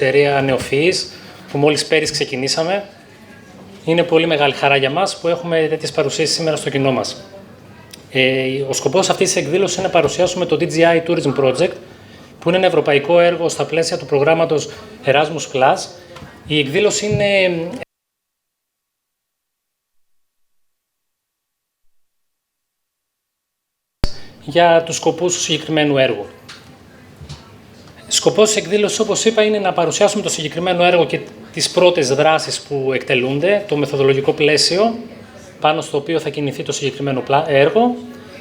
εταιρεία νεοφυής, που μόλις πέρυσι ξεκινήσαμε. Είναι πολύ μεγάλη χαρά για μας που έχουμε τέτοιες παρουσίες σήμερα στο κοινό μας. Ο σκοπός αυτής της εκδήλωσης είναι να παρουσιάσουμε το DGI Tourism Project, που είναι ένα ευρωπαϊκό έργο στα πλαίσια του προγράμματος Erasmus+. Η εκδήλωση είναι για τους σκοπούς του συγκεκριμένου έργου. Σκοπός της εκδήλωσης, όπως είπα, είναι να παρουσιάσουμε το συγκεκριμένο έργο και τις πρώτες δράσεις που εκτελούνται, το μεθοδολογικό πλαίσιο πάνω στο οποίο θα κινηθεί το συγκεκριμένο έργο.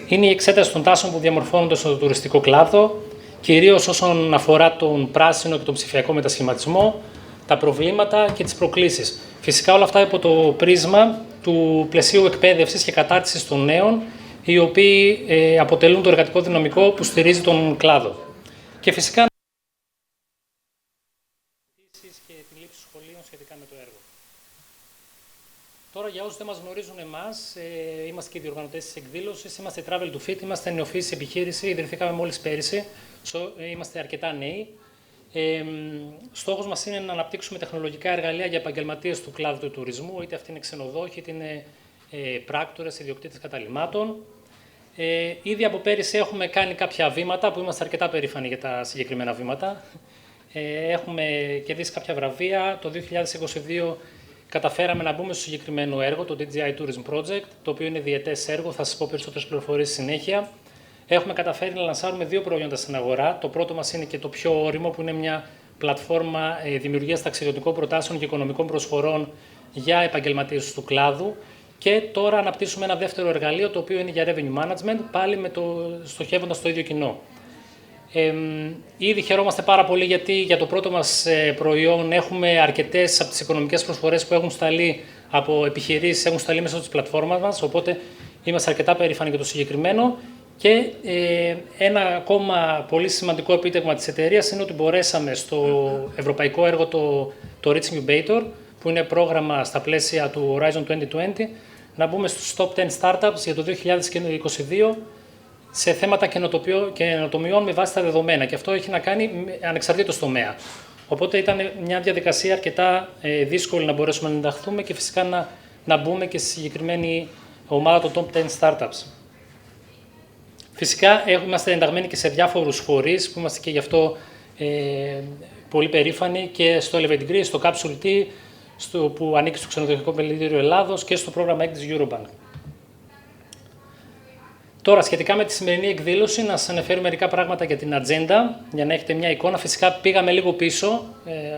Είναι η εξέταση των τάσεων που διαμορφώνονται στο τουριστικό κλάδο, κυρίως όσον αφορά τον πράσινο και τον ψηφιακό μετασχηματισμό, τα προβλήματα και τις προκλήσεις. Φυσικά όλα αυτά υπό το πρίσμα του πλαισίου εκπαίδευσης και κατάρτισης των νέων, οι οποίοι αποτελούν το εργατικό δυναμικό που στηρίζει τον κλάδο. Και φυσικά και τη λήψη σχολείων σχετικά με το έργο. Τώρα, για όσους δεν μας γνωρίζουν εμάς, είμαστε και οι διοργανωτές της εκδήλωσης, είμαστε Travel to Fit, είμαστε νεοφυής επιχείρηση, ιδρυθήκαμε μόλις πέρυσι, είμαστε αρκετά νέοι. Στόχος μας είναι να αναπτύξουμε τεχνολογικά εργαλεία για επαγγελματίες του κλάδου του τουρισμού, είτε αυτοί είναι ξενοδόχοι, είτε είναι πράκτορες, ιδιοκτήτες καταλυμάτων. Ήδη από πέρυσι έχουμε κάνει κάποια βήματα που είμαστε αρκετά περήφανοι για τα συγκεκριμένα βήματα. Έχουμε κερδίσει κάποια βραβεία. Το 2022 καταφέραμε να μπούμε στο συγκεκριμένο έργο, το DGI Tourism Project, το οποίο είναι διετές έργο, θα σας πω περισσότερες πληροφορίες στη συνέχεια. Έχουμε καταφέρει να λανσάρουμε 2 προϊόντα στην αγορά. Το πρώτο μας είναι και το πιο όριμο, που είναι μια πλατφόρμα δημιουργίας ταξιδιωτικών προτάσεων και οικονομικών προσφορών για επαγγελματίες του κλάδου. Και τώρα αναπτύσσουμε ένα δεύτερο εργαλείο, το οποίο είναι για revenue management, πάλι στοχεύοντας το ίδιο κοινό. Ήδη χαιρόμαστε πάρα πολύ, γιατί για το πρώτο μας προϊόν έχουμε αρκετές από τις οικονομικές προσφορές που έχουν σταλεί από επιχειρήσεις, έχουν σταλεί μέσω της πλατφόρμας μας, οπότε είμαστε αρκετά περήφανοι για το συγκεκριμένο. Και ένα ακόμα πολύ σημαντικό επίτευγμα της εταιρείας είναι ότι μπορέσαμε στο ευρωπαϊκό έργο το Rich Incubator, που είναι πρόγραμμα στα πλαίσια του Horizon 2020, να μπούμε στους top 10 startups για το 2022 σε θέματα καινοτομιών με βάση τα δεδομένα. Και αυτό έχει να κάνει ανεξαρτήτως τομέα. Οπότε ήταν μια διαδικασία αρκετά δύσκολη να μπορέσουμε να ενταχθούμε και φυσικά να μπούμε και στη συγκεκριμένη ομάδα των top 10 startups. Φυσικά είμαστε ενταγμένοι και σε διάφορους φορείς που είμαστε και γι' αυτό πολύ περήφανοι, και στο Elevate Greece, στο Capsule T, που ανήκει στο Ξενοδοχειακό Πελητήριο Ελλάδος, και στο πρόγραμμα της Eurobank. Τώρα, σχετικά με τη σημερινή εκδήλωση, να σας αναφέρω μερικά πράγματα για την ατζέντα, για να έχετε μια εικόνα. Φυσικά πήγαμε λίγο πίσω,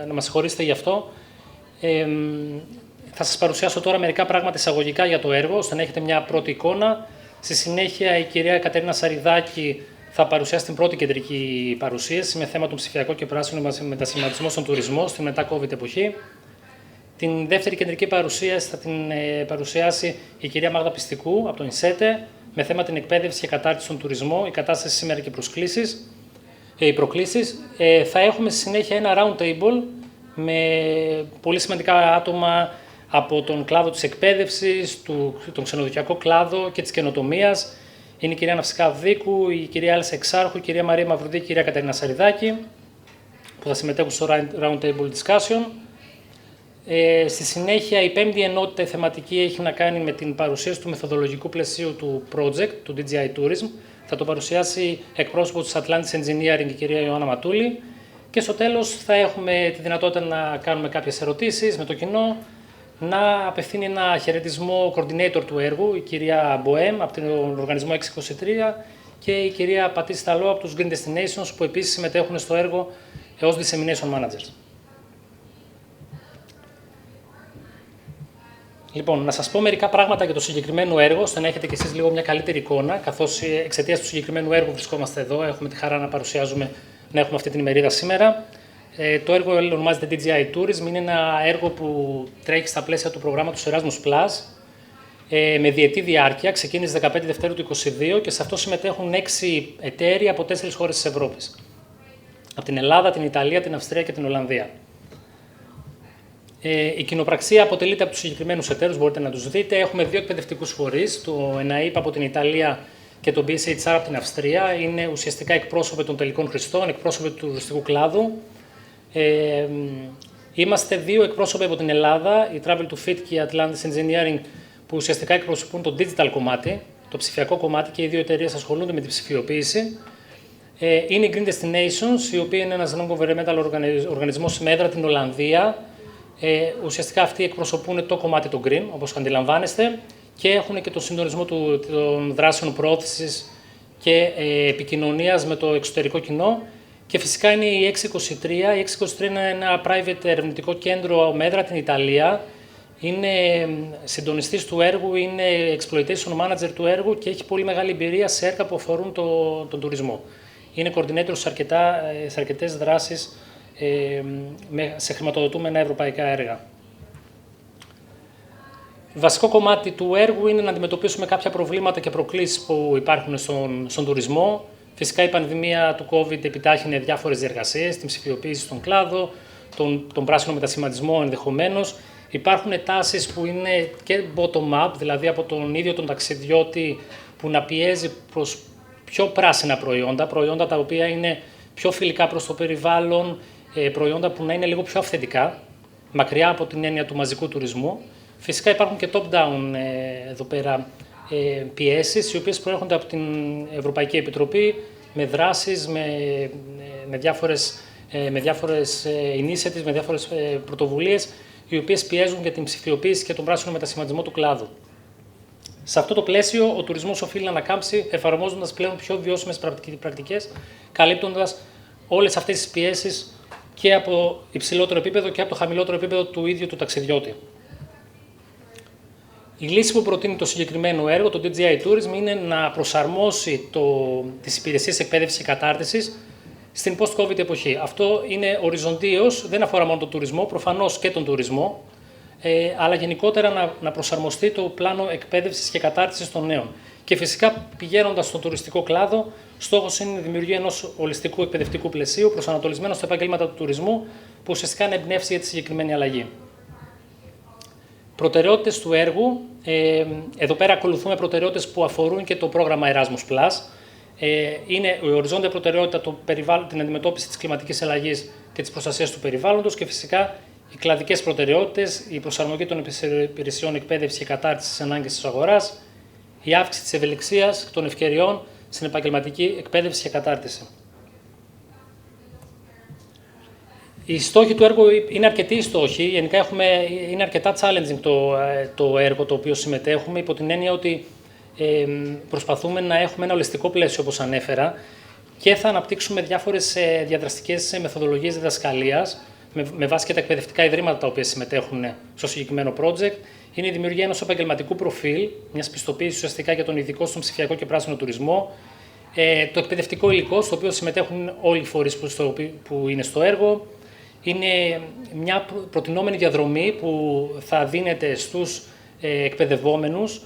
να μας συγχωρήσετε γι' αυτό. Θα σας παρουσιάσω τώρα μερικά πράγματα εισαγωγικά για το έργο, ώστε να έχετε μια πρώτη εικόνα. Στη συνέχεια, η κυρία Κατερίνα Σαριδάκη θα παρουσιάσει την πρώτη κεντρική παρουσίαση με θέμα τον ψηφιακό και πράσινο μετασχηματισμό στον τουρισμό στη μετά-COVID εποχή. Την δεύτερη κεντρική παρουσίαση θα την παρουσιάσει η κυρία Μάγδα Πιστικού από το ΙΝΣΕΤΕ με θέμα την εκπαίδευση και κατάρτιση στον τουρισμό, η κατάσταση σήμερα και οι προκλήσεις. Θα έχουμε στη συνέχεια ένα round table με πολύ σημαντικά άτομα από τον κλάδο της εκπαίδευσης, τον ξενοδοχειακό κλάδο και της καινοτομίας. Είναι η κυρία Ναυσικά Βδίκου, η κυρία Άλισσα Εξάρχου, η κυρία Μαρία Μαυρουδή και η κυρία Κατερίνα Σαριδάκη, που θα συμμετέχουν στο round table discussion. Στη συνέχεια, η πέμπτη ενότητα θεματική έχει να κάνει με την παρουσίαση του μεθοδολογικού πλαισίου του project, του DGI Tourism. Θα το παρουσιάσει εκπρόσωπος της Atlantis Engineering, η κυρία Ιωάννα Ματούλη. Και στο τέλος θα έχουμε τη δυνατότητα να κάνουμε κάποιες ερωτήσεις με το κοινό, να απευθύνει ένα χαιρετισμό coordinator του έργου, η κυρία Μποέμ από τον οργανισμό 623 και η κυρία Πατή Σταλό από τους Green Destinations, που επίσης συμμετέχουν στο έργο ως Dissemination Managers. Λοιπόν, να σας πω μερικά πράγματα για το συγκεκριμένο έργο, ώστε να έχετε κι εσείς λίγο μια καλύτερη εικόνα, καθώς εξαιτίας του συγκεκριμένου έργου βρισκόμαστε εδώ. Έχουμε τη χαρά να έχουμε αυτή την ημερίδα σήμερα. Το έργο ονομάζεται DGI Tourism. Είναι ένα έργο που τρέχει στα πλαίσια του προγράμματος Erasmus+, με διετή διάρκεια. Ξεκίνησε 15 Δευτέρου του 2022 και σε αυτό συμμετέχουν 6 εταίροι από 4 χώρες της Ευρώπης. Από την Ελλάδα, την Ιταλία, την Αυστρία και την Ολλανδία. Η κοινοπραξία αποτελείται από τους συγκεκριμένους εταίρους, μπορείτε να τους δείτε. Έχουμε 2 εκπαιδευτικούς φορείς, το ENAIP από την Ιταλία και το BSHR από την Αυστρία. Είναι ουσιαστικά εκπρόσωποι των τελικών χρηστών, εκπρόσωποι του τουριστικού κλάδου. Είμαστε δύο εκπρόσωποι από την Ελλάδα, η Travel to Fit και η Atlantis Engineering, που ουσιαστικά εκπροσωπούν το digital κομμάτι, το ψηφιακό κομμάτι, και οι δύο εταιρείες ασχολούνται με την ψηφιοποίηση. Είναι η Green Destinations, η οποία είναι ένας non-governmental οργανισμός με έδρα την Ολλανδία. Ουσιαστικά αυτοί εκπροσωπούν το κομμάτι του Green, όπως αντιλαμβάνεστε, και έχουν και το συντονισμό των δράσεων προώθησης και επικοινωνίας με το εξωτερικό κοινό. Και φυσικά είναι η 623. Η 623 είναι ένα private ερευνητικό κέντρο με έδρα την Ιταλία. Είναι συντονιστής του έργου, είναι exploitation manager του έργου και έχει πολύ μεγάλη εμπειρία σε έργα που αφορούν τον τουρισμό. Είναι coordinator σε αρκετές δράσεις σε χρηματοδοτούμενα ευρωπαϊκά έργα. Βασικό κομμάτι του έργου είναι να αντιμετωπίσουμε κάποια προβλήματα και προκλήσεις που υπάρχουν στον τουρισμό. Φυσικά η πανδημία του COVID επιτάχυνε διάφορες διεργασίες, την ψηφιοποίηση στον κλάδο, τον πράσινο μετασχηματισμό ενδεχομένως. Υπάρχουν τάσεις που είναι και bottom-up, δηλαδή από τον ίδιο τον ταξιδιώτη, που να πιέζει προς πιο πράσινα προϊόντα τα οποία είναι πιο φιλικά προς το περιβάλλον, προϊόντα που να είναι λίγο πιο αυθεντικά, μακριά από την έννοια του μαζικού τουρισμού. Φυσικά υπάρχουν και top-down εδώ πέρα πιέσεις, οι οποίες προέρχονται από την Ευρωπαϊκή Επιτροπή με δράσεις, με διάφορες initiatives, με διάφορες πρωτοβουλίες, οι οποίες πιέζουν για την ψηφιοποίηση και τον πράσινο μετασχηματισμό του κλάδου. Σε αυτό το πλαίσιο, ο τουρισμός οφείλει να ανακάμψει, εφαρμόζοντας πλέον πιο βιώσιμες πρακτικές, καλύπτοντας όλες αυτές τις πιέσεις και από υψηλότερο επίπεδο και από το χαμηλότερο επίπεδο του ίδιου του ταξιδιώτη. Η λύση που προτείνει το συγκεκριμένο έργο, το DJI Tourism, είναι να προσαρμόσει τις υπηρεσίες εκπαίδευσης και κατάρτισης στην post-COVID εποχή. Αυτό είναι οριζοντίως, δεν αφορά μόνο τον τουρισμό, προφανώς και τον τουρισμό, αλλά γενικότερα να προσαρμοστεί το πλάνο εκπαίδευσης και κατάρτισης των νέων. Και φυσικά, πηγαίνοντας στον τουριστικό κλάδο, στόχος είναι η δημιουργία ενός ολιστικού εκπαιδευτικού πλαισίου προσανατολισμένο στα επαγγέλματα του τουρισμού, που ουσιαστικά να εμπνεύσει για τη συγκεκριμένη αλλαγή. Προτεραιότητες του έργου. Εδώ πέρα ακολουθούμε προτεραιότητες που αφορούν και το πρόγραμμα Erasmus+. Είναι η οριζόντια προτεραιότητα την αντιμετώπιση της κλιματικής αλλαγής και της προστασίας του περιβάλλοντος, και φυσικά οι κλαδικές προτεραιότητες, η προσαρμογή των υπηρεσιών εκπαίδευσης και κατάρτισης στις ανάγκες της αγοράς, η αύξηση της ευελιξίας των ευκαιριών στην επαγγελματική εκπαίδευση και κατάρτιση. Οι στόχοι του έργου είναι αρκετοί στόχοι. Γενικά είναι αρκετά challenging το έργο το οποίο συμμετέχουμε, υπό την έννοια ότι προσπαθούμε να έχουμε ένα ολιστικό πλαίσιο, όπως ανέφερα, και θα αναπτύξουμε διάφορες διαδραστικές μεθοδολογίες διδασκαλίας με βάση και τα εκπαιδευτικά ιδρύματα τα οποία συμμετέχουν στο συγκεκριμένο project. Είναι η δημιουργία ενός επαγγελματικού προφίλ, μιας πιστοποίησης ουσιαστικά για τον ειδικό στον ψηφιακό και πράσινο τουρισμό, το εκπαιδευτικό υλικό, στο οποίο συμμετέχουν όλοι οι φορείς που είναι στο έργο. Είναι μια προτινόμενη διαδρομή που θα δίνεται στους εκπαιδευόμενους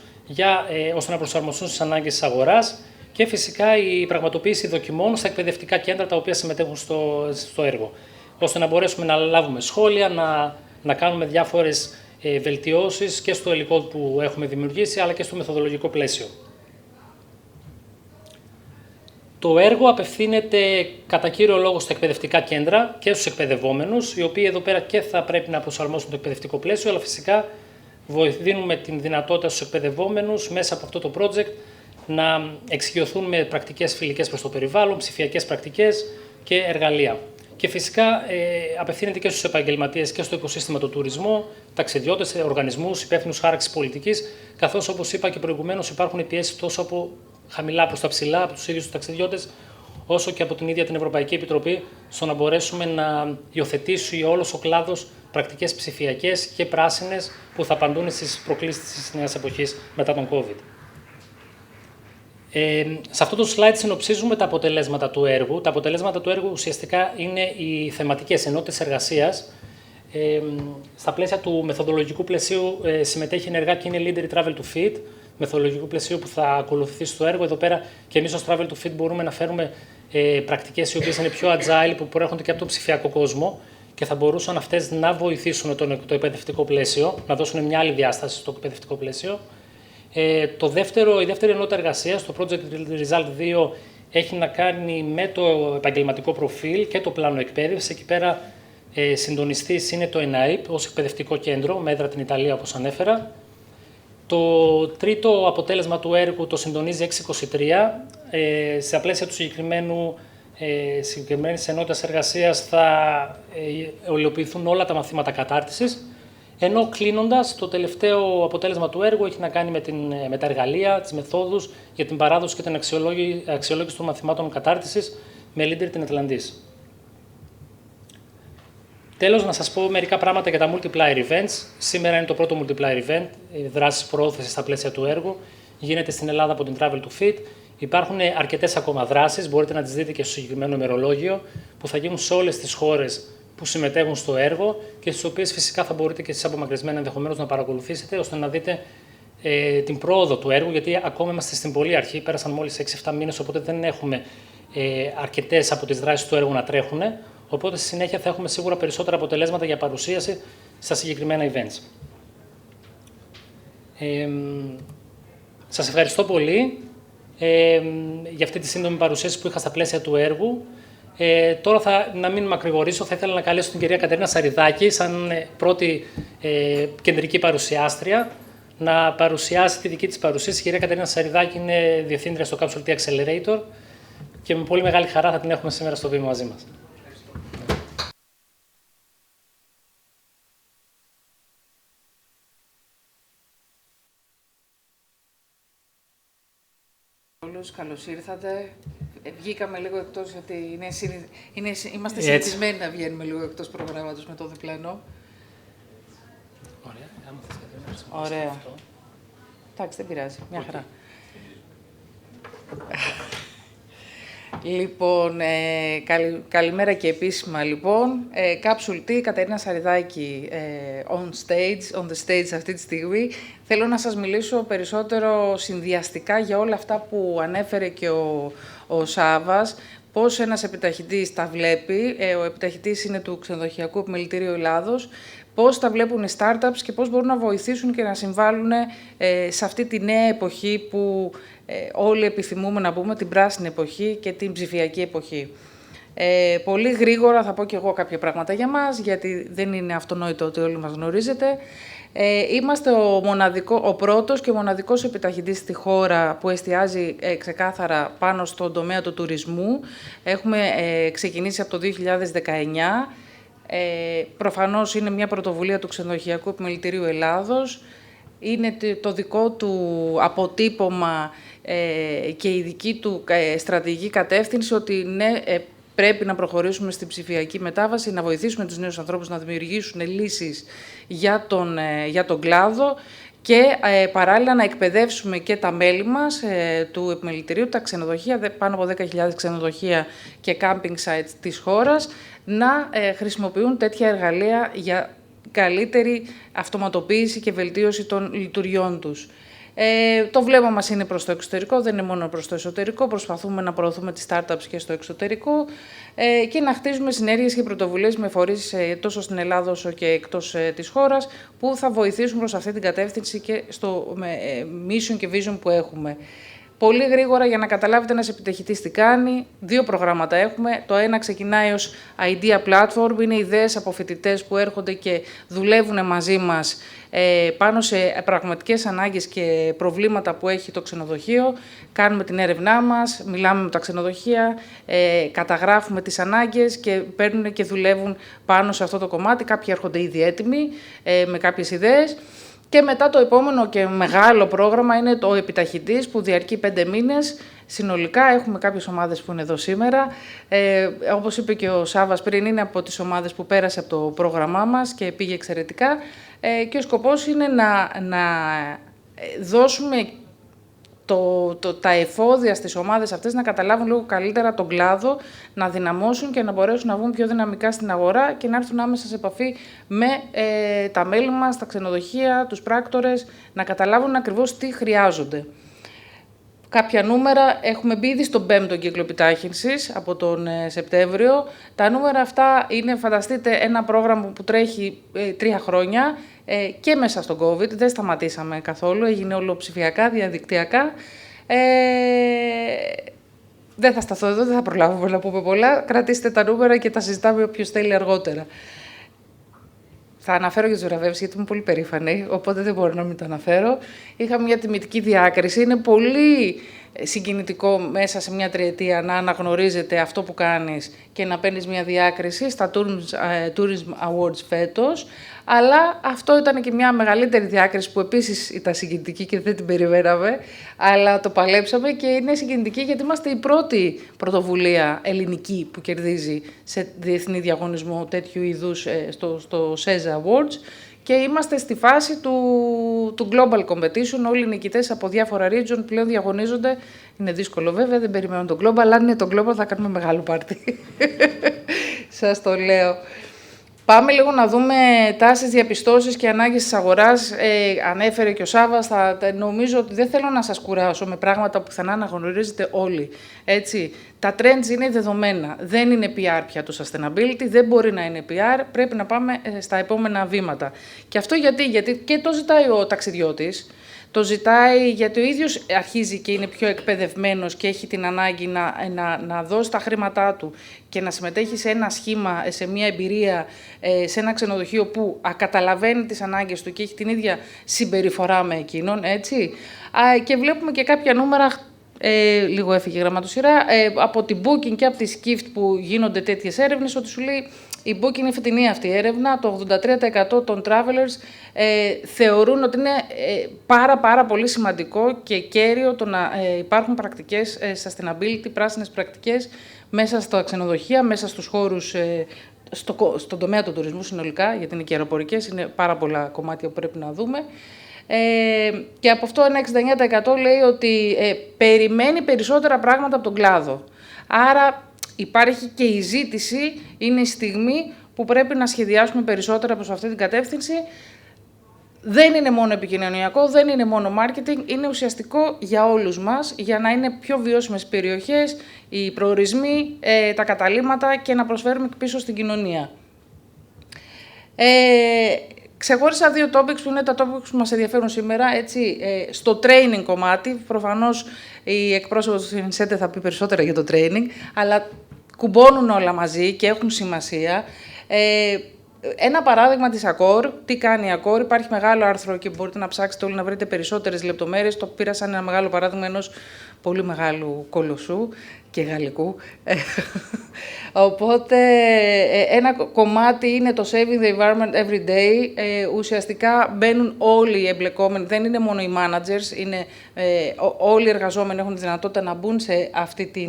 ώστε να προσαρμοστούν στις ανάγκες της αγοράς, και φυσικά η πραγματοποίηση δοκιμών στα εκπαιδευτικά κέντρα τα οποία συμμετέχουν στο έργο, ώστε να μπορέσουμε να λάβουμε σχόλια, να κάνουμε διάφορες βελτιώσεις και στο υλικό που έχουμε δημιουργήσει, αλλά και στο μεθοδολογικό πλαίσιο. Το έργο απευθύνεται κατά κύριο λόγο στα εκπαιδευτικά κέντρα και στους εκπαιδευόμενους, οι οποίοι εδώ πέρα και θα πρέπει να προσαρμόσουν το εκπαιδευτικό πλαίσιο, αλλά φυσικά δίνουμε την δυνατότητα στους εκπαιδευόμενους μέσα από αυτό το project να εξοικειωθούν με πρακτικές φιλικές προς το περιβάλλον, ψηφιακές πρακτικές και εργαλεία. Και φυσικά απευθύνεται και στους επαγγελματίες και στο οικοσύστημα του τουρισμού, ταξιδιώτες, οργανισμούς, υπεύθυνους χάραξης πολιτικής, καθώς, όπως είπα και προηγουμένως, υπάρχουν πιέσεις τόσο από χαμηλά προς τα ψηλά, από τους ίδιους τους ταξιδιώτες, όσο και από την ίδια την Ευρωπαϊκή Επιτροπή, στο να μπορέσουμε να υιοθετήσει όλος ο κλάδος πρακτικές ψηφιακές και πράσινες που θα απαντούν στις προκλήσεις της νέας εποχής μετά τον COVID. Σε αυτό το slide συνοψίζουμε τα αποτελέσματα του έργου. Τα αποτελέσματα του έργου ουσιαστικά είναι οι θεματικές ενότητες εργασίας. Στα πλαίσια του μεθοδολογικού πλαισίου συμμετέχει ενεργά και είναι leader η Travel to Fit, μεθοδολογικού πλαισίου που θα ακολουθηθεί στο έργο. Εδώ πέρα και εμείς ως Travel to Fit μπορούμε να φέρουμε πρακτικές οι οποίες είναι πιο agile, που προέρχονται και από τον ψηφιακό κόσμο και θα μπορούσαν αυτές να βοηθήσουν το εκπαιδευτικό πλαίσιο, να δώσουν μια άλλη διάσταση στο εκπαιδευτικό πλαίσιο. Η δεύτερη ενότητα εργασίας, το Project Result 2, έχει να κάνει με το επαγγελματικό προφίλ και το πλάνο εκπαίδευσης. Εκεί πέρα Συντονιστής είναι το ΕΝΑΙΠ ως εκπαιδευτικό κέντρο, με έδρα την Ιταλία όπως ανέφερα. Το τρίτο αποτέλεσμα του έργου το συντονίζει 623. Στα πλαίσια του συγκεκριμένης ενότητας εργασίας θα ολοποιηθούν όλα τα μαθήματα κατάρτισης. Ενώ κλείνοντας, το τελευταίο αποτέλεσμα του έργου έχει να κάνει με τα εργαλεία, τις μεθόδους για την παράδοση και την αξιολόγηση των μαθημάτων κατάρτισης με leader την Ατλαντής. Τέλος, να σας πω μερικά πράγματα για τα multiplier events. Σήμερα είναι το πρώτο multiplier event, δράσεις προώθησης στα πλαίσια του έργου. Γίνεται στην Ελλάδα από την Travel to Fit. Υπάρχουν αρκετές ακόμα δράσεις, μπορείτε να τις δείτε και στο συγκεκριμένο ημερολόγιο, που θα γίνουν σε όλες τις χώρες που συμμετέχουν στο έργο και στις οποίες φυσικά θα μπορείτε και εσείς απομακρυσμένα ενδεχομένως να παρακολουθήσετε, ώστε να δείτε την πρόοδο του έργου, γιατί ακόμα είμαστε στην πολύ αρχή, πέρασαν μόλις 6-7 μήνες, οπότε δεν έχουμε αρκετές από τις δράσεις του έργου να τρέχουν. Οπότε στη συνέχεια θα έχουμε σίγουρα περισσότερα αποτελέσματα για παρουσίαση στα συγκεκριμένα events. Σας ευχαριστώ πολύ για αυτή τη σύντομη παρουσίαση που είχα στα πλαίσια του έργου. Τώρα, να μην μακρηγορήσω, θα ήθελα να καλέσω την κυρία Κατερίνα Σαριδάκη, σαν πρώτη κεντρική παρουσιάστρια, να παρουσιάσει τη δική της παρουσίαση. Η κυρία Κατερίνα Σαριδάκη είναι διευθύντρια στο Capsule T Accelerator και με πολύ μεγάλη χαρά θα την έχουμε σήμερα στο βήμα μαζί μας. Καλώς ήρθατε. Βγήκαμε λίγο εκτός, γιατί είμαστε συνηθισμένοι να βγαίνουμε λίγο εκτός προγράμματος με το διπλανό. Ωραία. Εντάξει, δεν πειράζει. Μια χαρά. Λοιπόν, καλημέρα και επίσημα λοιπόν. Capsule T, Κατερίνα Σαριδάκη, on the stage αυτή τη στιγμή. Θέλω να σας μιλήσω περισσότερο συνδυαστικά για όλα αυτά που ανέφερε και ο Σάββας, πώς ένας επιταχυτής τα βλέπει. Ο επιταχυτής είναι του Ξενοδοχειακού Επιμελητηρίου Ελλάδος, πώς τα βλέπουν οι startups και πώς μπορούν να βοηθήσουν και να συμβάλλουν σε αυτή τη νέα εποχή που όλοι επιθυμούμε να μπούμε, την πράσινη εποχή και την ψηφιακή εποχή. Πολύ γρήγορα θα πω και εγώ κάποια πράγματα για μας, γιατί δεν είναι αυτονόητο ότι όλοι μας γνωρίζετε. Είμαστε ο πρώτος και μοναδικός επιταχυντής στη χώρα που εστιάζει ξεκάθαρα πάνω στον τομέα του τουρισμού. Έχουμε ξεκινήσει από το 2019. Προφανώς είναι μια πρωτοβουλία του Ξενοδοχειακού Επιμελητηρίου Ελλάδος. Είναι το δικό του αποτύπωμα και η δική του στρατηγική κατεύθυνση ότι ναι, πρέπει να προχωρήσουμε στην ψηφιακή μετάβαση, να βοηθήσουμε τους νέους ανθρώπους να δημιουργήσουν λύσεις για τον κλάδο και παράλληλα να εκπαιδεύσουμε και τα μέλη μας του Επιμελητηρίου, τα ξενοδοχεία, πάνω από 10.000 ξενοδοχεία και camping sites της χώρας, να χρησιμοποιούν τέτοια εργαλεία για καλύτερη αυτοματοποίηση και βελτίωση των λειτουργιών τους. Το βλέμμα μας είναι προς το εξωτερικό, δεν είναι μόνο προς το εσωτερικό. Προσπαθούμε να προωθούμε τις startups και στο εξωτερικό και να χτίζουμε συνέργειες και πρωτοβουλίες με φορείς τόσο στην Ελλάδα όσο και εκτός της χώρας, που θα βοηθήσουν προς αυτή την κατεύθυνση και στο mission και vision που έχουμε. Πολύ γρήγορα, για να καταλάβετε ένας επιταχυτής τι κάνει, 2 προγράμματα έχουμε. Το ένα ξεκινάει ως Idea Platform, είναι ιδέες από φοιτητές που έρχονται και δουλεύουν μαζί μας πάνω σε πραγματικές ανάγκες και προβλήματα που έχει το ξενοδοχείο. Κάνουμε την έρευνά μας, μιλάμε με τα ξενοδοχεία, καταγράφουμε τις ανάγκες και παίρνουν και δουλεύουν πάνω σε αυτό το κομμάτι. Κάποιοι έρχονται ήδη έτοιμοι με κάποιες ιδέες. Και μετά το επόμενο και μεγάλο πρόγραμμα είναι το επιταχυτής, που διαρκεί 5 μήνες. Συνολικά έχουμε κάποιες ομάδες που είναι εδώ σήμερα. Όπως είπε και ο Σάββας πριν, είναι από τις ομάδες που πέρασε από το πρόγραμμά μας και πήγε εξαιρετικά. Και ο σκοπός είναι να δώσουμε τα εφόδια στις ομάδες αυτές να καταλάβουν λίγο καλύτερα τον κλάδο, να δυναμώσουν και να μπορέσουν να βγουν πιο δυναμικά στην αγορά και να έρθουν άμεσα σε επαφή με τα μέλη μας, τα ξενοδοχεία, τους πράκτορες, να καταλάβουν ακριβώς τι χρειάζονται. Κάποια νούμερα, έχουμε μπει ήδη στον 5ο κύκλο επιτάχυνσης από τον Σεπτέμβριο. Τα νούμερα αυτά είναι, φανταστείτε, ένα πρόγραμμα που τρέχει 3 χρόνια και μέσα στον COVID. Δεν σταματήσαμε καθόλου, έγινε όλο ψηφιακά, διαδικτυακά. Δεν θα σταθώ εδώ, δεν θα προλάβουμε να πούμε πολλά. Κρατήστε τα νούμερα και τα συζητάμε όποιος θέλει αργότερα. Θα αναφέρω για τις βραβεύσεις, γιατί είμαι πολύ περήφανη, οπότε δεν μπορώ να μην το αναφέρω. Είχαμε μια τιμητική διάκριση. Είναι πολύ συγκινητικό μέσα σε μια τριετία να αναγνωρίζετε αυτό που κάνεις και να παίρνεις μια διάκριση στα Tourism Awards φέτος. Αλλά αυτό ήταν και μια μεγαλύτερη διάκριση που επίσης ήταν συγκινητική και δεν την περιμέναμε, αλλά το παλέψαμε και είναι συγκινητική γιατί είμαστε η πρώτη πρωτοβουλία ελληνική που κερδίζει σε διεθνή διαγωνισμό τέτοιου είδους στο SESA Awards και είμαστε στη φάση του Global Competition. Όλοι οι νικητές από διάφορα region πλέον διαγωνίζονται. Είναι δύσκολο βέβαια, δεν περιμένω τον Global, αλλά αν είναι το Global θα κάνουμε μεγάλο πάρτι. Σας το λέω. Πάμε λίγο να δούμε τάσεις, διαπιστώσεις και ανάγκες της αγοράς. Ανέφερε και ο Σάββας, νομίζω ότι δεν θέλω να σας κουράσω με πράγματα που πιθανά αναγνωρίζετε όλοι. Έτσι, τα trends είναι δεδομένα. Δεν είναι PR πια το sustainability, δεν μπορεί να είναι PR, πρέπει να πάμε στα επόμενα βήματα. Και αυτό γιατί και το ζητάει ο ταξιδιώτης, το ζητάει γιατί ο ίδιος αρχίζει και είναι πιο εκπαιδευμένος και έχει την ανάγκη να δώσει τα χρήματά του και να συμμετέχει σε ένα σχήμα, σε μια εμπειρία, σε ένα ξενοδοχείο που καταλαβαίνει τις ανάγκες του και έχει την ίδια συμπεριφορά με εκείνον, έτσι. Και βλέπουμε και κάποια νούμερα, λίγο έφυγε η γραμματοσυρά, από την Booking και από τη Skift που γίνονται τέτοιες έρευνες, ότι σου λέει η Booking είναι φετινή αυτή η έρευνα, το 83% των travelers θεωρούν ότι είναι πάρα πολύ σημαντικό και κέριο το να υπάρχουν πρακτικές sustainability, πράσινες πρακτικές μέσα στα ξενοδοχεία, μέσα στους χώρους, στον τομέα του τουρισμού συνολικά, γιατί είναι και αεροπορικές, είναι πάρα πολλά κομμάτια που πρέπει να δούμε. Και από αυτό ένα 69% λέει ότι περιμένει περισσότερα πράγματα από τον κλάδο. Άρα υπάρχει και η ζήτηση, είναι η στιγμή που πρέπει να σχεδιάσουμε περισσότερα προς αυτή την κατεύθυνση. Δεν είναι μόνο επικοινωνιακό, δεν είναι μόνο marketing, είναι ουσιαστικό για όλους μας, για να είναι πιο βιώσιμες περιοχές, οι προορισμοί, τα καταλύματα και να προσφέρουμε πίσω στην κοινωνία. Ξεχώρισα δύο topics που είναι τα topics που μας ενδιαφέρουν σήμερα. Έτσι, στο training κομμάτι, προφανώς η εκπρόσωπος του Ινσέντε θα πει περισσότερα για το training, αλλά κουμπώνουν όλα μαζί και έχουν σημασία. Ένα παράδειγμα της Accor, τι κάνει η Accor, υπάρχει μεγάλο άρθρο και μπορείτε να ψάξετε όλοι να βρείτε περισσότερες λεπτομέρειες. Το πήρα σαν ένα μεγάλο παράδειγμα ενός πολύ μεγάλου κολοσσού και γαλλικού. Οπότε, ένα κομμάτι είναι το Saving the Environment Every Day. Ουσιαστικά μπαίνουν όλοι οι εμπλεκόμενοι, δεν είναι μόνο οι managers, είναι, όλοι οι εργαζόμενοι έχουν τη δυνατότητα να μπουν σε αυτή τη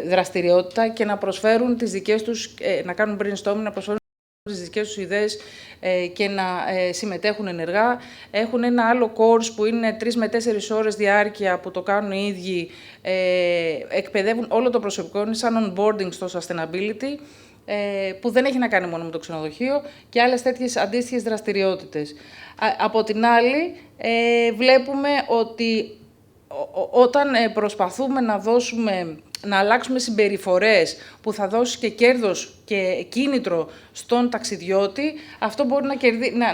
δραστηριότητα και να προσφέρουν τις δικές τους, να κάνουν brainstorming, να προσφέρουν τις δικές τους ιδέες και να συμμετέχουν ενεργά. Έχουν ένα άλλο course που είναι 3 με 4 ώρες διάρκεια που το κάνουν οι ίδιοι, εκπαιδεύουν όλο το προσωπικό, είναι σαν onboarding στο sustainability, που δεν έχει να κάνει μόνο με το ξενοδοχείο και άλλες τέτοιες αντίστοιχες δραστηριότητες. Από την άλλη, βλέπουμε ότι όταν προσπαθούμε να αλλάξουμε συμπεριφορές που θα δώσει και κέρδος και κίνητρο στον ταξιδιώτη, αυτό μπορεί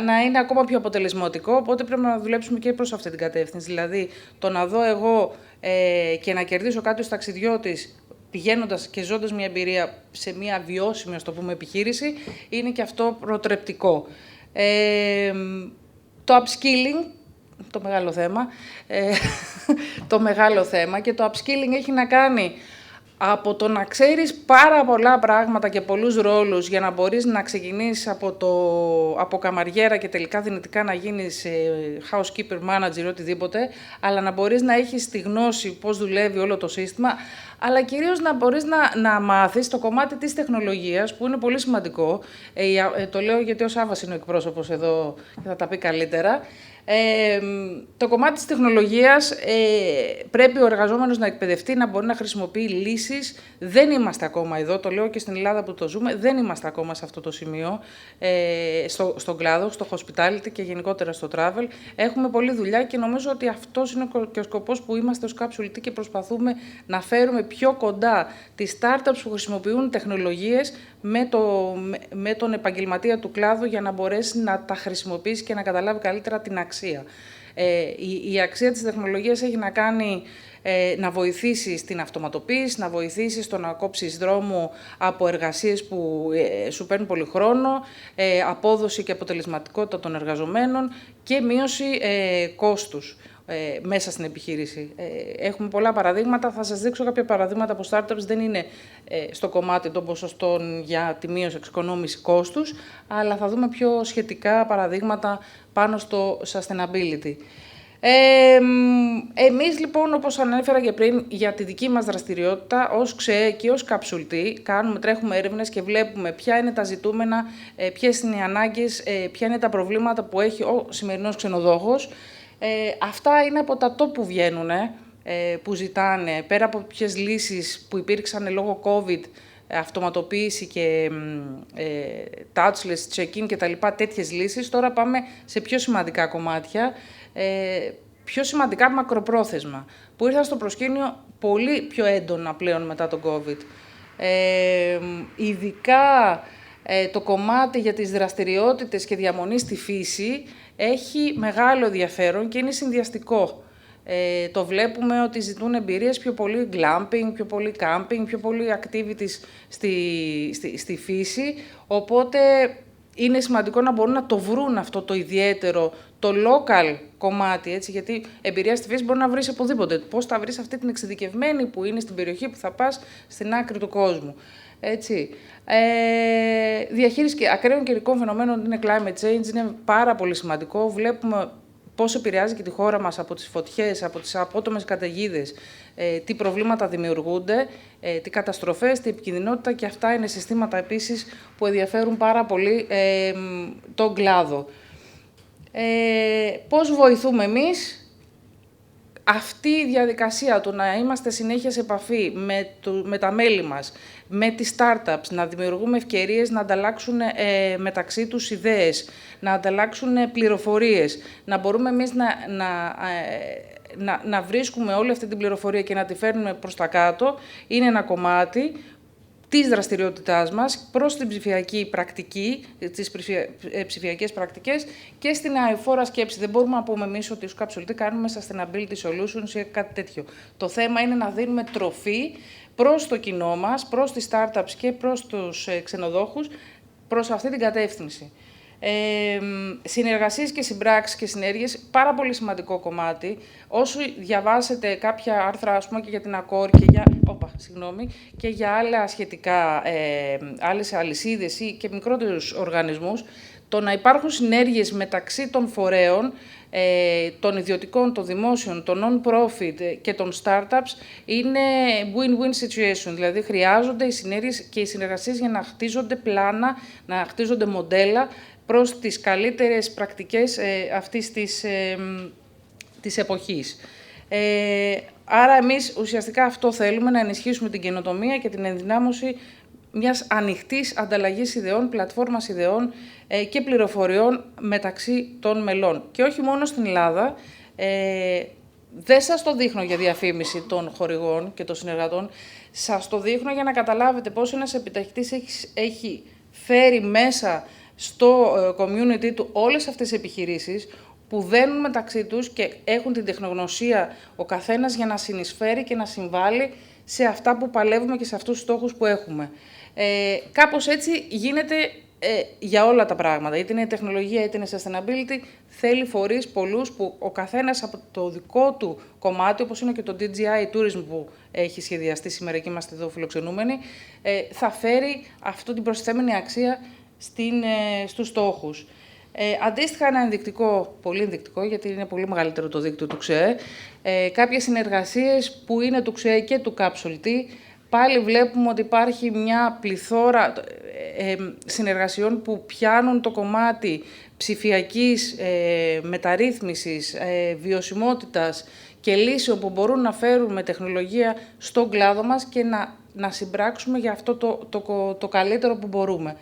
να είναι ακόμα πιο αποτελεσματικό, οπότε πρέπει να δουλέψουμε και προς αυτή την κατεύθυνση. Δηλαδή, το να δω εγώ και να κερδίσω κάτι ως ταξιδιώτης, πηγαίνοντας και ζώντας μια εμπειρία σε μια βιώσιμη, ας το πούμε, επιχείρηση, είναι και αυτό προτρεπτικό. Το upskilling, το μεγάλο θέμα, το μεγάλο θέμα και το upskilling έχει να κάνει από το να ξέρεις πάρα πολλά πράγματα και πολλούς ρόλους για να μπορείς να ξεκινήσεις από καμαριέρα και τελικά δυνητικά να γίνεις housekeeper, manager, οτιδήποτε, αλλά να μπορείς να έχεις τη γνώση πώς δουλεύει όλο το σύστημα, αλλά κυρίως να μπορείς να μάθεις το κομμάτι της τεχνολογίας, που είναι πολύ σημαντικό. Το λέω γιατί ο Σάββας είναι ο εκπρόσωπος εδώ και θα τα πει καλύτερα. Το κομμάτι της τεχνολογίας πρέπει ο εργαζόμενος να εκπαιδευτεί, να μπορεί να χρησιμοποιεί λύσεις. Δεν είμαστε ακόμα εδώ, το λέω και στην Ελλάδα που το ζούμε, δεν είμαστε ακόμα σε αυτό το σημείο, στον κλάδο, στο hospitality και γενικότερα στο travel. Έχουμε πολλή δουλειά και νομίζω ότι αυτός είναι και ο σκοπός που είμαστε ως Capsule και προσπαθούμε να φέρουμε πιο κοντά τις startups που χρησιμοποιούν τεχνολογίες με τον επαγγελματία του κλάδου για να μπορέσει να τα χρησιμοποιήσει και να καταλάβει καλύτερα την αξία. Η αξία της τεχνολογίας έχει να κάνει να βοηθήσει στην αυτοματοποίηση, να βοηθήσει στο να κόψεις δρόμο από εργασίες που σου παίρνουν πολύ χρόνο, απόδοση και αποτελεσματικότητα των εργαζομένων και μείωση κόστους μέσα στην επιχείρηση. Έχουμε πολλά παραδείγματα. Θα σας δείξω κάποια παραδείγματα από startups. Δεν είναι στο κομμάτι των ποσοστών για τη μείωση εξοικονόμηση κόστους, αλλά θα δούμε πιο σχετικά παραδείγματα πάνω στο sustainability. Εμείς λοιπόν, όπως ανέφερα και πριν, για τη δική μας δραστηριότητα ως ΞΕ και ως Capsule-T τρέχουμε έρευνες και βλέπουμε ποια είναι τα ζητούμενα, ποιες είναι οι ανάγκες, ποια είναι τα προβλήματα που έχει ο σημερινός ξενοδόχος. Αυτά είναι από τα top που βγαίνουν, που ζητάνε, πέρα από ποιες λύσεις που υπήρξαν λόγω COVID, αυτοματοποίηση και touchless check-in και τα λοιπά, τέτοιες λύσεις. Τώρα πάμε σε πιο σημαντικά κομμάτια, πιο σημαντικά μακροπρόθεσμα, που ήρθαν στο προσκήνιο πολύ πιο έντονα πλέον μετά τον COVID. Ειδικά το κομμάτι για τις δραστηριότητες και διαμονή στη φύση έχει μεγάλο ενδιαφέρον και είναι συνδυαστικό. Το βλέπουμε ότι ζητούν εμπειρίες πιο πολύ glamping, πιο πολύ camping, πιο πολύ activities στη φύση, οπότε είναι σημαντικό να μπορούν να το βρουν αυτό το ιδιαίτερο, το local κομμάτι, έτσι, γιατί εμπειρία στη φύση μπορεί να βρεις οπουδήποτε. Πώς θα βρεις αυτή την εξειδικευμένη που είναι στην περιοχή που θα πας στην άκρη του κόσμου. Έτσι. Διαχείριση ακραίων καιρικών φαινομένων είναι climate change, είναι πάρα πολύ σημαντικό. Βλέπουμε πώς επηρεάζει και τη χώρα μας από τις φωτιές, από τις απότομες καταιγίδες, τι προβλήματα δημιουργούνται, τι καταστροφές, τι επικινδυνότητα, και αυτά είναι συστήματα επίσης που ενδιαφέρουν πάρα πολύ τον κλάδο. Πώς βοηθούμε εμείς? Αυτή η διαδικασία του να είμαστε συνέχεια σε επαφή με τα μέλη μας, με τις startups, να δημιουργούμε ευκαιρίες να ανταλλάξουν μεταξύ τους ιδέες, να ανταλλάξουν πληροφορίες, να μπορούμε εμείς να βρίσκουμε όλη αυτή την πληροφορία και να τη φέρνουμε προς τα κάτω, είναι ένα κομμάτι της δραστηριότητάς μας προς την ψηφιακή πρακτική, τις ψηφιακές πρακτικές και στην αειφόρα σκέψη. Δεν μπορούμε να πούμε εμείς ότι στους Capsule-T κάνουμε sustainability solutions ή κάτι τέτοιο. Το θέμα είναι να δίνουμε τροφή προς το κοινό μας, προς τις startups και προς τους ξενοδόχους, προς αυτή την κατεύθυνση. Συνεργασίες και συμπράξεις και συνέργειες, πάρα πολύ σημαντικό κομμάτι. Όσο διαβάσετε κάποια άρθρα, ας πούμε, και για την Accor και για άλλα σχετικά, άλλες αλυσίδες ή και μικρότερους οργανισμούς, το να υπάρχουν συνέργειες μεταξύ των φορέων, των ιδιωτικών, των δημόσιων, των non-profit και των startups είναι win-win situation. Δηλαδή, χρειάζονται οι συνέργειες και οι συνεργασίες για να χτίζονται πλάνα, να χτίζονται μοντέλα προς τις καλύτερες πρακτικές αυτής της εποχής. Άρα, εμείς ουσιαστικά αυτό θέλουμε, να ενισχύσουμε την καινοτομία και την ενδυνάμωση μιας ανοιχτής ανταλλαγής ιδεών, πλατφόρμας ιδεών και πληροφοριών μεταξύ των μελών. Και όχι μόνο στην Ελλάδα. Δεν σας το δείχνω για διαφήμιση των χορηγών και των συνεργατών. Σας το δείχνω για να καταλάβετε πώς ένας επιταχυτής έχει φέρει μέσα στο community του όλες αυτές τις επιχειρήσεις που δένουν μεταξύ τους και έχουν την τεχνογνωσία ο καθένας για να συνεισφέρει και να συμβάλλει σε αυτά που παλεύουμε και σε αυτούς τους στόχους που έχουμε. Κάπως έτσι γίνεται για όλα τα πράγματα. Είτε είναι τεχνολογία, είτε είναι sustainability, θέλει φορείς πολλούς που ο καθένας από το δικό του κομμάτι, όπως είναι και το DJI Tourism που έχει σχεδιαστεί σήμερα και είμαστε εδώ φιλοξενούμενοι, θα φέρει αυτή την προσθέμενη αξία στους στόχους. Αντίστοιχα, ένα ενδεικτικό, πολύ ενδεικτικό, γιατί είναι πολύ μεγαλύτερο το δίκτυο του ΞΕ, κάποιες συνεργασίες που είναι του ΞΕ και του Capsule-T, πάλι βλέπουμε ότι υπάρχει μια πληθώρα συνεργασιών που πιάνουν το κομμάτι ψηφιακής μεταρρύθμισης, βιωσιμότητας και λύσεων που μπορούν να φέρουν με τεχνολογία στον κλάδο μας και να συμπράξουμε για αυτό το καλύτερο που μπορούμε.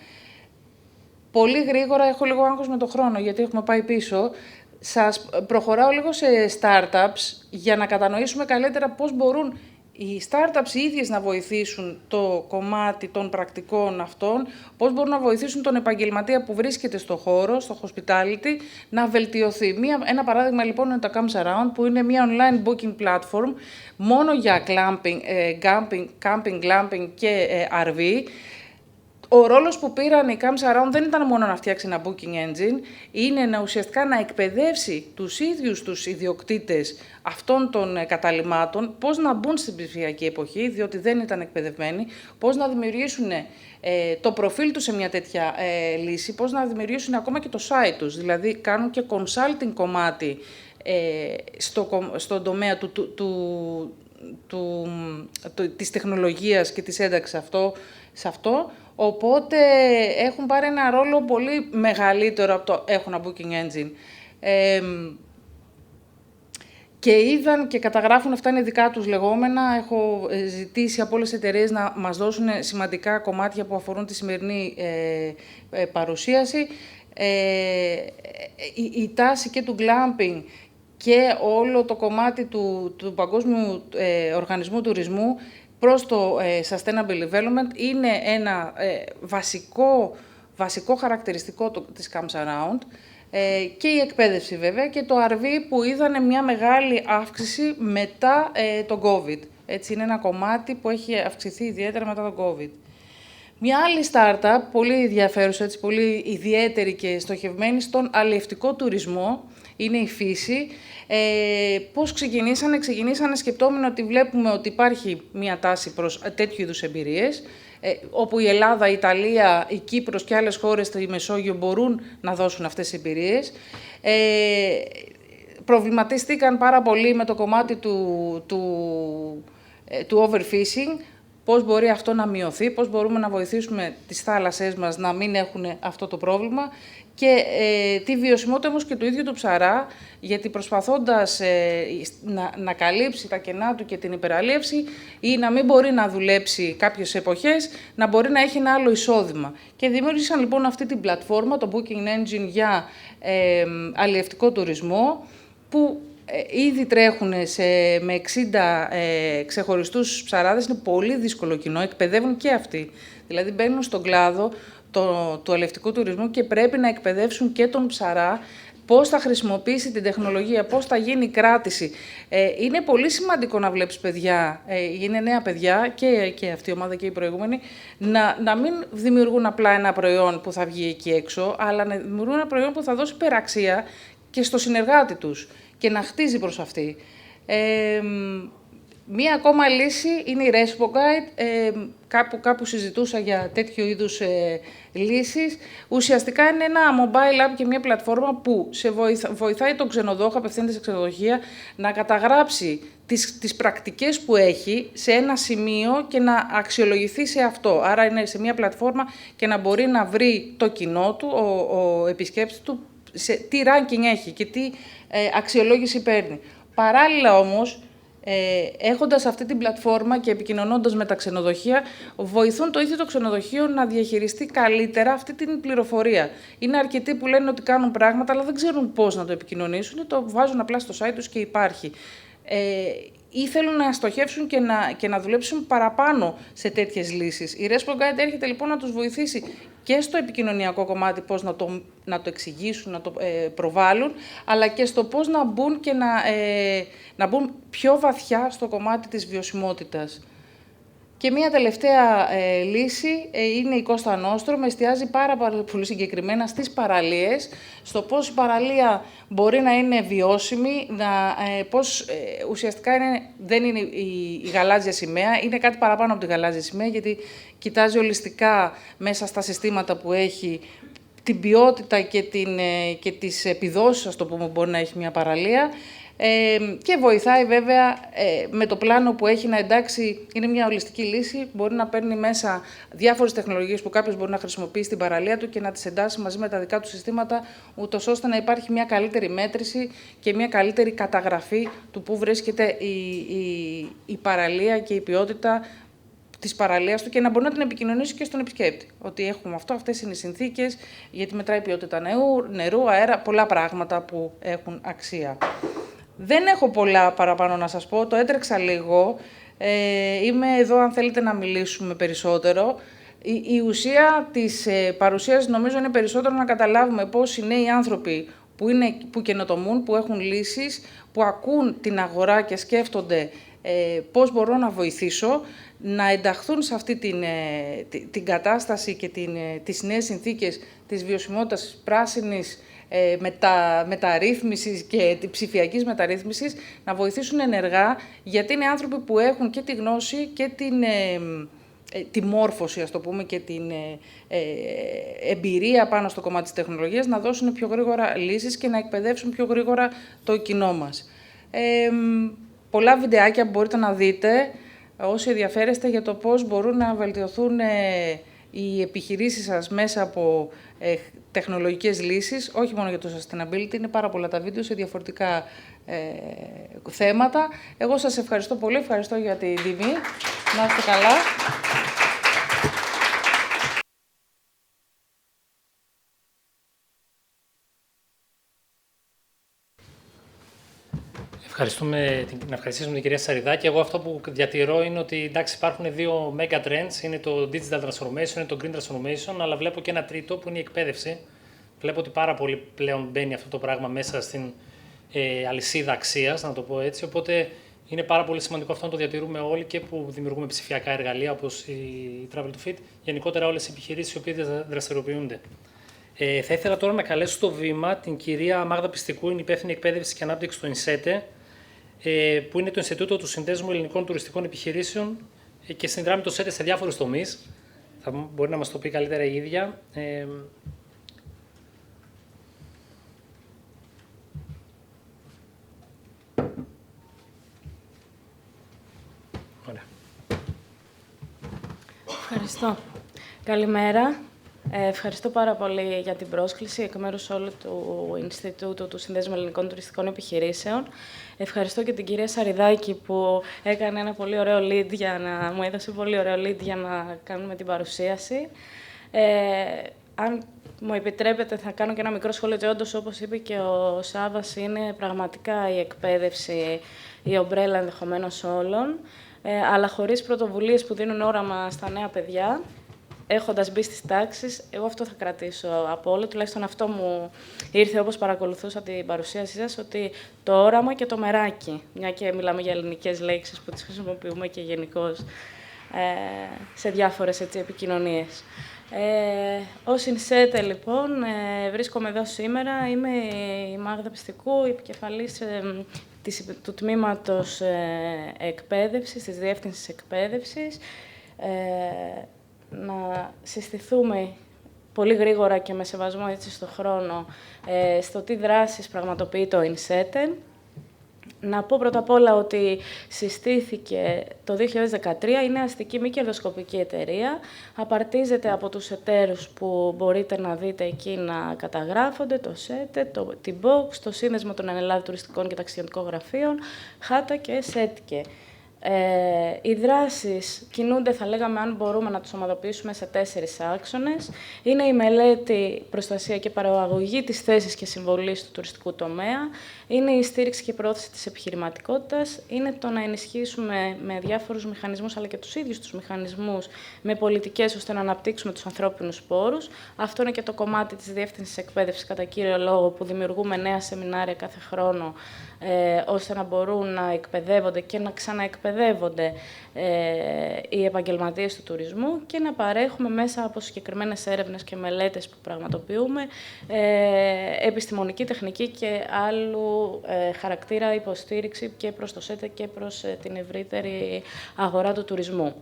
Πολύ γρήγορα, έχω λίγο άγχος με το χρόνο, γιατί έχουμε πάει πίσω. Σας προχωράω λίγο σε startups για να κατανοήσουμε καλύτερα πώς μπορούν οι startups οι ίδιες να βοηθήσουν το κομμάτι των πρακτικών αυτών, πώς μπορούν να βοηθήσουν τον επαγγελματία που βρίσκεται στο χώρο, στο hospitality, να βελτιωθεί. Ένα παράδειγμα λοιπόν είναι το Comes Around, που είναι μια online booking platform μόνο για camping, glamping και RV. Ο ρόλος που πήραν οι Comes Around δεν ήταν μόνο να φτιάξει ένα booking engine, είναι ουσιαστικά να εκπαιδεύσει τους ίδιους τους ιδιοκτήτες αυτών των καταλυμάτων πώς να μπουν στην ψηφιακή εποχή, διότι δεν ήταν εκπαιδευμένοι, πώς να δημιουργήσουν το προφίλ τους σε μια τέτοια λύση, πώς να δημιουργήσουν ακόμα και το site τους, δηλαδή κάνουν και consulting κομμάτι στον τομέα της τεχνολογίας και της ένταξης σε αυτό. Οπότε έχουν πάρει ένα ρόλο πολύ μεγαλύτερο από το έχουν ένα booking engine. Και είδαν και καταγράφουν, αυτά είναι δικά τους λεγόμενα. Έχω ζητήσει από όλες τις εταιρείες να μας δώσουν σημαντικά κομμάτια που αφορούν τη σημερινή παρουσίαση. Η τάση και του glamping και όλο το κομμάτι του Παγκόσμιου Οργανισμού Τουρισμού προς το Sustainable Development είναι ένα βασικό χαρακτηριστικό της Comes Around, και η εκπαίδευση βέβαια και το RV που είδανε μια μεγάλη αύξηση μετά το COVID. Έτσι, είναι ένα κομμάτι που έχει αυξηθεί ιδιαίτερα μετά το COVID. Μια άλλη startup, πολύ ενδιαφέρουσα, έτσι, πολύ ιδιαίτερη και στοχευμένη στον αλλιευτικό τουρισμό, είναι η Φύση. Πώς ξεκινήσανε σκεπτόμενοι ότι βλέπουμε ότι υπάρχει μια τάση προς τέτοιου είδους εμπειρίες, όπου η Ελλάδα, η Ιταλία, η Κύπρος και άλλες χώρες στη Μεσόγειο μπορούν να δώσουν αυτές τις εμπειρίες. Προβληματίστηκαν πάρα πολύ με το κομμάτι του overfishing, πώς μπορεί αυτό να μειωθεί, πώς μπορούμε να βοηθήσουμε τις θάλασσές μας να μην έχουν αυτό το πρόβλημα και τη βιωσιμότητα όμως και του ίδιου του ψαρά, γιατί προσπαθώντας να καλύψει τα κενά του και την υπεραλίευση ή να μην μπορεί να δουλέψει κάποιες εποχές, να μπορεί να έχει ένα άλλο εισόδημα. Και δημιούργησαν λοιπόν αυτή την πλατφόρμα, το Booking Engine για αλλιευτικό τουρισμό, που ήδη τρέχουν με 60 ξεχωριστούς ψαράδες. Είναι πολύ δύσκολο κοινό, εκπαιδεύουν και αυτοί. Δηλαδή μπαίνουν στον κλάδο του αλλιευτικού τουρισμού και πρέπει να εκπαιδεύσουν και τον ψαρά πώς θα χρησιμοποιήσει την τεχνολογία, πώς θα γίνει η κράτηση. Είναι πολύ σημαντικό να βλέπεις παιδιά, είναι νέα παιδιά και αυτή η ομάδα και οι προηγούμενοι, να μην δημιουργούν απλά ένα προϊόν που θα βγει εκεί έξω, αλλά να δημιουργούν ένα προϊόν που θα δώσει υπεραξία και στο συνεργάτη τους και να χτίζει προς αυτή. Μία ακόμα λύση είναι η Respo Guide. Κάπου συζητούσα για τέτοιου είδους λύσεις. Ουσιαστικά είναι ένα mobile app και μια πλατφόρμα που βοηθάει τον ξενοδόχο, απευθύνεται σε ξενοδοχεία, να καταγράψει τις πρακτικές που έχει σε ένα σημείο και να αξιολογηθεί σε αυτό. Άρα είναι σε μια πλατφόρμα και να μπορεί να βρει το κοινό του, ο επισκέπτης του, τι ranking έχει και τι αξιολόγηση παίρνει. Παράλληλα όμως, έχοντας αυτή την πλατφόρμα και επικοινωνώντας με τα ξενοδοχεία, βοηθούν το ίδιο το ξενοδοχείο να διαχειριστεί καλύτερα αυτή την πληροφορία. Είναι αρκετοί που λένε ότι κάνουν πράγματα, αλλά δεν ξέρουν πώς να το επικοινωνήσουν, το βάζουν απλά στο site τους και υπάρχει. Ή θέλουν να στοχεύσουν και να δουλέψουν παραπάνω σε τέτοιες λύσεις. Η Respo Guide έρχεται λοιπόν να τους βοηθήσει και στο επικοινωνιακό κομμάτι, πώς να το εξηγήσουν, να το προβάλλουν, αλλά και στο πώς να μπουν και να μπουν πιο βαθιά στο κομμάτι της βιωσιμότητας. Και μία τελευταία λύση είναι η Costa Nostrum, εστιάζει πάρα πολύ συγκεκριμένα στις παραλίες, στο πώς η παραλία μπορεί να είναι βιώσιμη, πώς ουσιαστικά δεν είναι η γαλάζια σημαία, είναι κάτι παραπάνω από τη γαλάζια σημαία, γιατί κοιτάζει ολιστικά μέσα στα συστήματα που έχει την ποιότητα και τις επιδόσεις, ας το πούμε, μπορεί να έχει μια παραλία. Και βοηθάει βέβαια με το πλάνο που έχει να εντάξει, είναι μια ολιστική λύση, μπορεί να παίρνει μέσα διάφορες τεχνολογίες που κάποιος μπορεί να χρησιμοποιήσει στην παραλία του και να τις εντάσει μαζί με τα δικά του συστήματα, ούτως ώστε να υπάρχει μια καλύτερη μέτρηση και μια καλύτερη καταγραφή του πού βρίσκεται η παραλία και η ποιότητα της παραλίας του και να μπορεί να την επικοινωνήσει και στον επισκέπτη. Ότι έχουμε αυτές είναι οι συνθήκες, γιατί μετράει ποιότητα νερού, αέρα, πολλά πράγματα που έχουν αξία. Δεν έχω πολλά παραπάνω να σας πω, το έτρεξα λίγο. Είμαι εδώ αν θέλετε να μιλήσουμε περισσότερο. Η ουσία της παρουσίας νομίζω είναι περισσότερο να καταλάβουμε πώς οι νέοι άνθρωποι που καινοτομούν, που έχουν λύσεις, που ακούν την αγορά και σκέφτονται πώς μπορώ να βοηθήσω, να ενταχθούν σε αυτή την κατάσταση και τις νέες συνθήκες της βιωσιμότητας πράσινης μεταρρύθμισης και ψηφιακής μεταρρύθμισης, να βοηθήσουν ενεργά, γιατί είναι άνθρωποι που έχουν και τη γνώση και τη μόρφωση, ας το πούμε, και την εμπειρία πάνω στο κομμάτι της τεχνολογίας, να δώσουν πιο γρήγορα λύσεις και να εκπαιδεύσουν πιο γρήγορα το κοινό μας. Πολλά βιντεάκια μπορείτε να δείτε, όσοι ενδιαφέρεστε, για το πώς μπορούν να βελτιωθούν οι επιχειρήσεις σας μέσα από τεχνολογικές λύσεις, όχι μόνο για το sustainability, είναι πάρα πολλά τα βίντεο σε διαφορετικά θέματα. Εγώ σας ευχαριστώ πολύ, ευχαριστώ για την τιμή. Να είστε καλά. Να ευχαριστήσουμε την κυρία Σαριδάκη. Εγώ αυτό που διατηρώ είναι ότι εντάξει, υπάρχουν δύο mega trends, είναι το digital transformation, είναι το green transformation, αλλά βλέπω και ένα τρίτο που είναι η εκπαίδευση. Βλέπω ότι πάρα πολύ πλέον μπαίνει αυτό το πράγμα μέσα στην αλυσίδα αξίας, να το πω έτσι. Οπότε είναι πάρα πολύ σημαντικό αυτό να το διατηρούμε όλοι και που δημιουργούμε ψηφιακά εργαλεία όπως η Travel to Fit, γενικότερα όλες οι επιχειρήσεις οι οποίες δραστηριοποιούνται. Θα ήθελα τώρα να καλέσω στο βήμα την κυρία Μάγδα Πιστικού, είναι υπεύθυνη εκπαίδευση και ανάπτυξη στο ΙΝΣΕΤΕ, που είναι το Ινστιτούτο του Συνδέσμου Ελληνικών Τουριστικών Επιχειρήσεων και συνδράμει το ΙΝΣΕΤΕ σε διάφορους τομείς. Θα μπορεί να μας το πει καλύτερα η ίδια. Ωραία. Ευχαριστώ. Καλημέρα. Ευχαριστώ πάρα πολύ για την πρόσκληση εκ μέρους όλου του Ινστιτούτου του Συνδέσμου Ελληνικών Τουριστικών Επιχειρήσεων. Ευχαριστώ και την κυρία Σαριδάκη που έκανε ένα πολύ ωραίο lead μου έδωσε πολύ ωραίο lead για να κάνουμε την παρουσίαση. Αν μου επιτρέπετε, θα κάνω και ένα μικρό σχόλιο. Και όντως, όπως είπε και ο Σάββας, είναι πραγματικά η εκπαίδευση η ομπρέλα ενδεχομένως όλων, αλλά χωρίς πρωτοβουλίες που δίνουν όραμα στα νέα παιδιά. Έχοντας μπει στις τάξεις, εγώ αυτό θα κρατήσω από όλο. Τουλάχιστον αυτό μου ήρθε όπως παρακολουθούσα την παρουσίασή σας, ότι το όραμα και το μεράκι, μια και μιλάμε για ελληνικές λέξεις που τις χρησιμοποιούμε και γενικώς σε διάφορες επικοινωνίες. Ως ΙΝΣΕΤΕ, λοιπόν, βρίσκομαι εδώ σήμερα. Είμαι η Μάγδα Πιστικού, επικεφαλής του τμήματος εκπαίδευσης, της Διεύθυνσης Εκπαίδευσης. Να συστηθούμε πολύ γρήγορα και με σεβασμό έτσι στο χρόνο στο τι δράσεις πραγματοποιεί το ΙΝΣΕΤΕ. Να πω πρώτα απ' όλα ότι συστήθηκε το 2013, είναι αστική μη κερδοσκοπική εταιρεία. Απαρτίζεται από τους εταίρους που μπορείτε να δείτε εκεί να καταγράφονται, το ΣΕΤΕ, την Box, το Σύνδεσμο των Ενελλάδων Τουριστικών και Ταξιδιωτικών Γραφείων, ΧΑΤΑ και ΣΕΤΚΕ. Οι δράσεις κινούνται, θα λέγαμε, αν μπορούμε να τους ομαδοποιήσουμε σε 4 άξονες. Είναι η μελέτη, προστασία και παραγωγή της θέσης και συμβολής του τουριστικού τομέα. Είναι η στήριξη και πρόθεση της επιχειρηματικότητας. Είναι το να ενισχύσουμε με διάφορους μηχανισμούς, αλλά και τους ίδιους τους μηχανισμούς, με πολιτικές, ώστε να αναπτύξουμε τους ανθρώπινους πόρους. Αυτό είναι και το κομμάτι της Διεύθυνσης Εκπαίδευσης, κατά κύριο λόγο, που δημιουργούμε νέα σεμινάρια κάθε χρόνο, ώστε να μπορούν να εκπαιδεύονται και να ξαναεκπαιδεύονται οι επαγγελματίες του τουρισμού και να παρέχουμε μέσα από συγκεκριμένες έρευνες και μελέτες που πραγματοποιούμε επιστημονική, τεχνική και άλλου χαρακτήρα υποστήριξη και προς το ΣΕΤΕ και προς την ευρύτερη αγορά του τουρισμού.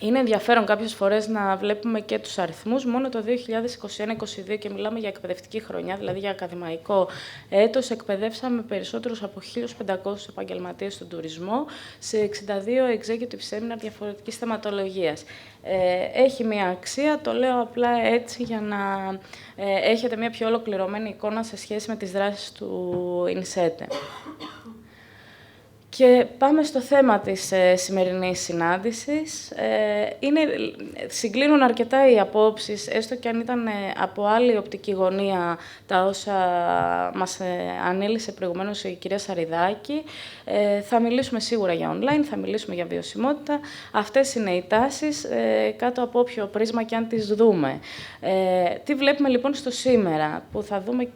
Είναι ενδιαφέρον κάποιες φορές να βλέπουμε και τους αριθμούς. Μόνο το 2021-2022, και μιλάμε για εκπαιδευτική χρονιά, δηλαδή για ακαδημαϊκό έτος, εκπαιδεύσαμε περισσότερους από 1.500 επαγγελματίες στον τουρισμό σε 62 executive seminar διαφορετικής θεματολογίας. Έχει μία αξία, το λέω απλά έτσι για να έχετε μία πιο ολοκληρωμένη εικόνα σε σχέση με τις δράσεις του ΙΝΣΕΤΕ. Και πάμε στο θέμα της σημερινής συνάντησης. Συγκλίνουν αρκετά οι απόψεις, έστω και αν ήταν από άλλη οπτική γωνία τα όσα μας ανέλησε προηγουμένως η κυρία Σαριδάκη. Θα μιλήσουμε σίγουρα για online, θα μιλήσουμε για βιωσιμότητα. Αυτές είναι οι τάσεις, κάτω από όποιο πρίσμα και αν τις δούμε. Τι βλέπουμε λοιπόν στο σήμερα, που θα δούμε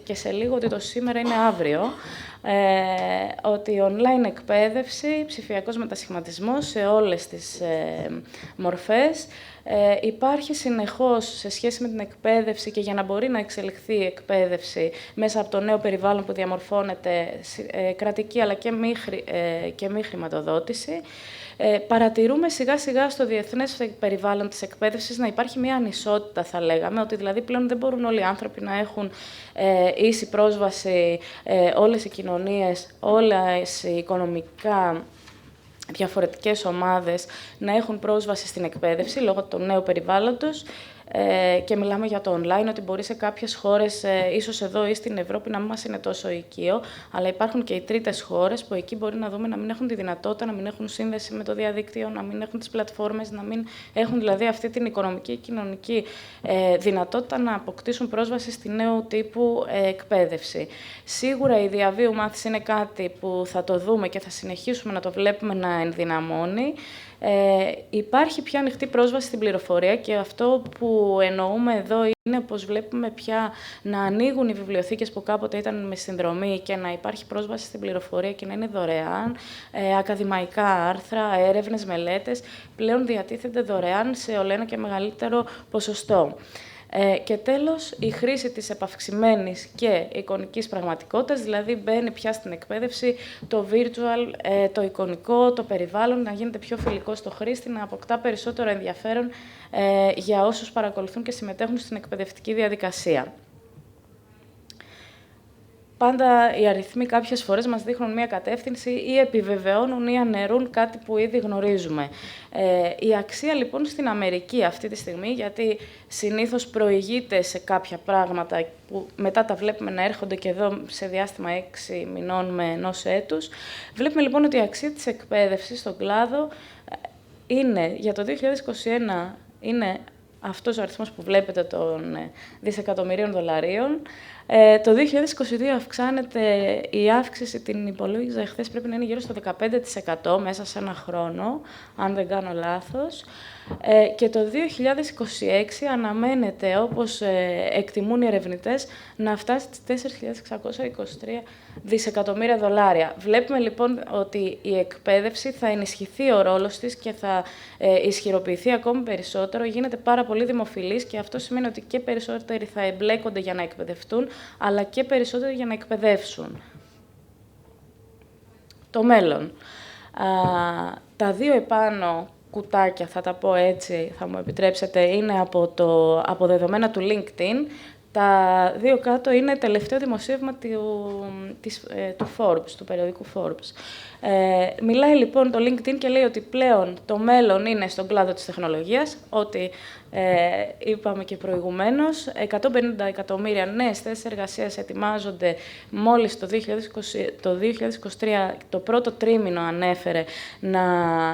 και σε λίγο ότι το σήμερα είναι αύριο. Ότι η online εκπαίδευση, ψηφιακός μετασχηματισμός σε όλες τις μορφές, υπάρχει συνεχώς σε σχέση με την εκπαίδευση και για να μπορεί να εξελιχθεί η εκπαίδευση μέσα από το νέο περιβάλλον που διαμορφώνεται κρατική αλλά και μη χρηματοδότηση. Παρατηρούμε σιγά-σιγά στο διεθνές περιβάλλον της εκπαίδευσης να υπάρχει μια ανισότητα, θα λέγαμε, ότι δηλαδή πλέον δεν μπορούν όλοι οι άνθρωποι να έχουν ίση πρόσβαση, όλες οι κοινωνίες, όλες οι οικονομικά διαφορετικές ομάδες να έχουν πρόσβαση στην εκπαίδευση λόγω του νέου περιβάλλοντος. Και μιλάμε για το online, ότι μπορεί σε κάποιες χώρες, ίσως εδώ ή στην Ευρώπη, να μην μας είναι τόσο οικείο, αλλά υπάρχουν και οι τρίτες χώρες που εκεί μπορεί να δούμε να μην έχουν τη δυνατότητα, να μην έχουν σύνδεση με το διαδίκτυο, να μην έχουν τις πλατφόρμες, να μην έχουν δηλαδή αυτή την οικονομική και κοινωνική δυνατότητα να αποκτήσουν πρόσβαση στη νέου τύπου εκπαίδευση. Σίγουρα η διαβίου μάθηση είναι κάτι που θα το δούμε και θα συνεχίσουμε να το βλέπουμε να ενδυναμώνει. Υπάρχει πια ανοιχτή πρόσβαση στην πληροφορία και αυτό που εννοούμε εδώ είναι πως βλέπουμε πια να ανοίγουν οι βιβλιοθήκες που κάποτε ήταν με συνδρομή και να υπάρχει πρόσβαση στην πληροφορία και να είναι δωρεάν. Ακαδημαϊκά άρθρα, έρευνες, μελέτες πλέον διατίθενται δωρεάν σε ολένα και μεγαλύτερο ποσοστό. Και τέλος, η χρήση της επαυξημένης και εικονικής πραγματικότητας, δηλαδή μπαίνει πια στην εκπαίδευση το virtual, το εικονικό, το περιβάλλον, να γίνεται πιο φιλικό στο χρήστη, να αποκτά περισσότερο ενδιαφέρον για όσους παρακολουθούν και συμμετέχουν στην εκπαιδευτική διαδικασία. Πάντα οι αριθμοί κάποιες φορές μας δείχνουν μία κατεύθυνση ή επιβεβαιώνουν ή αναιρούν κάτι που ήδη γνωρίζουμε. Η αξία λοιπόν στην Αμερική αυτή τη στιγμή, γιατί συνήθως προηγείται σε κάποια πράγματα που μετά τα βλέπουμε να έρχονται και εδώ σε διάστημα 6 μηνών με 1 έτους, βλέπουμε λοιπόν ότι η αξία της εκπαίδευσης στον κλάδο είναι για το 2021 είναι αυτός ο αριθμός που βλέπετε των δισεκατομμυρίων δολαρίων. Το 2022 αυξάνεται η αύξηση, την υπολόγιζα εχθές, πρέπει να είναι γύρω στο 15% μέσα σε ένα χρόνο, αν δεν κάνω λάθος. Και το 2026 αναμένεται, όπως εκτιμούν οι ερευνητές, να φτάσει στις 4.623 δισεκατομμύρια δολάρια. Βλέπουμε λοιπόν ότι η εκπαίδευση θα ενισχυθεί ο ρόλος της και θα ισχυροποιηθεί ακόμη περισσότερο. Γίνεται πάρα πολύ δημοφιλής και αυτό σημαίνει ότι και περισσότεροι θα εμπλέκονται για να εκπαιδευτούν, αλλά και περισσότεροι για να εκπαιδεύσουν. Το μέλλον. Τα δύο επάνω κουτάκια, θα τα πω έτσι, θα μου επιτρέψετε, είναι από δεδομένα του LinkedIn. Τα δύο κάτω είναι τελευταίο δημοσίευμα του Forbes, του περιοδικού Forbes. Μιλάει λοιπόν το LinkedIn και λέει ότι πλέον το μέλλον είναι στον κλάδο της τεχνολογίας, ότι είπαμε και προηγουμένως, 150 εκατομμύρια νέες θέσεις εργασίας ετοιμάζονται μόλις το 2023, το πρώτο τρίμηνο ανέφερε, να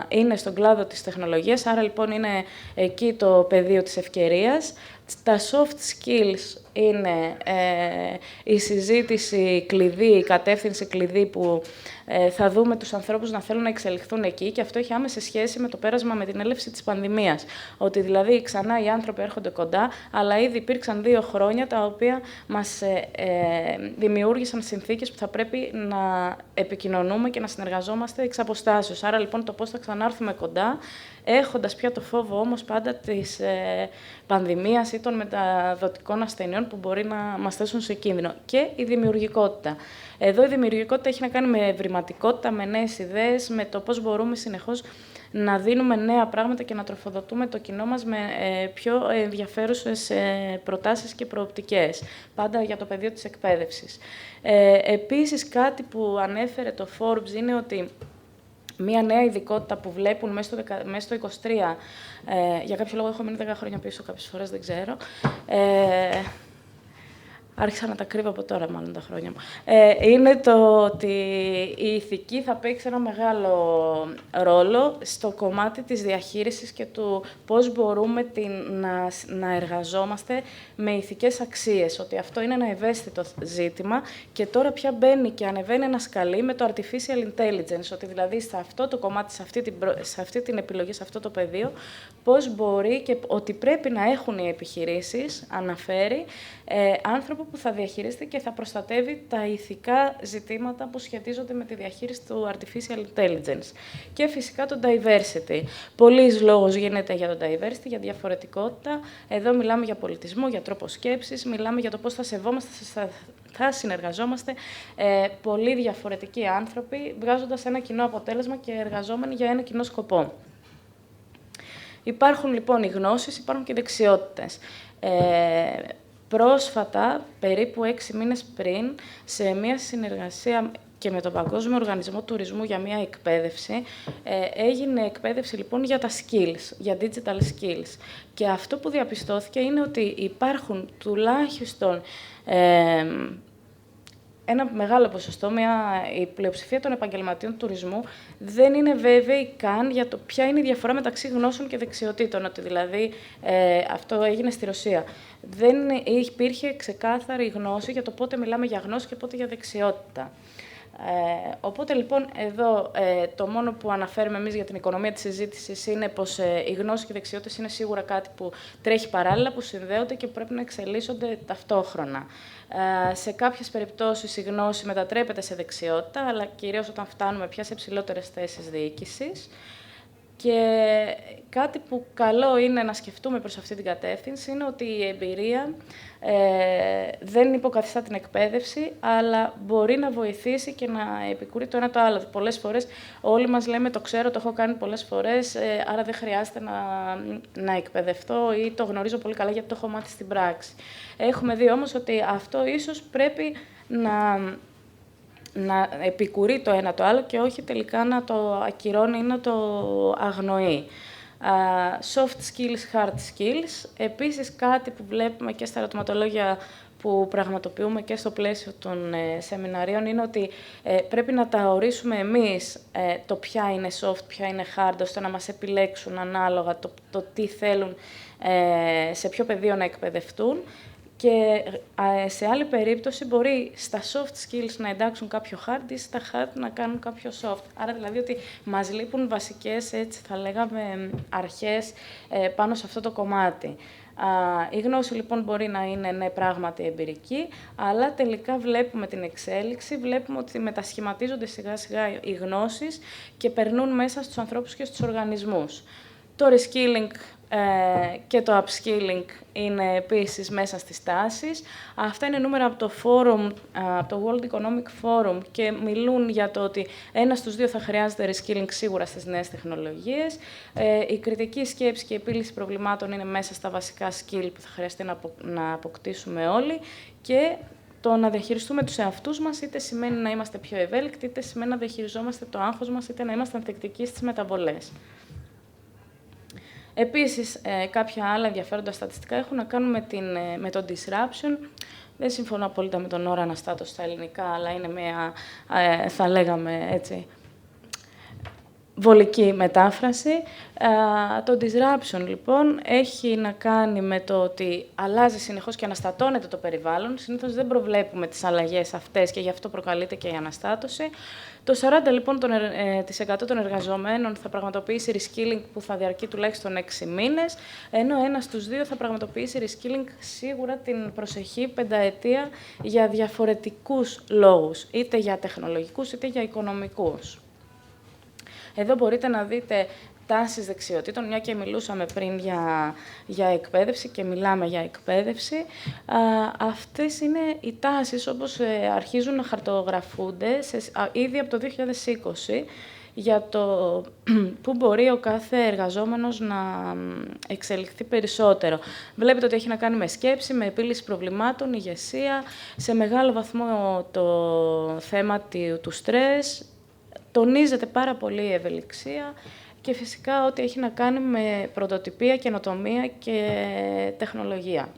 είναι στον κλάδο της τεχνολογίας, άρα λοιπόν είναι εκεί το πεδίο της ευκαιρίας. Τα soft skills είναι η συζήτηση κλειδί, η κατεύθυνση κλειδί που θα δούμε τους ανθρώπους να θέλουν να εξελιχθούν εκεί και αυτό έχει άμεση σχέση με το πέρασμα με την έλευση της πανδημίας. Ότι δηλαδή ξανά οι άνθρωποι έρχονται κοντά, αλλά ήδη υπήρξαν 2 χρόνια τα οποία μας δημιούργησαν συνθήκες που θα πρέπει να επικοινωνούμε και να συνεργαζόμαστε εξ αποστάσεως. Άρα λοιπόν το πώς θα ξανάρθουμε κοντά, έχοντας πια το φόβο όμως πάντα της πανδημίας ή των μεταδοτικών ασθενειών που μπορεί να μας θέσουν σε κίνδυνο. Και η δημιουργικότητα. Εδώ η δημιουργικότητα έχει να κάνει με ευρηματικότητα, με νέες ιδέες, με το πώς μπορούμε συνεχώς να δίνουμε νέα πράγματα και να τροφοδοτούμε το κοινό μας με πιο ενδιαφέρουσες προτάσεις και προοπτικές, πάντα για το πεδίο της εκπαίδευσης. Επίσης, κάτι που ανέφερε το Forbes είναι ότι μία νέα ειδικότητα που βλέπουν μέσα στο 23, για κάποιο λόγο έχω μείνει 10 χρόνια πίσω κάποιες φορές, δεν ξέρω, Άρχισα να τα κρύβω από τώρα, μάλλον τα χρόνια μου. Είναι το ότι η ηθική θα παίξει ένα μεγάλο ρόλο στο κομμάτι της διαχείρισης και του πώς μπορούμε να εργαζόμαστε με ηθικές αξίες. Ότι αυτό είναι ένα ευαίσθητο ζήτημα και τώρα πια μπαίνει και ανεβαίνει ένα σκαλί με το artificial intelligence. Ότι δηλαδή σε αυτό το κομμάτι, σε αυτή την επιλογή, σε αυτό το πεδίο, πώς μπορεί και ότι πρέπει να έχουν οι επιχειρήσεις, αναφέρει, άνθρωπο που θα διαχειρίζεται και θα προστατεύει τα ηθικά ζητήματα που σχετίζονται με τη διαχείριση του artificial intelligence. Και φυσικά το diversity. Πολλής λόγος γίνεται για το diversity, για διαφορετικότητα. Εδώ μιλάμε για πολιτισμό, για τρόπο σκέψης, μιλάμε για το πώς θα σεβόμαστε, θα συνεργαζόμαστε πολύ διαφορετικοί άνθρωποι, βγάζοντας ένα κοινό αποτέλεσμα και εργαζόμενοι για ένα κοινό σκοπό. Υπάρχουν λοιπόν οι γνώσεις, υπάρχουν και οι δεξιότητες. Πρόσφατα, περίπου 6 μήνες πριν, σε μια συνεργασία και με τον Παγκόσμιο Οργανισμό Τουρισμού για μια εκπαίδευση, έγινε εκπαίδευση λοιπόν για τα skills, για digital skills. Και αυτό που διαπιστώθηκε είναι ότι υπάρχουν τουλάχιστον ένα μεγάλο ποσοστό, η πλειοψηφία των επαγγελματιών τουρισμού δεν είναι βέβαιοι καν για το ποια είναι η διαφορά μεταξύ γνώσεων και δεξιοτήτων. Ότι δηλαδή αυτό έγινε στη Ρωσία. Δεν υπήρχε ξεκάθαρη γνώση για το πότε μιλάμε για γνώση και πότε για δεξιότητα. Οπότε λοιπόν εδώ το μόνο που αναφέρουμε εμείς για την οικονομία της συζήτησης είναι πως οι γνώσεις και οι δεξιότητες είναι σίγουρα κάτι που τρέχει παράλληλα, που συνδέονται και που πρέπει να εξελίσσονται ταυτόχρονα. Σε κάποιες περιπτώσεις η γνώση μετατρέπεται σε δεξιότητα, αλλά κυρίως όταν φτάνουμε πια σε υψηλότερες θέσεις διοίκησης. Και κάτι που καλό είναι να σκεφτούμε προς αυτή την κατεύθυνση είναι ότι η εμπειρία δεν υποκαθιστά την εκπαίδευση, αλλά μπορεί να βοηθήσει και να επικουρεί το ένα το άλλο. Πολλές φορές όλοι μας λέμε το ξέρω, το έχω κάνει πολλές φορές, άρα δεν χρειάζεται να εκπαιδευτώ ή το γνωρίζω πολύ καλά γιατί το έχω μάθει στην πράξη. Έχουμε δει όμως ότι αυτό ίσως πρέπει να επικουρεί το ένα το άλλο και όχι τελικά να το ακυρώνει ή να το αγνοεί. Soft skills, hard skills. Επίσης, κάτι που βλέπουμε και στα ερωτηματολόγια που πραγματοποιούμε και στο πλαίσιο των σεμιναρίων είναι ότι πρέπει να τα ορίσουμε εμείς το ποια είναι soft, ποια είναι hard, ώστε να μας επιλέξουν ανάλογα το τι θέλουν, σε ποιο πεδίο να εκπαιδευτούν. Και σε άλλη περίπτωση μπορεί στα soft skills να εντάξουν κάποιο hard ή στα hard να κάνουν κάποιο soft. Άρα δηλαδή ότι μας λείπουν βασικές, έτσι θα λέγαμε, αρχές πάνω σε αυτό το κομμάτι. Η γνώση λοιπόν μπορεί να είναι ναι, πράγματι εμπειρική, αλλά τελικά βλέπουμε την εξέλιξη, βλέπουμε ότι μετασχηματίζονται σιγά σιγά οι γνώσεις και περνούν μέσα στους ανθρώπους και στους οργανισμούς. Το reskilling και το upskilling είναι επίσης μέσα στις τάσεις. Αυτά είναι νούμερα από το forum, το World Economic Forum και μιλούν για το ότι ένας στους δύο θα χρειάζεται reskilling σίγουρα στις νέες τεχνολογίες. Η κριτική σκέψη και η επίλυση προβλημάτων είναι μέσα στα βασικά skill που θα χρειαστεί να αποκτήσουμε όλοι και το να διαχειριστούμε τους εαυτούς μας είτε σημαίνει να είμαστε πιο ευέλικτοι, είτε σημαίνει να διαχειριζόμαστε το άγχος μας, είτε να είμαστε ανθεκτικοί στις μεταβολές. Επίσης, κάποια άλλα ενδιαφέροντα στατιστικά έχουν να κάνουν με το disruption. Δεν συμφωνώ απόλυτα με τον όρο αναστάτωση στα ελληνικά, αλλά είναι μια, θα λέγαμε έτσι, βολική μετάφραση. Το disruption, λοιπόν, έχει να κάνει με το ότι αλλάζει συνεχώς και αναστατώνεται το περιβάλλον. Συνήθως δεν προβλέπουμε τις αλλαγές αυτές και γι' αυτό προκαλείται και η αναστάτωση. Το 40% λοιπόν, των εργαζομένων θα πραγματοποιήσει reskilling που θα διαρκεί τουλάχιστον 6 μήνες, ενώ ένας στους δύο θα πραγματοποιήσει reskilling σίγουρα την προσεχή πενταετία για διαφορετικούς λόγους, είτε για τεχνολογικούς είτε για οικονομικούς. Εδώ μπορείτε να δείτε τάσεις δεξιοτήτων, μια και μιλούσαμε πριν για εκπαίδευση και μιλάμε για εκπαίδευση. Αυτές είναι οι τάσεις όπως αρχίζουν να χαρτογραφούνται ήδη από το 2020 για το πού μπορεί ο κάθε εργαζόμενος να εξελιχθεί περισσότερο. Βλέπετε ότι έχει να κάνει με σκέψη, με επίλυση προβλημάτων, ηγεσία, σε μεγάλο βαθμό το θέμα του στρες, τονίζεται πάρα πολύ η ευελιξία και φυσικά ό,τι έχει να κάνει με πρωτοτυπία, καινοτομία και τεχνολογία.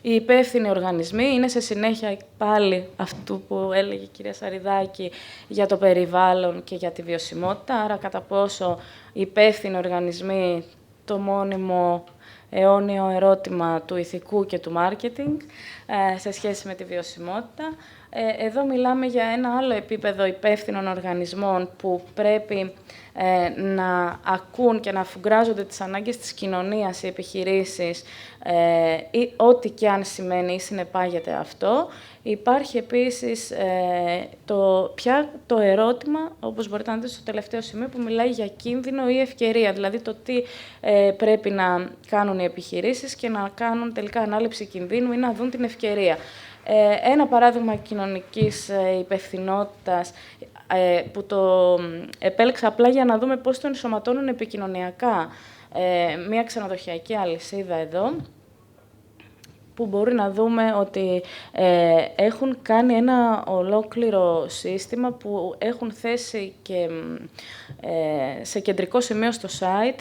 Οι υπεύθυνοι οργανισμοί είναι σε συνέχεια πάλι αυτού που έλεγε η κυρία Σαριδάκη για το περιβάλλον και για τη βιωσιμότητα. Άρα, κατά πόσο οι υπεύθυνοι οργανισμοί, το μόνιμο αιώνιο ερώτημα του ηθικού και του μάρκετινγκ σε σχέση με τη βιωσιμότητα. Εδώ μιλάμε για ένα άλλο επίπεδο υπεύθυνων οργανισμών που πρέπει να ακούν και να αφουγκράζονται τις ανάγκες της κοινωνίας, οι επιχειρήσεις, ή ό,τι και αν σημαίνει ή συνεπάγεται αυτό. Υπάρχει επίσης το ερώτημα, όπως μπορείτε να δείτε στο τελευταίο σημείο, που μιλάει για κίνδυνο ή ευκαιρία, δηλαδή το τι πρέπει να κάνουν οι επιχειρήσεις και να κάνουν τελικά ανάληψη κινδύνου ή να δουν την ευκαιρία. Ένα παράδειγμα κοινωνικής υπευθυνότητας που το επέλεξα απλά για να δούμε πώς το ενσωματώνουν επικοινωνιακά μια ξενοδοχειακή αλυσίδα εδώ, που μπορεί να δούμε ότι έχουν κάνει ένα ολόκληρο σύστημα που έχουν θέσει και σε κεντρικό σημείο στο site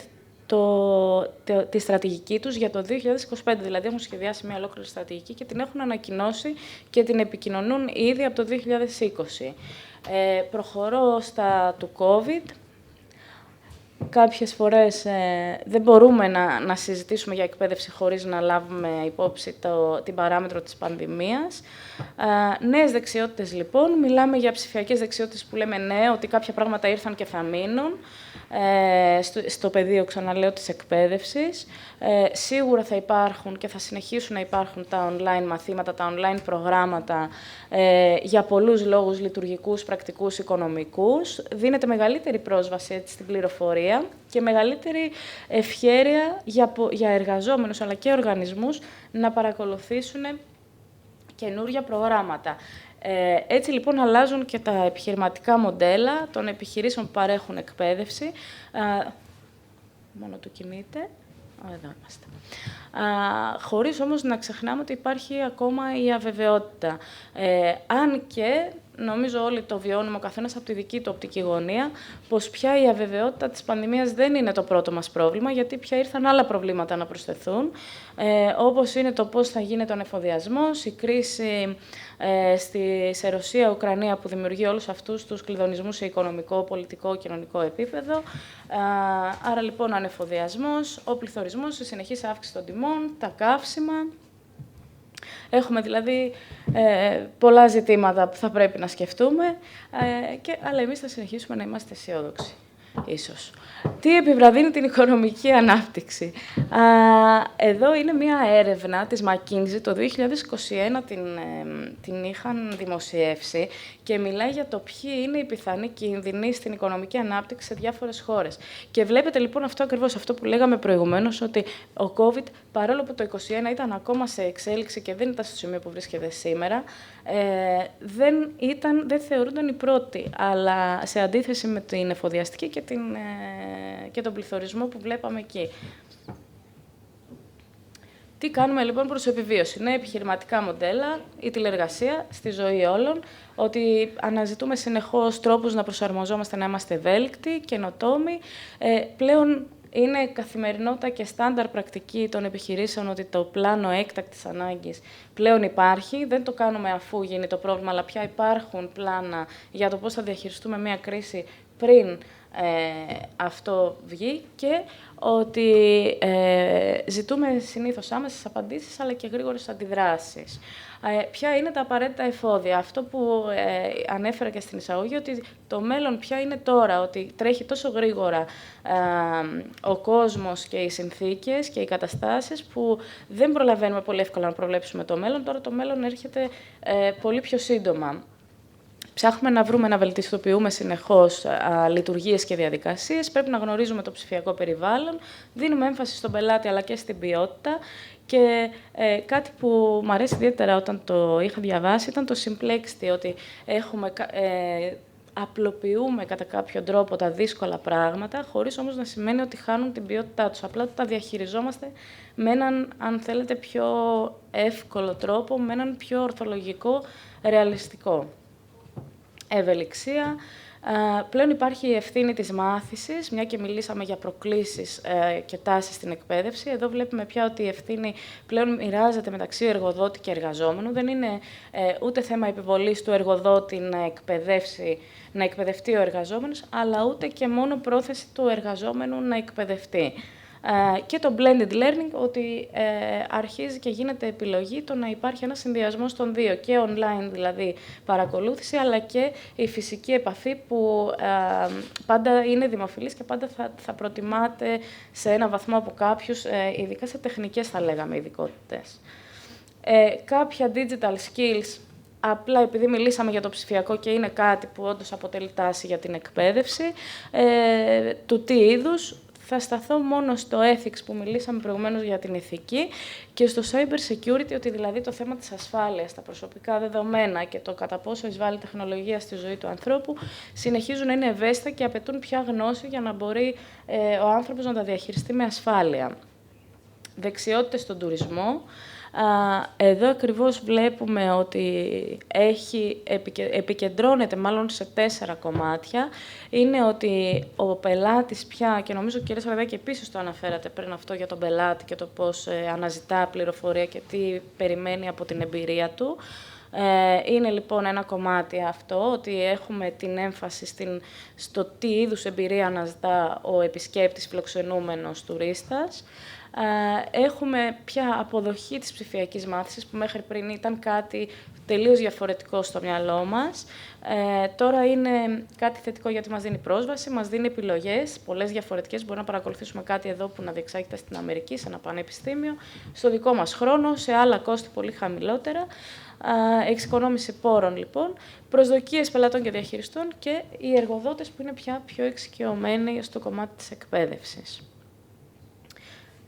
τη στρατηγική τους για το 2025. Δηλαδή, έχουν σχεδιάσει μια ολόκληρη στρατηγική και την έχουν ανακοινώσει και την επικοινωνούν ήδη από το 2020. Προχωρώ στα του COVID. Κάποιες φορές δεν μπορούμε να συζητήσουμε για εκπαίδευση χωρίς να λάβουμε υπόψη την παράμετρο της πανδημίας. Νέες δεξιότητες, λοιπόν. Μιλάμε για ψηφιακές δεξιότητες που λέμε ναι, ότι κάποια πράγματα ήρθαν και θα μείνουν στο πεδίο, ξαναλέω, της εκπαίδευσης. Σίγουρα θα υπάρχουν και θα συνεχίσουν να υπάρχουν τα online μαθήματα, τα online προγράμματα για πολλούς λόγους λειτουργικούς, πρακτικούς, οικονομικούς. Δίνεται μεγαλύτερη πρόσβαση έτσι, στην πληροφορία και μεγαλύτερη ευχέρεια για εργαζόμενους αλλά και οργανισμούς να παρακολουθήσουν καινούργια προγράμματα. Έτσι, λοιπόν, αλλάζουν και τα επιχειρηματικά μοντέλα των επιχειρήσεων που παρέχουν εκπαίδευση. Μόνο του κινείται. Εδώ είμαστε. Χωρίς όμως να ξεχνάμε ότι υπάρχει ακόμα η αβεβαιότητα. Αν και νομίζω όλοι το βιώνουμε, ο καθένας από τη δική του οπτική γωνία, πως πια η αβεβαιότητα της πανδημίας δεν είναι το πρώτο μας πρόβλημα, γιατί πια ήρθαν άλλα προβλήματα να προσθεθούν, όπως είναι το πώς θα γίνεται ο ανεφοδιασμός, η κρίση σε Ρωσία-Ουκρανία που δημιουργεί όλους αυτούς τους κλειδονισμούς σε οικονομικό, πολιτικό, κοινωνικό επίπεδο. Άρα, λοιπόν, ο ανεφοδιασμός, ο πληθωρισμός, η συνεχής αύξηση των τιμών, τα καύσιμα. Έχουμε δηλαδή πολλά ζητήματα που θα πρέπει να σκεφτούμε, αλλά εμείς θα συνεχίσουμε να είμαστε αισιόδοξοι, ίσως. Τι επιβραδύνει την οικονομική ανάπτυξη? Εδώ είναι μία έρευνα της McKinsey, το 2021 την είχαν δημοσιεύσει και μιλάει για το ποιοι είναι οι πιθανοί κίνδυνοι στην οικονομική ανάπτυξη σε διάφορες χώρες. Και βλέπετε λοιπόν αυτό ακριβώς, αυτό που λέγαμε προηγουμένως, ότι ο COVID, παρόλο που το 2021 ήταν ακόμα σε εξέλιξη και δεν ήταν στο σημείο που βρίσκεται σήμερα, δεν θεωρούνταν οι πρώτοι, αλλά σε αντίθεση με την εφοδιαστική και τον πληθωρισμό που βλέπαμε εκεί. Τι κάνουμε λοιπόν προς επιβίωση? Νέα επιχειρηματικά μοντέλα, η τηλεργασία στη ζωή όλων, ότι αναζητούμε συνεχώς τρόπους να προσαρμοζόμαστε, να είμαστε ευέλικτοι, καινοτόμοι. Πλέον είναι καθημερινότητα και στάνταρ πρακτική των επιχειρήσεων ότι το πλάνο έκτακτης ανάγκης πλέον υπάρχει. Δεν το κάνουμε αφού γίνει το πρόβλημα, αλλά πια υπάρχουν πλάνα για το πώς θα διαχειριστούμε μια κρίση πριν αυτό βγει, και ότι ζητούμε συνήθως άμεσες απαντήσεις αλλά και γρήγορες αντιδράσεις. Ποια είναι τα απαραίτητα εφόδια? Αυτό που ανέφερα και στην εισαγωγή, ότι το μέλλον πια είναι τώρα, ότι τρέχει τόσο γρήγορα ο κόσμος και οι συνθήκες και οι καταστάσεις που δεν προλαβαίνουμε πολύ εύκολα να προβλέψουμε το μέλλον. Τώρα το μέλλον έρχεται πολύ πιο σύντομα. Ψάχνουμε να βρούμε, να βελτιστοποιούμε συνεχώς λειτουργίες και διαδικασίες. Πρέπει να γνωρίζουμε το ψηφιακό περιβάλλον. Δίνουμε έμφαση στον πελάτη αλλά και στην ποιότητα. Και κάτι που μου αρέσει ιδιαίτερα όταν το είχα διαβάσει ήταν το Simplicity, ότι απλοποιούμε κατά κάποιο τρόπο τα δύσκολα πράγματα, χωρίς όμως να σημαίνει ότι χάνουν την ποιότητά τους. Απλά τα διαχειριζόμαστε με έναν, αν θέλετε, πιο εύκολο τρόπο, με έναν πιο ορθολογικό, ρεαλιστικό. Ευελιξία. Πλέον υπάρχει η ευθύνη της μάθησης, μια και μιλήσαμε για προκλήσεις και τάσεις στην εκπαίδευση. Εδώ βλέπουμε πια ότι η ευθύνη πλέον μοιράζεται μεταξύ εργοδότη και εργαζόμενου. Δεν είναι ούτε θέμα επιβολής του εργοδότη να εκπαιδευτεί ο εργαζόμενος, αλλά ούτε και μόνο πρόθεση του εργαζόμενου να εκπαιδευτεί. Και το blended learning, ότι αρχίζει και γίνεται επιλογή το να υπάρχει ένας συνδυασμός των δύο, και online δηλαδή παρακολούθηση, αλλά και η φυσική επαφή που πάντα είναι δημοφιλής και πάντα θα προτιμάται σε ένα βαθμό από κάποιους, ειδικά σε τεχνικές θα λέγαμε ειδικότητες. Κάποια digital skills, απλά επειδή μιλήσαμε για το ψηφιακό και είναι κάτι που όντως αποτελεί τάση για την εκπαίδευση, του τι είδους. Θα σταθώ μόνο στο ethics που μιλήσαμε προηγουμένως για την ηθική και στο cyber security, ότι δηλαδή το θέμα της ασφάλειας, τα προσωπικά δεδομένα και το κατά πόσο εισβάλλει τεχνολογία στη ζωή του ανθρώπου συνεχίζουν να είναι ευαίσθητα και απαιτούν πια γνώση για να μπορεί ο άνθρωπος να τα διαχειριστεί με ασφάλεια. Δεξιότητες στον τουρισμό. Εδώ ακριβώς βλέπουμε ότι επικεντρώνεται μάλλον σε 4 κομμάτια. Είναι ότι ο πελάτης πια, και νομίζω κυρία Σαραδάκη επίσης το αναφέρατε πριν αυτό για τον πελάτη και το πώς αναζητά πληροφορία και τι περιμένει από την εμπειρία του. Είναι λοιπόν ένα κομμάτι αυτό, ότι έχουμε την έμφαση στο τι είδους εμπειρία αναζητά ο επισκέπτης φιλοξενούμενος τουρίστας. Έχουμε πια αποδοχή της ψηφιακής μάθησης, που μέχρι πριν ήταν κάτι τελείως διαφορετικό στο μυαλό μας. Τώρα είναι κάτι θετικό γιατί μας δίνει πρόσβαση, μας δίνει επιλογές, πολλές διαφορετικές. Μπορούμε να παρακολουθήσουμε κάτι εδώ που να διεξάγεται στην Αμερική, σε ένα πανεπιστήμιο, στο δικό μας χρόνο, σε άλλα κόστη πολύ χαμηλότερα. Εξοικονόμηση πόρων, λοιπόν, προσδοκίες πελατών και διαχειριστών και οι εργοδότες που είναι πια πιο εξοικειωμένοι στο κομμάτι της εκπαίδευσης.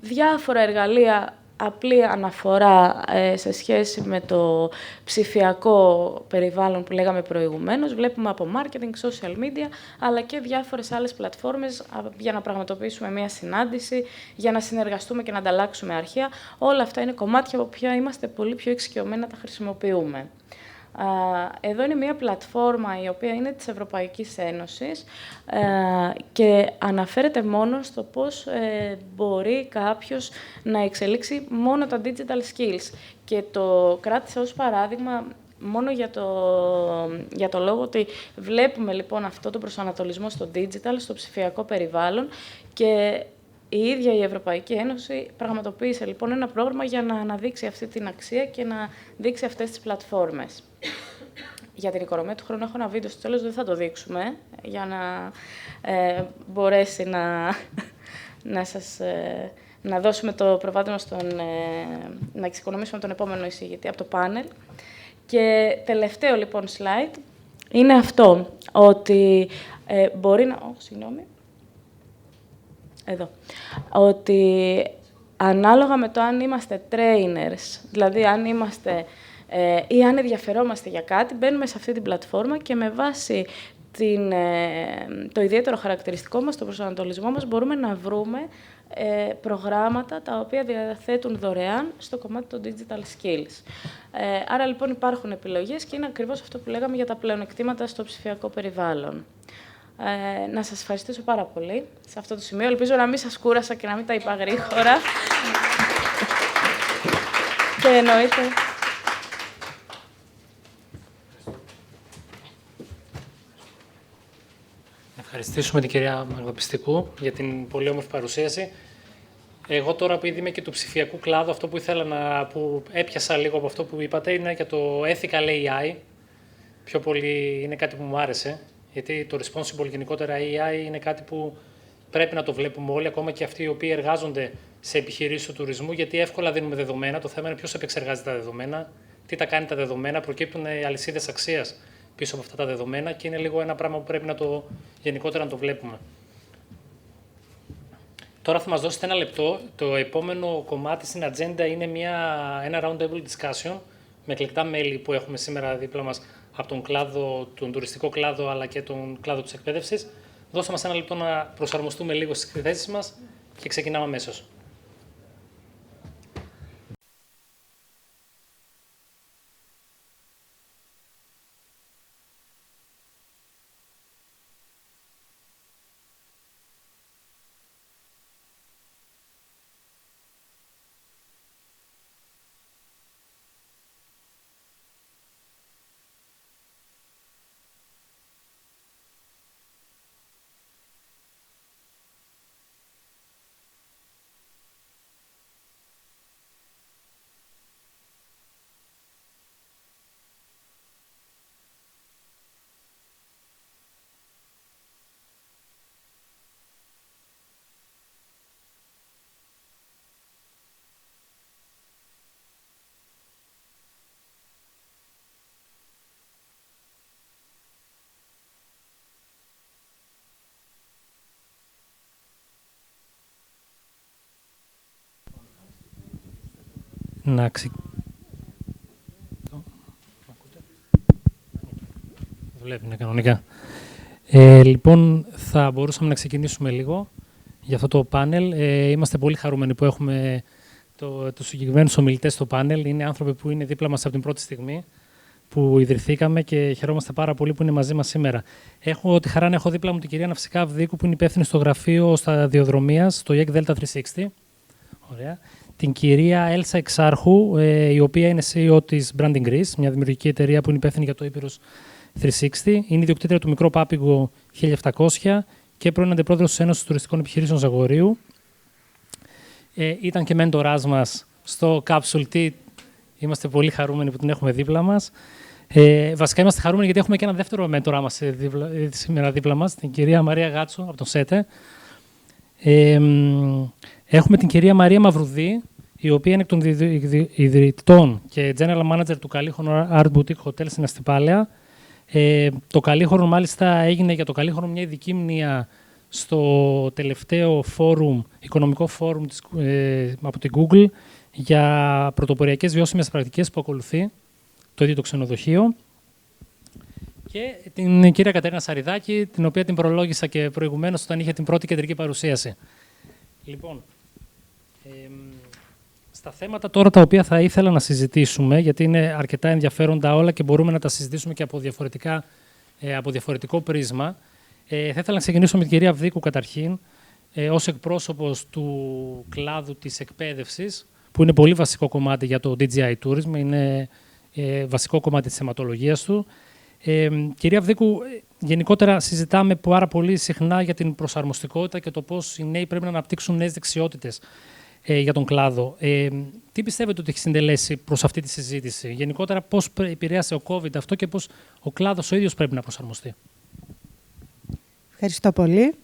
Διάφορα εργαλεία, απλή αναφορά σε σχέση με το ψηφιακό περιβάλλον που λέγαμε προηγουμένως. Βλέπουμε από marketing, social media, αλλά και διάφορες άλλες πλατφόρμες για να πραγματοποιήσουμε μία συνάντηση, για να συνεργαστούμε και να ανταλλάξουμε αρχεία. Όλα αυτά είναι κομμάτια που πια είμαστε πολύ πιο εξοικειωμένοι να τα χρησιμοποιούμε. Εδώ είναι μια πλατφόρμα η οποία είναι της Ευρωπαϊκής Ένωσης και αναφέρεται μόνο στο πώς μπορεί κάποιος να εξελίξει μόνο τα digital skills. Και το κράτησα ως παράδειγμα μόνο για το λόγο ότι βλέπουμε λοιπόν αυτό το προσανατολισμό στο digital, στο ψηφιακό περιβάλλον, και η ίδια η Ευρωπαϊκή Ένωση πραγματοποίησε λοιπόν ένα πρόγραμμα για να αναδείξει αυτή την αξία και να δείξει αυτές τις πλατφόρμες. Για την οικονομία του χρόνου έχω ένα βίντεο στο τέλος, δεν θα το δείξουμε, για να μπορέσει να δώσουμε το προβάδισμα να εξοικονομήσουμε τον επόμενο εισηγητή από το πάνελ. Και τελευταίο λοιπόν slide είναι αυτό, ότι μπορεί να... συγγνώμη. Εδώ. Ότι ανάλογα με το αν είμαστε trainers, δηλαδή αν είμαστε ή αν ενδιαφερόμαστε για κάτι, μπαίνουμε σε αυτή την πλατφόρμα και με βάση το ιδιαίτερο χαρακτηριστικό μας, το προσανατολισμό μας, μπορούμε να βρούμε προγράμματα τα οποία διαθέτουν δωρεάν στο κομμάτι των digital skills. Άρα λοιπόν υπάρχουν επιλογές και είναι ακριβώς αυτό που λέγαμε για τα πλεονεκτήματα στο ψηφιακό περιβάλλον. Να σας ευχαριστήσω πάρα πολύ σε αυτό το σημείο. Ελπίζω να μην σας κούρασα και να μην τα είπα γρήγορα. Και εννοείται... Ευχαριστήσουμε την κυρία Μαγδοπιστικού για την πολύ όμορφη παρουσίαση. Εγώ τώρα, επειδή είμαι και του ψηφιακού κλάδου, αυτό που ήθελα που έπιασα λίγο από αυτό που είπατε είναι για το ethical AI. Πιο πολύ είναι κάτι που μου άρεσε, γιατί το responsible γενικότερα AI είναι κάτι που πρέπει να το βλέπουμε όλοι, ακόμα και αυτοί οι οποίοι εργάζονται σε επιχειρήσεις του τουρισμού, γιατί εύκολα δίνουμε δεδομένα. Το θέμα είναι ποιος επεξεργάζεται τα δεδομένα, τι τα κάνει τα δεδομένα, προκύπτουν αλυσίδες αξίας πίσω από αυτά τα δεδομένα και είναι λίγο ένα πράγμα που πρέπει γενικότερα να το βλέπουμε. Τώρα θα μας δώσετε ένα λεπτό. Το επόμενο κομμάτι στην ατζέντα είναι ένα roundtable discussion με εκλεκτά μέλη που έχουμε σήμερα δίπλα μας από τον τουριστικό κλάδο αλλά και τον κλάδο της εκπαίδευσης. Δώστε μας ένα λεπτό να προσαρμοστούμε λίγο στις θέσεις μας και ξεκινάμε αμέσως. να Βλέπει, είναι κανονικά. Λοιπόν, θα μπορούσαμε να ξεκινήσουμε λίγο για αυτό το πάνελ. Είμαστε πολύ χαρούμενοι που έχουμε τους συγκεκριμένους ομιλητές στο πάνελ. Είναι άνθρωποι που είναι δίπλα μας από την πρώτη στιγμή που ιδρυθήκαμε και χαιρόμαστε πάρα πολύ που είναι μαζί μας σήμερα. Έχω τη χαρά να έχω δίπλα μου την κυρία Ναυσικά Αυδίκου, που είναι υπεύθυνη στο γραφείο σταδιοδρομίας, στο ΙΕΚ Δέλτα 360. Ωραία. Την κυρία Έλσα Εξάρχου, η οποία είναι CEO της Branding Greece, μια δημιουργική εταιρεία που είναι υπεύθυνη για το Ήπειρος 360. Είναι ιδιοκτήτρια του Μικρό Πάπηγο 1700 και πρώην αντιπρόεδρος της Ένωσης Τουριστικών Επιχειρήσεων Ζαγορείου. Ήταν και μέντοράς μας στο Capsule Tea. Είμαστε πολύ χαρούμενοι που την έχουμε δίπλα μας. Βασικά είμαστε χαρούμενοι γιατί έχουμε και ένα δεύτερο μέντορά μας σήμερα δίπλα μας, την κυρία Μαρία Γάτσο από τον ΣΕΤΕ. Έχουμε την κυρία Μαρία Μαυρουδή, η οποία είναι εκ των ιδρυτών και General Manager του Καλύχωνο Art Boutique Hotel στην Αστυπάλαια. Το Καλύχωνο, μάλιστα, έγινε για το Καλύχωνο μια ειδική μνήα στο τελευταίο οικονομικό φόρουμ από την Google για πρωτοποριακές βιώσιμες πρακτικές που ακολουθεί το ίδιο το ξενοδοχείο. Και την κυρία Κατερίνα Σαριδάκη, την οποία την προλόγησα και προηγουμένως όταν είχε την πρώτη κεντρική παρουσίαση. Λοιπόν, στα θέματα τώρα τα οποία θα ήθελα να συζητήσουμε, γιατί είναι αρκετά ενδιαφέροντα όλα και μπορούμε να τα συζητήσουμε και από διαφορετικό πρίσμα, θα ήθελα να ξεκινήσω με την κυρία Αυδίκου καταρχήν, ως εκπρόσωπος του κλάδου της εκπαίδευσης, που είναι πολύ βασικό κομμάτι για το DJI Tourism, είναι βασικό κομμάτι της θεματολογίας του. Κυρία Αυδίκου, γενικότερα συζητάμε πάρα πολύ συχνά για την προσαρμοστικότητα και το πώς οι νέοι πρέπει να αναπτύξουν νέες δεξιότητες για τον κλάδο. Τι πιστεύετε ότι έχει συντελέσει προς αυτή τη συζήτηση? Γενικότερα, πώς επηρέασε ο COVID αυτό και πώς ο κλάδος ο ίδιος πρέπει να προσαρμοστεί? Ευχαριστώ πολύ.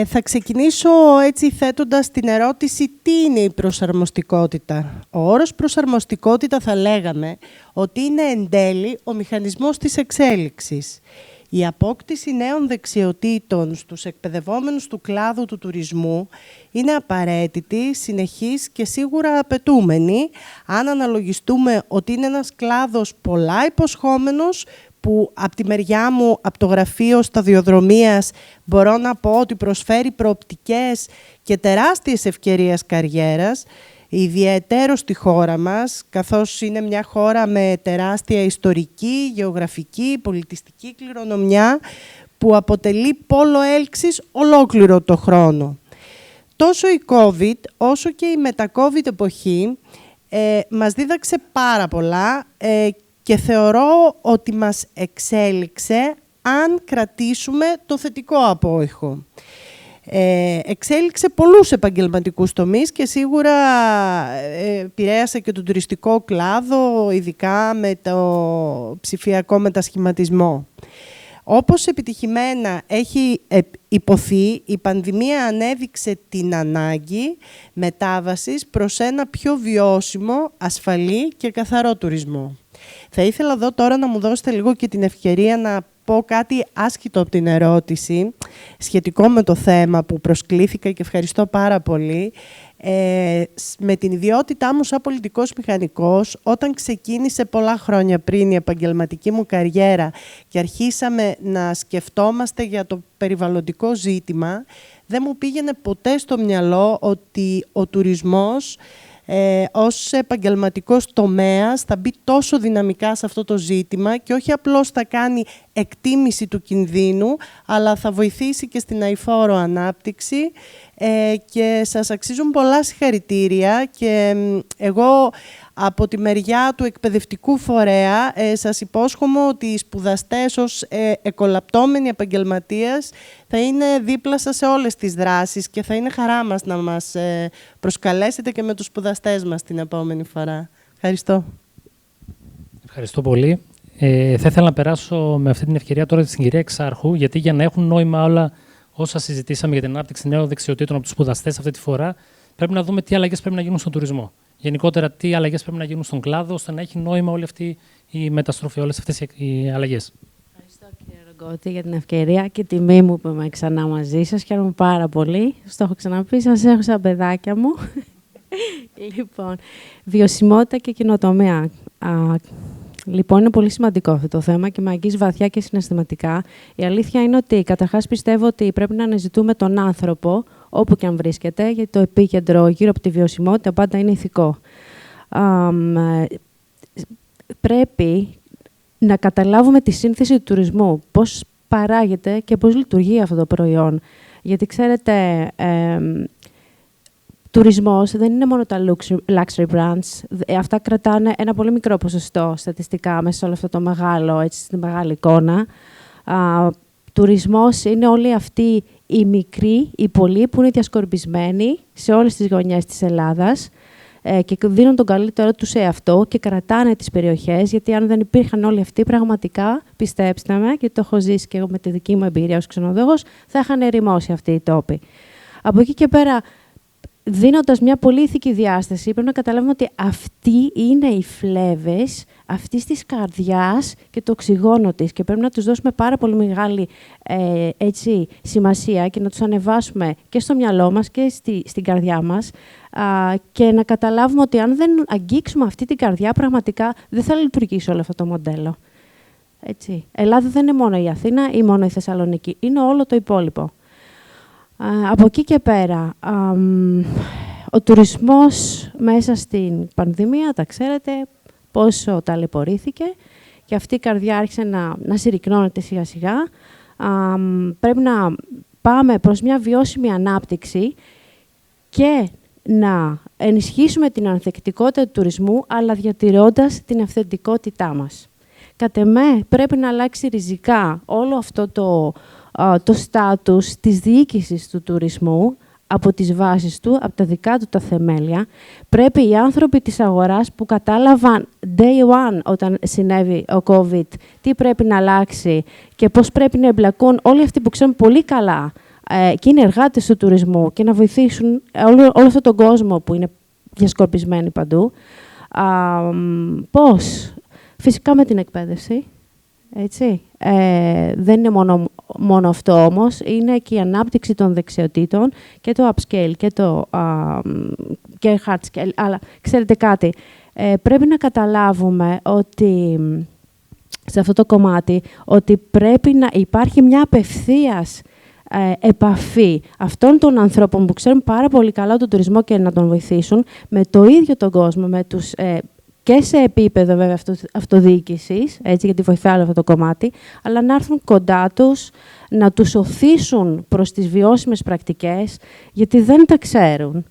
Θα ξεκινήσω έτσι θέτοντας την ερώτηση τι είναι η προσαρμοστικότητα. Ο όρος προσαρμοστικότητα θα λέγαμε ότι είναι εν τέλει ο μηχανισμός της εξέλιξης. Η απόκτηση νέων δεξιοτήτων στους εκπαιδευόμενους του κλάδου του τουρισμού είναι απαραίτητη, συνεχής και σίγουρα απαιτούμενη, αν αναλογιστούμε ότι είναι ένας κλάδος πολλά υποσχόμενος, που από τη μεριά μου, από το γραφείο σταδιοδρομίας, μπορώ να πω ότι προσφέρει προοπτικές και τεράστιες ευκαιρίες καριέρας, ιδιαιτέρως στη χώρα μας, καθώς είναι μια χώρα με τεράστια ιστορική, γεωγραφική, πολιτιστική κληρονομιά, που αποτελεί πόλο έλξης ολόκληρο το χρόνο. Τόσο η COVID, όσο και η μετα-COVID εποχή, μας δίδαξε πάρα πολλά και θεωρώ ότι μας εξέλιξε αν κρατήσουμε το θετικό απόϊχο. Εξέλιξε πολλούς επαγγελματικούς τομείς και σίγουρα επηρέασε και τον τουριστικό κλάδο, ειδικά με το ψηφιακό μετασχηματισμό. Όπως επιτυχημένα έχει υποθεί, η πανδημία ανέδειξε την ανάγκη μετάβασης προς ένα πιο βιώσιμο, ασφαλή και καθαρό τουρισμό. Θα ήθελα εδώ τώρα να μου δώσετε λίγο και την ευκαιρία να πω κάτι άσχετο από την ερώτηση, σχετικό με το θέμα που προσκλήθηκα και ευχαριστώ πάρα πολύ. Με την ιδιότητά μου σαν πολιτικός μηχανικός, όταν ξεκίνησε πολλά χρόνια πριν η επαγγελματική μου καριέρα και αρχίσαμε να σκεφτόμαστε για το περιβαλλοντικό ζήτημα, δεν μου πήγαινε ποτέ στο μυαλό ότι ο τουρισμός ως επαγγελματικός τομέας θα μπει τόσο δυναμικά σε αυτό το ζήτημα και όχι απλώς θα κάνει εκτίμηση του κινδύνου, αλλά θα βοηθήσει και στην αειφόρο ανάπτυξη και σας αξίζουν πολλά συγχαρητήρια και εγώ από τη μεριά του εκπαιδευτικού φορέα σας υπόσχομαι ότι οι σπουδαστές ως εκολαπτώμενοι επαγγελματίες θα είναι δίπλα σας σε όλες τις δράσεις και θα είναι χαρά μας να μας προσκαλέσετε και με τους σπουδαστές μας την επόμενη φορά. Ευχαριστώ. Ευχαριστώ πολύ. Θα ήθελα να περάσω με αυτή την ευκαιρία τώρα στην κυρία Εξάρχου, γιατί για να έχουν νόημα όλα όσα συζητήσαμε για την ανάπτυξη νέων δεξιοτήτων από τους σπουδαστές αυτή τη φορά, πρέπει να δούμε τι αλλαγές πρέπει να γίνουν στον τουρισμό. Γενικότερα, τι αλλαγές πρέπει να γίνουν στον κλάδο, ώστε να έχει νόημα όλη αυτή η μεταστροφή, όλες αυτές οι αλλαγές. Ευχαριστώ, κύριε Ρογκώτη, για την ευκαιρία και τιμή μου που είμαι ξανά μαζί σας. Χαίρομαι πάρα πολύ. Στο έχω ξαναπεί, σας έχω σαν παιδάκια μου. Λοιπόν, βιωσιμότητα και καινοτομία. Λοιπόν, είναι πολύ σημαντικό αυτό το θέμα και με αγγίζει βαθιά και συναισθηματικά. Η αλήθεια είναι ότι καταρχάς πιστεύω ότι πρέπει να αναζητούμε τον άνθρωπο όπου και αν βρίσκεται, γιατί το επίκεντρο γύρω από τη βιωσιμότητα πάντα είναι ηθικό. Πρέπει να καταλάβουμε τη σύνθεση του τουρισμού, πώς παράγεται και πώς λειτουργεί αυτό το προϊόν. Γιατί, ξέρετε, τουρισμός δεν είναι μόνο τα luxury brands. Αυτά κρατάνε ένα πολύ μικρό ποσοστό στατιστικά μέσα σε όλο αυτό το μεγάλο, έτσι, στη μεγάλη εικόνα. Τουρισμός είναι όλοι αυτοί οι μικροί, οι πολλοί που είναι διασκορπισμένοι σε όλες τις γωνιές της Ελλάδας και δίνουν τον καλύτερο τους σε αυτό και κρατάνε τις περιοχές, γιατί αν δεν υπήρχαν όλοι αυτοί, πραγματικά, πιστέψτε με, και το έχω ζήσει και εγώ με τη δική μου εμπειρία ως ξενοδόχος, θα είχαν ερημώσει αυτοί οι τόποι. Από εκεί και πέρα, δίνοντας μια πολύ ηθική διάσταση, πρέπει να καταλάβουμε ότι αυτοί είναι οι φλέβες αυτής της καρδιάς και το οξυγόνο της και πρέπει να τους δώσουμε πάρα πολύ μεγάλη σημασία και να τους ανεβάσουμε και στο μυαλό μας και στην καρδιά μας και να καταλάβουμε ότι αν δεν αγγίξουμε αυτή την καρδιά, πραγματικά δεν θα λειτουργήσει όλο αυτό το μοντέλο. Έτσι. Ελλάδα δεν είναι μόνο η Αθήνα ή μόνο η Θεσσαλονίκη, είναι όλο το υπόλοιπο. Από εκεί και πέρα, ο τουρισμός μέσα στην πανδημία, τα ξέρετε, πόσο ταλαιπωρήθηκε και αυτή η καρδιά άρχισε να συρρικνώνεται σιγά σιγά. Πρέπει να πάμε προς μια βιώσιμη ανάπτυξη και να ενισχύσουμε την ανθεκτικότητα του τουρισμού, αλλά διατηρώντας την αυθεντικότητά μας. Κατ' εμέ, πρέπει να αλλάξει ριζικά όλο αυτό το στάτους της διοίκησης του τουρισμού, από τις βάσεις του, από τα δικά του τα θεμέλια. Πρέπει οι άνθρωποι της αγοράς που κατάλαβαν day one όταν συνέβη ο COVID τι πρέπει να αλλάξει και πώς πρέπει να εμπλακούν όλοι αυτοί που ξέρουν πολύ καλά και είναι εργάτες του τουρισμού και να βοηθήσουν όλο αυτόν τον κόσμο που είναι διασκορπισμένοι παντού. Πώς? Φυσικά με την εκπαίδευση. Έτσι. Δεν είναι μόνο αυτό όμως, είναι και η ανάπτυξη των δεξιοτήτων και το upscale και hard scale. Αλλά ξέρετε κάτι, πρέπει να καταλάβουμε ότι σε αυτό το κομμάτι ότι πρέπει να υπάρχει μια απευθείας επαφή αυτών των ανθρώπων που ξέρουν πάρα πολύ καλά τον τουρισμό και να τον βοηθήσουν με το ίδιο τον κόσμο, με τους και σε επίπεδο βέβαια αυτοδιοίκησης, έτσι, γιατί βοηθάει όλο αυτό το κομμάτι, αλλά να έρθουν κοντά τους, να τους οθήσουν προς τις βιώσιμες πρακτικές, γιατί δεν τα ξέρουν,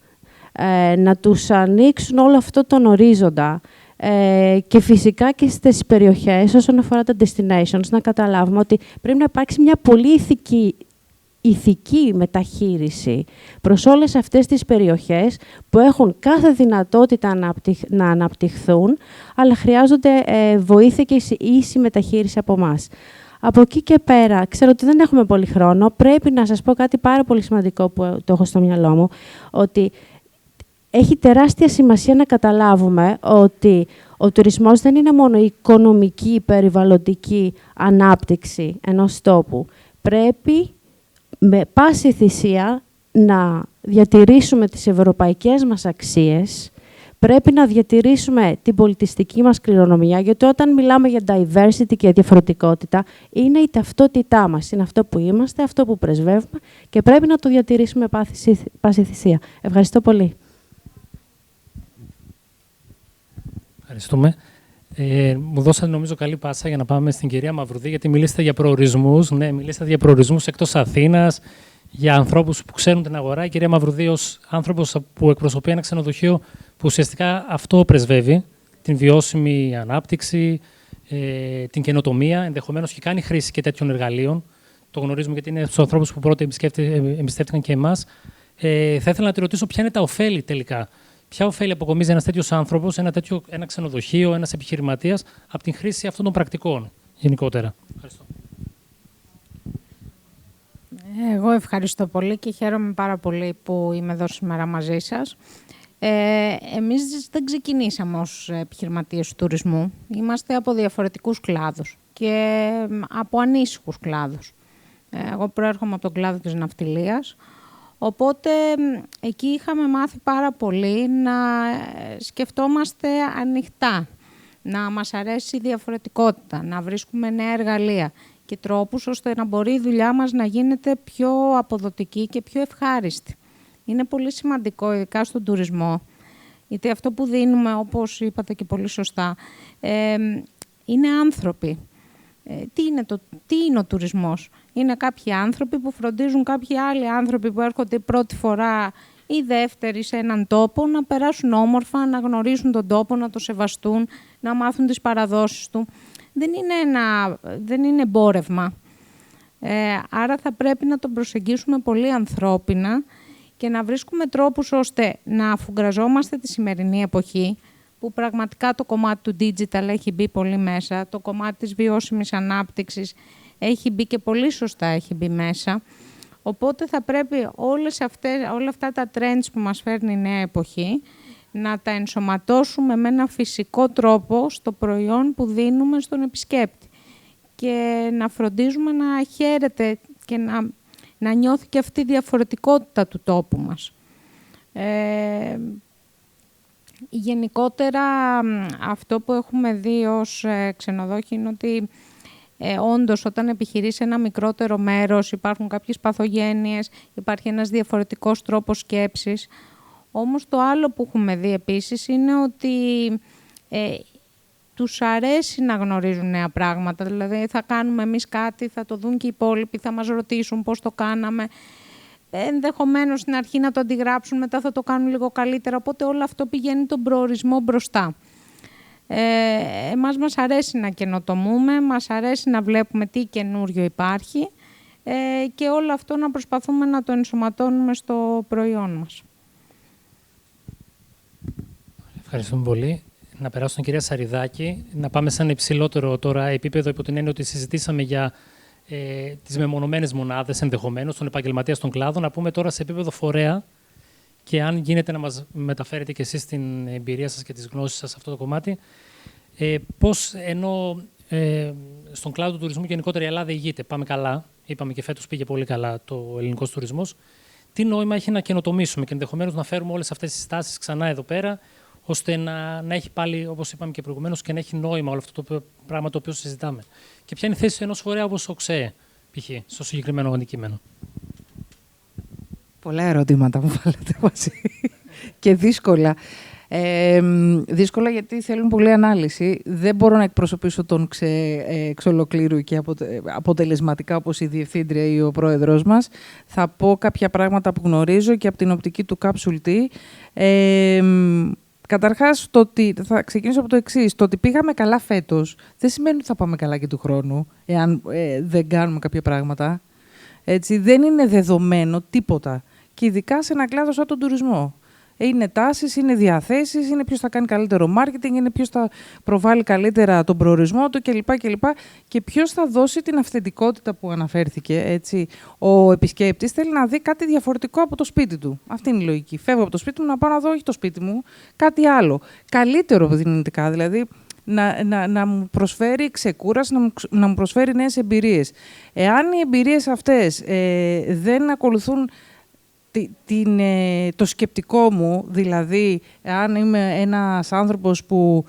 να τους ανοίξουν όλο αυτό τον ορίζοντα και φυσικά και στις περιοχές, όσον αφορά τα destinations, να καταλάβουμε ότι πρέπει να υπάρξει μια πολύ ηθική μεταχείριση προς όλες αυτές τις περιοχές που έχουν κάθε δυνατότητα να αναπτυχθούν, αλλά χρειάζονται βοήθεια και ίση μεταχείριση από εμάς. Από εκεί και πέρα, ξέρω ότι δεν έχουμε πολύ χρόνο, πρέπει να σας πω κάτι πάρα πολύ σημαντικό που το έχω στο μυαλό μου, ότι έχει τεράστια σημασία να καταλάβουμε ότι ο τουρισμός δεν είναι μόνο η οικονομική, περιβαλλοντική ανάπτυξη ενός τόπου. Πρέπει με πάση θυσία να διατηρήσουμε τις ευρωπαϊκές μας αξίες, πρέπει να διατηρήσουμε την πολιτιστική μας κληρονομιά, γιατί όταν μιλάμε για diversity και διαφορετικότητα, είναι η ταυτότητά μας, είναι αυτό που είμαστε, αυτό που πρεσβεύουμε και πρέπει να το διατηρήσουμε με πάση θυσία. Ευχαριστώ πολύ. Ευχαριστούμε. Μου δώσατε νομίζω καλή πάσα για να πάμε στην κυρία Μαυρουδή, γιατί μιλήσατε για προορισμούς. Ναι, μιλήσατε για προορισμούς εκτός Αθήνας, για ανθρώπους που ξέρουν την αγορά. Η κυρία Μαυρουδή, ως άνθρωπος που εκπροσωπεί ένα ξενοδοχείο που ουσιαστικά αυτό πρεσβεύει, την βιώσιμη ανάπτυξη, την καινοτομία, ενδεχομένως και κάνει χρήση και τέτοιων εργαλείων. Το γνωρίζουμε γιατί είναι στους ανθρώπους που πρώτα εμπιστεύτηκαν και εμάς. Θα ήθελα να τη ρωτήσω ποια είναι τα ωφέλη τελικά. Ποια ωφέλη αποκομίζει ένας τέτοιος άνθρωπος, ένα ξενοδοχείο, ένας επιχειρηματίας από την χρήση αυτών των πρακτικών γενικότερα? Ευχαριστώ. Εγώ ευχαριστώ πολύ και χαίρομαι πάρα πολύ που είμαι εδώ σήμερα μαζί σας. Εμείς δεν ξεκινήσαμε ως επιχειρηματίες του τουρισμού. Είμαστε από διαφορετικούς κλάδους και από ανήσυχους κλάδους. Εγώ προέρχομαι από τον κλάδο της ναυτιλίας, Οπότε εκεί είχαμε μάθει πάρα πολύ να σκεφτόμαστε ανοιχτά, να μας αρέσει η διαφορετικότητα, να βρίσκουμε νέα εργαλεία και τρόπους ώστε να μπορεί η δουλειά μας να γίνεται πιο αποδοτική και πιο ευχάριστη. Είναι πολύ σημαντικό, ειδικά στον τουρισμό, γιατί αυτό που δίνουμε, όπως είπατε και πολύ σωστά, είναι άνθρωποι. Τι είναι ο τουρισμός? Είναι κάποιοι άνθρωποι που φροντίζουν κάποιοι άλλοι άνθρωποι που έρχονται πρώτη φορά ή δεύτερη σε έναν τόπο να περάσουν όμορφα, να γνωρίσουν τον τόπο, να το σεβαστούν, να μάθουν τις παραδόσεις του. Δεν είναι εμπόρευμα. Άρα θα πρέπει να τον προσεγγίσουμε πολύ ανθρώπινα και να βρίσκουμε τρόπους ώστε να αφουγκραζόμαστε τη σημερινή εποχή, που πραγματικά το κομμάτι του digital έχει μπει πολύ μέσα, το κομμάτι της βιώσιμης ανάπτυξης έχει μπει και πολύ σωστά έχει μπει μέσα. Οπότε θα πρέπει όλα αυτά τα trends που μας φέρνει η νέα εποχή να τα ενσωματώσουμε με ένα φυσικό τρόπο στο προϊόν που δίνουμε στον επισκέπτη και να φροντίζουμε να χαίρεται και να νιώθει και αυτή η διαφορετικότητα του τόπου μας. Γενικότερα αυτό που έχουμε δει ως ξενοδόχοι είναι ότι όντως όταν επιχειρείς ένα μικρότερο μέρος υπάρχουν κάποιες παθογένειες, υπάρχει ένας διαφορετικός τρόπος σκέψης. Όμως το άλλο που έχουμε δει επίσης είναι ότι τους αρέσει να γνωρίζουν νέα πράγματα. Δηλαδή θα κάνουμε εμείς κάτι, θα το δουν και οι υπόλοιποι, θα μας ρωτήσουν πώς το κάναμε. Ενδεχομένως στην αρχή να το αντιγράψουν, μετά θα το κάνουν λίγο καλύτερα. Οπότε όλο αυτό πηγαίνει τον προορισμό μπροστά. Εμάς μας αρέσει να καινοτομούμε, μας αρέσει να βλέπουμε τι καινούριο υπάρχει και όλο αυτό να προσπαθούμε να το ενσωματώνουμε στο προϊόν μας. Ευχαριστούμε πολύ. Να περάσω στην κυρία Σαριδάκη, να πάμε σε ένα υψηλότερο τώρα επίπεδο, υπό την έννοια ότι συζητήσαμε για τις μεμονωμένες μονάδες, ενδεχομένως, τον επαγγελματία στον κλάδο, να πούμε τώρα σε επίπεδο φορέα και αν γίνεται να μας μεταφέρετε και εσείς την εμπειρία σας και τις γνώσεις σας σε αυτό το κομμάτι, πώς ενώ στον κλάδο του τουρισμού γενικότερα η Ελλάδα ηγείται, πάμε καλά, είπαμε και φέτος πήγε πολύ καλά το ελληνικός τουρισμός, τι νόημα έχει να καινοτομήσουμε και ενδεχομένως να φέρουμε όλες αυτές τις τάσεις ξανά εδώ πέρα, ώστε να έχει πάλι, όπως είπαμε και προηγουμένως, και να έχει νόημα όλο αυτό το πράγμα το οποίο συζητάμε. Και ποια είναι η θέση ενός φορέα όπως ο ΞΕ, π.χ., στο συγκεκριμένο αντικείμενο? Πολλά ερωτήματα μου βάλετε μαζί και δύσκολα. Δύσκολα γιατί θέλουν πολλή ανάλυση. Δεν μπορώ να εκπροσωπήσω τον ΞΕ εξ ολοκλήρου και αποτελεσματικά όπως η διευθύντρια ή ο πρόεδρος μας. Θα πω κάποια πράγματα που γνωρίζω και από την οπτική του Capsule T. Καταρχάς, θα ξεκινήσω από το εξής. Το ότι πήγαμε καλά φέτος δεν σημαίνει ότι θα πάμε καλά και του χρόνου, εάν δεν κάνουμε κάποια πράγματα. Έτσι, δεν είναι δεδομένο τίποτα. Και ειδικά σε ένα κλάδο σαν τον τουρισμό. Είναι τάσεις, είναι διαθέσεις, είναι ποιος θα κάνει καλύτερο marketing, είναι ποιος θα προβάλλει καλύτερα τον προορισμό του κλπ. Και ποιος θα δώσει την αυθεντικότητα που αναφέρθηκε. Έτσι. Ο επισκέπτης θέλει να δει κάτι διαφορετικό από το σπίτι του. Αυτή είναι η λογική. Φεύγω από το σπίτι μου να πάω να δω, όχι το σπίτι μου, κάτι άλλο. Καλύτερο δυνητικά, δηλαδή να μου προσφέρει ξεκούραση, να μου προσφέρει νέες εμπειρίες. Εάν οι εμπειρίες αυτές δεν ακολουθούν το σκεπτικό μου, δηλαδή, αν είμαι ένας άνθρωπος που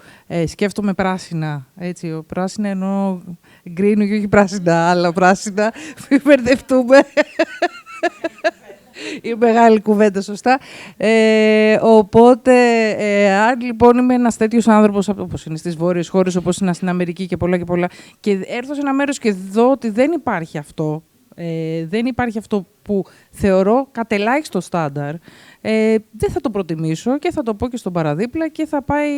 σκέφτομαι πράσινα, έτσι, πράσινα εννοώ γκρίνου και όχι πράσινα, άλλα πράσινα, μην μπερδευτούμε. Η μεγάλη κουβέντα, σωστά. Οπότε, αν λοιπόν είμαι ένας τέτοιος άνθρωπος, όπως είναι στις βόρειες χώρες, όπως είναι στην Αμερική και πολλά, και έρθω σε ένα μέρος και δω ότι δεν υπάρχει αυτό, δεν υπάρχει αυτό που θεωρώ κατελάχιστο στάνταρ, δεν θα το προτιμήσω και θα το πω και στον παραδίπλα και θα πάει...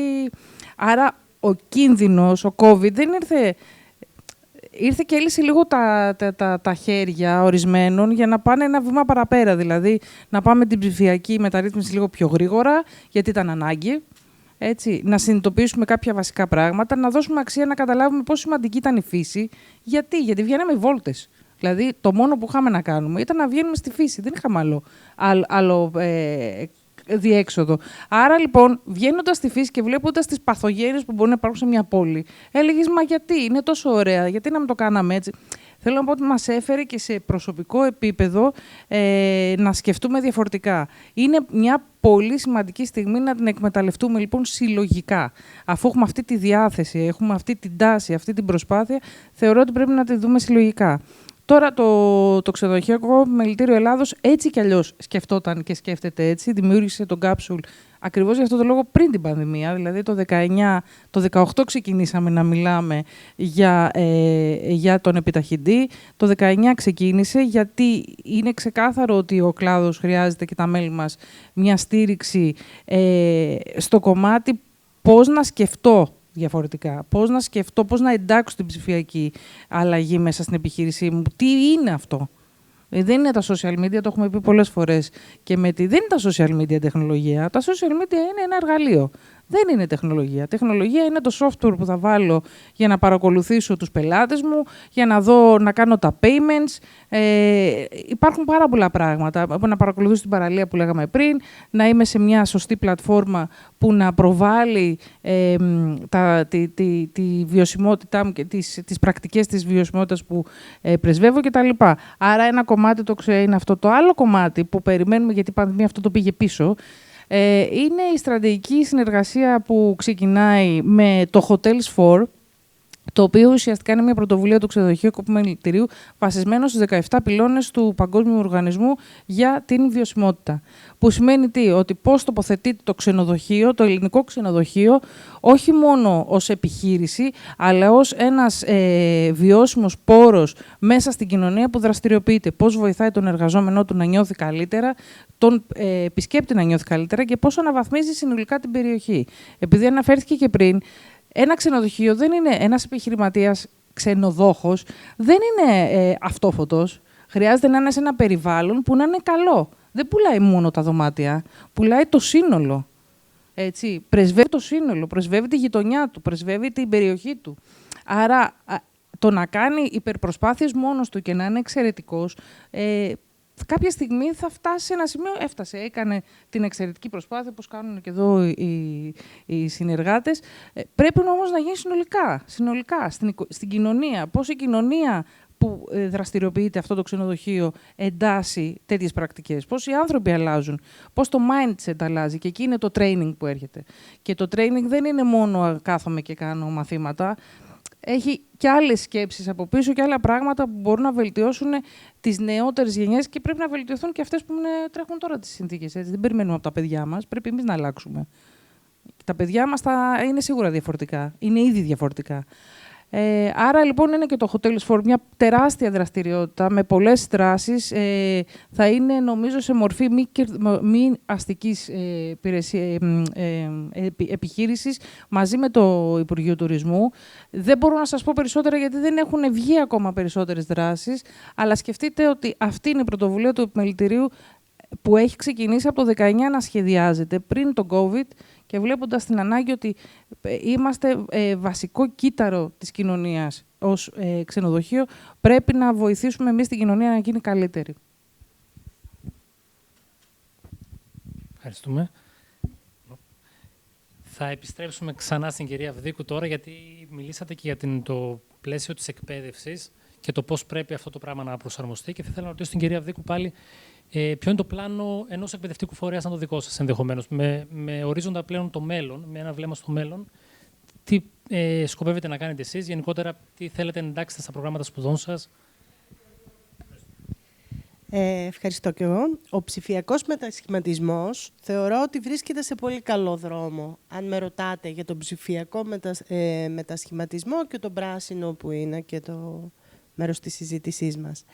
Άρα, ο κίνδυνος, ο COVID, δεν ήρθε και έλυσε λίγο τα χέρια ορισμένων για να πάνε ένα βήμα παραπέρα. Δηλαδή, να πάμε την ψηφιακή μεταρρύθμιση λίγο πιο γρήγορα, γιατί ήταν ανάγκη. Έτσι, να συνειδητοποιήσουμε κάποια βασικά πράγματα, να δώσουμε αξία, να καταλάβουμε πόσο σημαντική ήταν η φύση. Γιατί βγαίναμε βόλτες. Δηλαδή, το μόνο που είχαμε να κάνουμε ήταν να βγαίνουμε στη φύση. Δεν είχαμε άλλο διέξοδο. Άρα, λοιπόν, βγαίνοντας στη φύση και βλέποντας τις παθογένειες που μπορεί να υπάρχουν σε μια πόλη, έλεγες, μα γιατί, είναι τόσο ωραία, γιατί να μην το κάναμε έτσι. Θέλω να πω ότι μας έφερε και σε προσωπικό επίπεδο να σκεφτούμε διαφορετικά. Είναι μια πολύ σημαντική στιγμή να την εκμεταλλευτούμε λοιπόν συλλογικά. Αφού έχουμε αυτή τη διάθεση, έχουμε αυτή την τάση, αυτή την προσπάθεια, θεωρώ ότι πρέπει να τη δούμε συλλογικά. Τώρα το Ξενοδοχειακό Μελητήριο Ελλάδος έτσι κι αλλιώς σκεφτόταν και σκέφτεται έτσι. Δημιούργησε τον Κάψουλ ακριβώς για αυτό το λόγο πριν την πανδημία. Δηλαδή το 18 ξεκινήσαμε να μιλάμε για τον επιταχυντή. Το 19 ξεκίνησε γιατί είναι ξεκάθαρο ότι ο κλάδος χρειάζεται και τα μέλη μας μια στήριξη στο κομμάτι πώς να σκεφτώ διαφορετικά. Πώς να εντάξω την ψηφιακή αλλαγή μέσα στην επιχείρησή μου. Τι είναι αυτό. Δεν είναι τα social media, το έχουμε πει πολλές φορές. Δεν είναι τα social media τεχνολογία. Τα social media είναι ένα εργαλείο. Δεν είναι τεχνολογία. Τεχνολογία είναι το software που θα βάλω για να παρακολουθήσω τους πελάτες μου, για να κάνω τα payments. Υπάρχουν πάρα πολλά πράγματα. Να παρακολουθήσω την παραλία που λέγαμε πριν, να είμαι σε μια σωστή πλατφόρμα που να προβάλλει τη βιωσιμότητά μου και τις πρακτικές της βιωσιμότητας που πρεσβεύω κτλ. Άρα ένα κομμάτι είναι αυτό. Το άλλο κομμάτι που περιμένουμε, γιατί η πανδημία αυτό το πήγε πίσω, είναι η στρατηγική συνεργασία που ξεκινάει με το Hotels4, το οποίο ουσιαστικά είναι μια πρωτοβουλία του Ξενοδοχειακού Μελητηρίου βασισμένο στους 17 πυλώνες του Παγκόσμιου Οργανισμού για την Βιωσιμότητα. Που σημαίνει τι, ότι πώς τοποθετείται το ξενοδοχείο, το ελληνικό ξενοδοχείο, όχι μόνο ως επιχείρηση, αλλά ως ένας βιώσιμος πόρος μέσα στην κοινωνία που δραστηριοποιείται. Πώς βοηθάει τον εργαζόμενό του να νιώθει καλύτερα, τον επισκέπτη να νιώθει καλύτερα και πώς αναβαθμίζει συνολικά την περιοχή. Επειδή αναφέρθηκε και πριν, ένα ξενοδοχείο δεν είναι ένας επιχειρηματίας ξενοδόχος, δεν είναι αυτόφωτος. Χρειάζεται να είναι σε ένα περιβάλλον που να είναι καλό. Δεν πουλάει μόνο τα δωμάτια, πουλάει το σύνολο. Έτσι. Πρεσβεύει το σύνολο, πρεσβεύει τη γειτονιά του, πρεσβεύει την περιοχή του. Άρα, το να κάνει υπερπροσπάθειες μόνος του και να είναι εξαιρετικός, κάποια στιγμή θα φτάσει σε ένα σημείο, έκανε την εξαιρετική προσπάθεια, όπως κάνουν και εδώ οι συνεργάτες. Πρέπει όμως να γίνει συνολικά στην κοινωνία. Πώς η κοινωνία που δραστηριοποιείται αυτό το ξενοδοχείο εντάσσει τέτοιες πρακτικές. Πώς οι άνθρωποι αλλάζουν, πώς το mindset αλλάζει. Και εκεί είναι το training που έρχεται. Και το training δεν είναι μόνο κάθομαι και κάνω μαθήματα. Έχει και άλλες σκέψεις από πίσω και άλλα πράγματα που μπορούν να βελτιώσουν τις νεότερες γενιές και πρέπει να βελτιωθούν και αυτές που τρέχουν τώρα τις συνθήκες. Έτσι. Δεν περιμένουμε από τα παιδιά μας, πρέπει εμείς να αλλάξουμε. Τα παιδιά μας είναι σίγουρα διαφορετικά, είναι ήδη διαφορετικά. Άρα λοιπόν είναι και το Hotels4 μια τεράστια δραστηριότητα με πολλές δράσεις. Θα είναι νομίζω σε μορφή μη αστικής επιχείρησης μαζί με το Υπουργείο Τουρισμού. Δεν μπορώ να σας πω περισσότερα γιατί δεν έχουν βγει ακόμα περισσότερες δράσεις, αλλά σκεφτείτε ότι αυτή είναι η πρωτοβουλία του Επιμελητηρίου που έχει ξεκινήσει από το 19 να σχεδιάζεται πριν τον COVID και βλέποντας την ανάγκη ότι είμαστε βασικό κύτταρο της κοινωνίας ως ξενοδοχείο, πρέπει να βοηθήσουμε εμείς την κοινωνία να γίνει καλύτερη. Ευχαριστούμε. Θα επιστρέψουμε ξανά στην κυρία Αυδίκου τώρα, γιατί μιλήσατε και για το πλαίσιο της εκπαίδευσης και το πώς πρέπει αυτό το πράγμα να προσαρμοστεί. Και θα ήθελα να ρωτήσω την κυρία Αυδίκου πάλι ποιο είναι το πλάνο ενός εκπαιδευτικού φορέα σαν το δικό σας ενδεχομένως, με ορίζοντα πλέον το μέλλον, με ένα βλέμμα στο μέλλον. Τι σκοπεύετε να κάνετε εσείς, γενικότερα τι θέλετε να εντάξετε στα προγράμματα σπουδών σας. Ευχαριστώ και εγώ. Ο ψηφιακός μετασχηματισμός θεωρώ ότι βρίσκεται σε πολύ καλό δρόμο. Αν με ρωτάτε για τον ψηφιακό μετασχηματισμό και τον πράσινο που είναι και το μέρος της συζήτησής μας.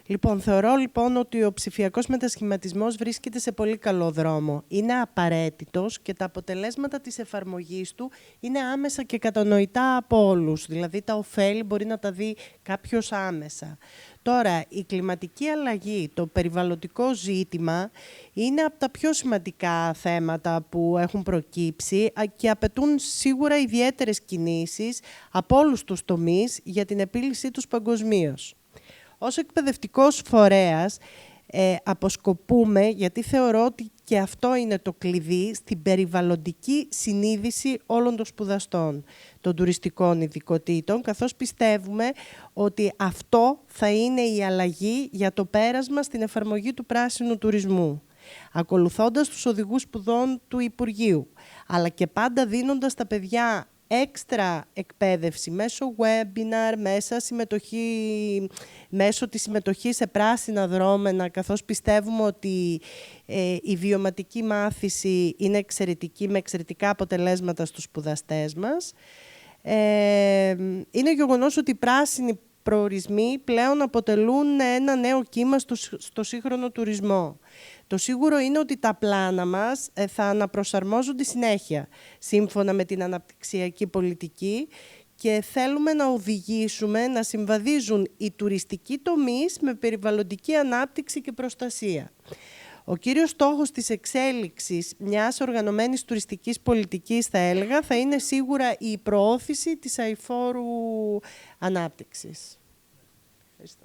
Λοιπόν, θεωρώ λοιπόν ότι ο ψηφιακός μετασχηματισμός βρίσκεται σε πολύ καλό δρόμο. Είναι απαραίτητος και τα αποτελέσματα της εφαρμογής του είναι άμεσα και κατανοητά από όλους. Δηλαδή τα ωφέλη μπορεί να τα δει κάποιος άμεσα. Τώρα, η κλιματική αλλαγή, το περιβαλλοντικό ζήτημα είναι από τα πιο σημαντικά θέματα που έχουν προκύψει και απαιτούν σίγουρα ιδιαίτερες κινήσεις από όλους τους τομείς για την επίλυσή τους παγκοσμίως. Ως εκπαιδευτικός φορέας, αποσκοπούμε, γιατί θεωρώ ότι και αυτό είναι το κλειδί, στην περιβαλλοντική συνείδηση όλων των σπουδαστών των τουριστικών ειδικοτήτων, καθώς πιστεύουμε ότι αυτό θα είναι η αλλαγή για το πέρασμα στην εφαρμογή του πράσινου τουρισμού, ακολουθώντας τους οδηγούς σπουδών του Υπουργείου, αλλά και πάντα δίνοντας στα παιδιά έξτρα εκπαίδευση μέσω webinar, μέσω της συμμετοχής σε πράσινα δρόμενα, καθώς πιστεύουμε ότι η βιωματική μάθηση είναι εξαιρετική, με εξαιρετικά αποτελέσματα στους σπουδαστές μας. Είναι γεγονός ότι οι πράσινοι προορισμοί πλέον αποτελούν ένα νέο κύμα στο σύγχρονο τουρισμό. Το σίγουρο είναι ότι τα πλάνα μας θα αναπροσαρμόζονται συνέχεια, σύμφωνα με την αναπτυξιακή πολιτική, και θέλουμε να οδηγήσουμε να συμβαδίζουν οι τουριστικοί τομείς με περιβαλλοντική ανάπτυξη και προστασία. Ο κύριος στόχος της εξέλιξης μιας οργανωμένης τουριστικής πολιτικής, θα έλεγα, θα είναι σίγουρα η προώθηση της αειφόρου ανάπτυξης. Ευχαριστώ.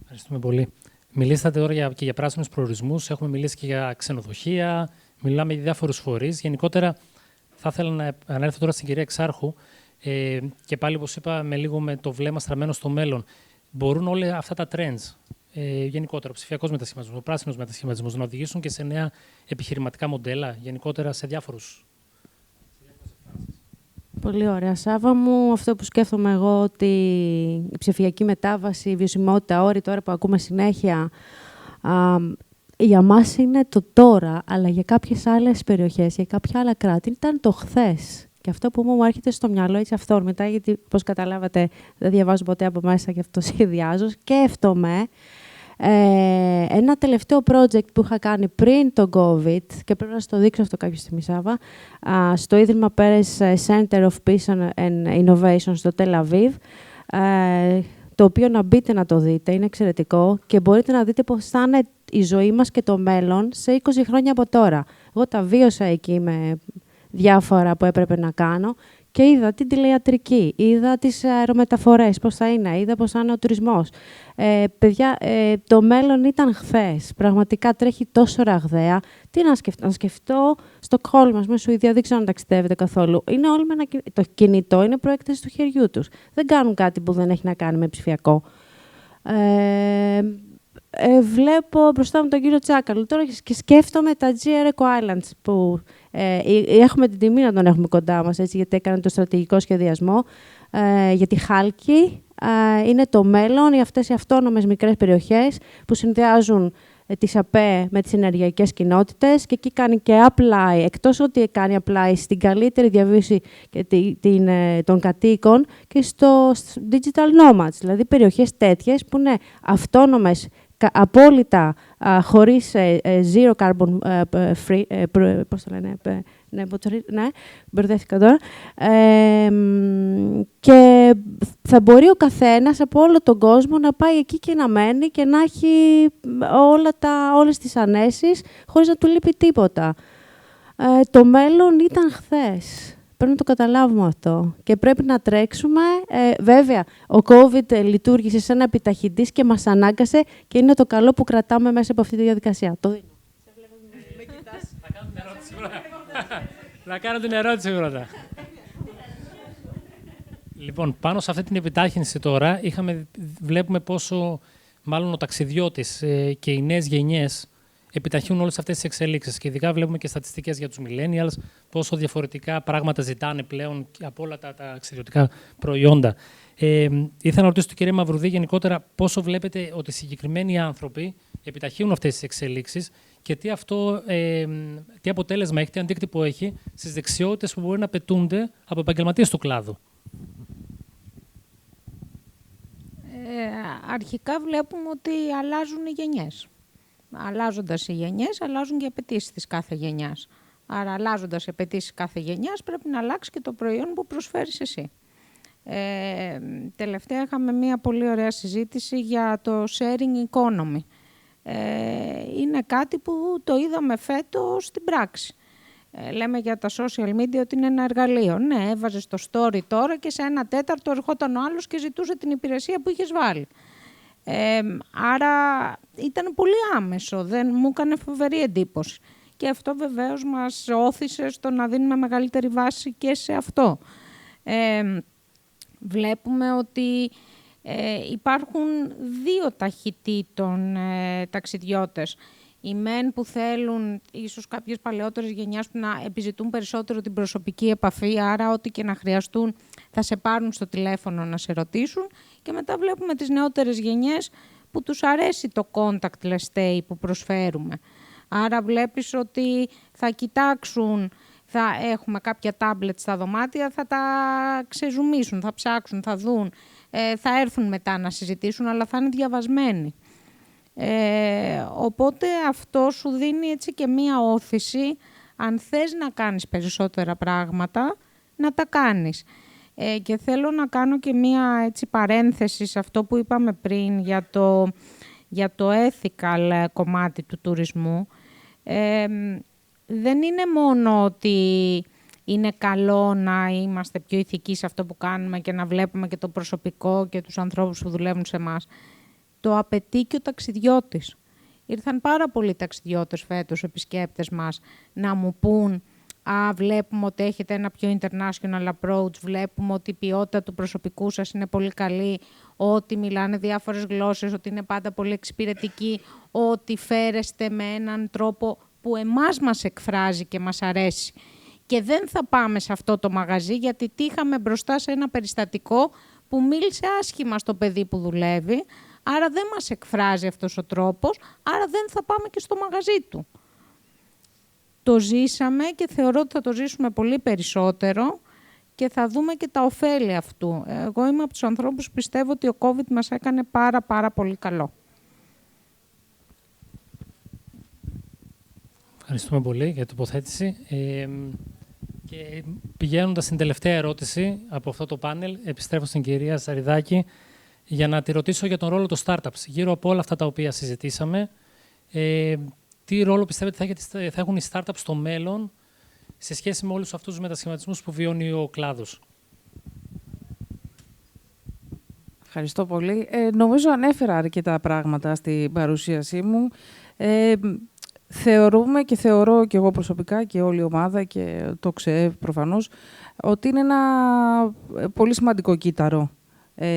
Ευχαριστούμε πολύ. Μιλήσατε τώρα και για πράσινους προορισμούς, έχουμε μιλήσει και για ξενοδοχεία, μιλάμε για διάφορους φορείς. Γενικότερα, θα ήθελα να ανέλθω τώρα στην κυρία Εξάρχου και πάλι, όπως είπα, με το βλέμμα στραμμένο στο μέλλον. Μπορούν όλα αυτά τα trends, γενικότερα, ο ψηφιακός μετασχηματισμός, ο πράσινος μετασχηματισμός, να οδηγήσουν και σε νέα επιχειρηματικά μοντέλα, γενικότερα σε διάφορους. Πολύ ωραία. Σάβα μου, αυτό που σκέφτομαι εγώ, ότι η ψηφιακή μετάβαση, η βιωσιμότητα, όροι τώρα που ακούμε συνέχεια, για μας είναι το τώρα, αλλά για κάποιες άλλες περιοχές, για κάποια άλλα κράτη, ήταν το χθες. Και αυτό που μου έρχεται στο μυαλό, έτσι αυθόρμητα, γιατί, πώς καταλάβατε, δεν διαβάζω ποτέ από μέσα και αυτό σχεδιάζω, σκέφτομαι ένα τελευταίο project που είχα κάνει πριν το COVID, και πρέπει να σας το δείξω αυτό κάποια στιγμή, Σάβα, στο Ίδρυμα Peres Center of Peace and Innovation στο Τελ Αβίβ, το οποίο να μπείτε να το δείτε, είναι εξαιρετικό και μπορείτε να δείτε πώς θα είναι η ζωή μας και το μέλλον σε 20 χρόνια από τώρα. Εγώ τα βίωσα εκεί με διάφορα που έπρεπε να κάνω και είδα την τηλεϊατρική, είδα τις αερομεταφορές, πώς θα είναι, είδα πώς θα είναι ο τουρισμός. Παιδιά, το μέλλον ήταν χθες. Πραγματικά τρέχει τόσο ραγδαία. Τι να σκεφτώ Στοκχόλμη, ας πούμε, Σουηδία, δεν ξέρω αν ταξιδεύετε καθόλου. Είναι όλοι με το κινητό, είναι προέκταση του χεριού τους. Δεν κάνουν κάτι που δεν έχει να κάνει με ψηφιακό. Βλέπω μπροστά μου τον κύριο Τσάκαλου τώρα και σκέφτομαι τα GR Eco Islands που έχουμε την τιμή να τον έχουμε κοντά μας, έτσι, γιατί έκανε το στρατηγικό σχεδιασμό για τη Χάλκη. Είναι το μέλλον, αυτές οι αυτόνομες μικρές περιοχές που συνδυάζουν τις ΑΠΕ με τις ενεργειακές κοινότητες και εκεί κάνει και apply, εκτός ότι κάνει apply στην καλύτερη διαβίωση των κατοίκων και στο digital nomads, δηλαδή περιοχές τέτοιες που είναι αυτόνομες, απόλυτα χωρίς zero carbon free, πώς το λένε, ναι, μπερδεύτηκα τώρα, και θα μπορεί ο καθένας από όλο τον κόσμο να πάει εκεί και να μένει και να έχει όλες τις ανέσεις χωρίς να του λείπει τίποτα. Το μέλλον ήταν χθες. Πρέπει να το καταλάβουμε αυτό και πρέπει να τρέξουμε. Βέβαια, ο COVID λειτουργήσε σαν ένα επιταχυντής και μας ανάγκασε και είναι το καλό που κρατάμε μέσα από αυτή τη διαδικασία. Το δίνω. Να κάνω την ερώτηση πρώτα. Λοιπόν, πάνω σε αυτή την επιτάχυνση τώρα, βλέπουμε πόσο μάλλον ο ταξιδιώτης και οι νέες γενιές επιταχύνουν όλες αυτές τις εξελίξεις. Και ειδικά βλέπουμε και στατιστικές για τους millennials, πόσο διαφορετικά πράγματα ζητάνε πλέον από όλα τα ταξιδιωτικά προϊόντα. Ήθελα να ρωτήσω την κυρία Μαυρουδή γενικότερα πόσο βλέπετε ότι οι συγκεκριμένοι άνθρωποι επιταχύνουν αυτές τις εξελίξεις και τι αποτέλεσμα έχει, τι αντίκτυπο έχει στις δεξιότητες που μπορεί να απαιτούνται από επαγγελματίες του κλάδου. Αρχικά βλέπουμε ότι αλλάζουν οι γενιές. Αλλάζοντας οι γενιές, αλλάζουν και οι απαιτήσεις της κάθε γενιάς. Άρα, αλλάζοντας οι απαιτήσεις κάθε γενιάς, πρέπει να αλλάξει και το προϊόν που προσφέρεις εσύ. Τελευταία είχαμε μία πολύ ωραία συζήτηση για το sharing economy. Είναι κάτι που το είδαμε φέτος στην πράξη. Λέμε για τα social media ότι είναι ένα εργαλείο. Ναι, έβαζες το story τώρα και σε 1/4 ερχόταν ο άλλος και ζητούσε την υπηρεσία που είχες βάλει. Άρα ήταν πολύ άμεσο, δεν μου έκανε φοβερή εντύπωση. Και αυτό βεβαίως μας όθησε στο να δίνουμε μεγαλύτερη βάση και σε αυτό. Βλέπουμε ότι υπάρχουν δύο ταχυτήτων ταξιδιώτες. Οι μεν που θέλουν, ίσως κάποιες παλαιότερες γενιάς που να επιζητούν περισσότερο την προσωπική επαφή, άρα ό,τι και να χρειαστούν θα σε πάρουν στο τηλέφωνο να σε ρωτήσουν. Και μετά βλέπουμε τις νεότερες γενιές που τους αρέσει το contactless stay που προσφέρουμε. Άρα βλέπεις ότι θα κοιτάξουν, θα έχουμε κάποια τάμπλετ στα δωμάτια, θα τα ξεζουμίσουν, θα ψάξουν, θα δουν, θα έρθουν μετά να συζητήσουν, αλλά θα είναι διαβασμένοι. Οπότε αυτό σου δίνει έτσι και μία όθηση, αν θες να κάνεις περισσότερα πράγματα, να τα κάνεις. Και θέλω να κάνω και μία έτσι παρένθεση σε αυτό που είπαμε πριν για το ethical κομμάτι του τουρισμού. Δεν είναι μόνο ότι είναι καλό να είμαστε πιο ηθικοί σε αυτό που κάνουμε και να βλέπουμε και το προσωπικό και τους ανθρώπους που δουλεύουν σε εμάς. Το απαιτεί και ο ταξιδιώτης. Ήρθαν πάρα πολλοί ταξιδιώτες φέτος, επισκέπτες μας, να μου πούν βλέπουμε ότι έχετε ένα πιο international approach, βλέπουμε ότι η ποιότητα του προσωπικού σας είναι πολύ καλή, ότι μιλάνε διάφορες γλώσσες, ότι είναι πάντα πολύ εξυπηρετικοί, ότι φέρεστε με έναν τρόπο που εμάς μας εκφράζει και μας αρέσει. Και δεν θα πάμε σε αυτό το μαγαζί γιατί τύχαμε μπροστά σε ένα περιστατικό που μίλησε άσχημα στο παιδί που δουλεύει, άρα δεν μας εκφράζει αυτός ο τρόπος, άρα δεν θα πάμε και στο μαγαζί του. Το ζήσαμε και θεωρώ ότι θα το ζήσουμε πολύ περισσότερο και θα δούμε και τα ωφέλη αυτού. Εγώ είμαι από τους ανθρώπους που πιστεύω ότι ο COVID μας έκανε πάρα πολύ καλό. Ευχαριστούμε πολύ για την τοποθέτηση. Και πηγαίνοντας στην τελευταία ερώτηση από αυτό το πάνελ, επιστρέφω στην κυρία Σαριδάκη για να τη ρωτήσω για τον ρόλο των startups. Γύρω από όλα αυτά τα οποία συζητήσαμε, τι ρόλο πιστεύετε θα έχουν οι startups στο μέλλον σε σχέση με όλους αυτούς τους μετασχηματισμούς που βιώνει ο κλάδος? Ευχαριστώ πολύ. Νομίζω ανέφερα αρκετά πράγματα στην παρουσίασή μου. Θεωρούμε και θεωρώ και εγώ προσωπικά και όλη η ομάδα και το ΞΕΕΒ προφανώς ότι είναι ένα πολύ σημαντικό κύτταρο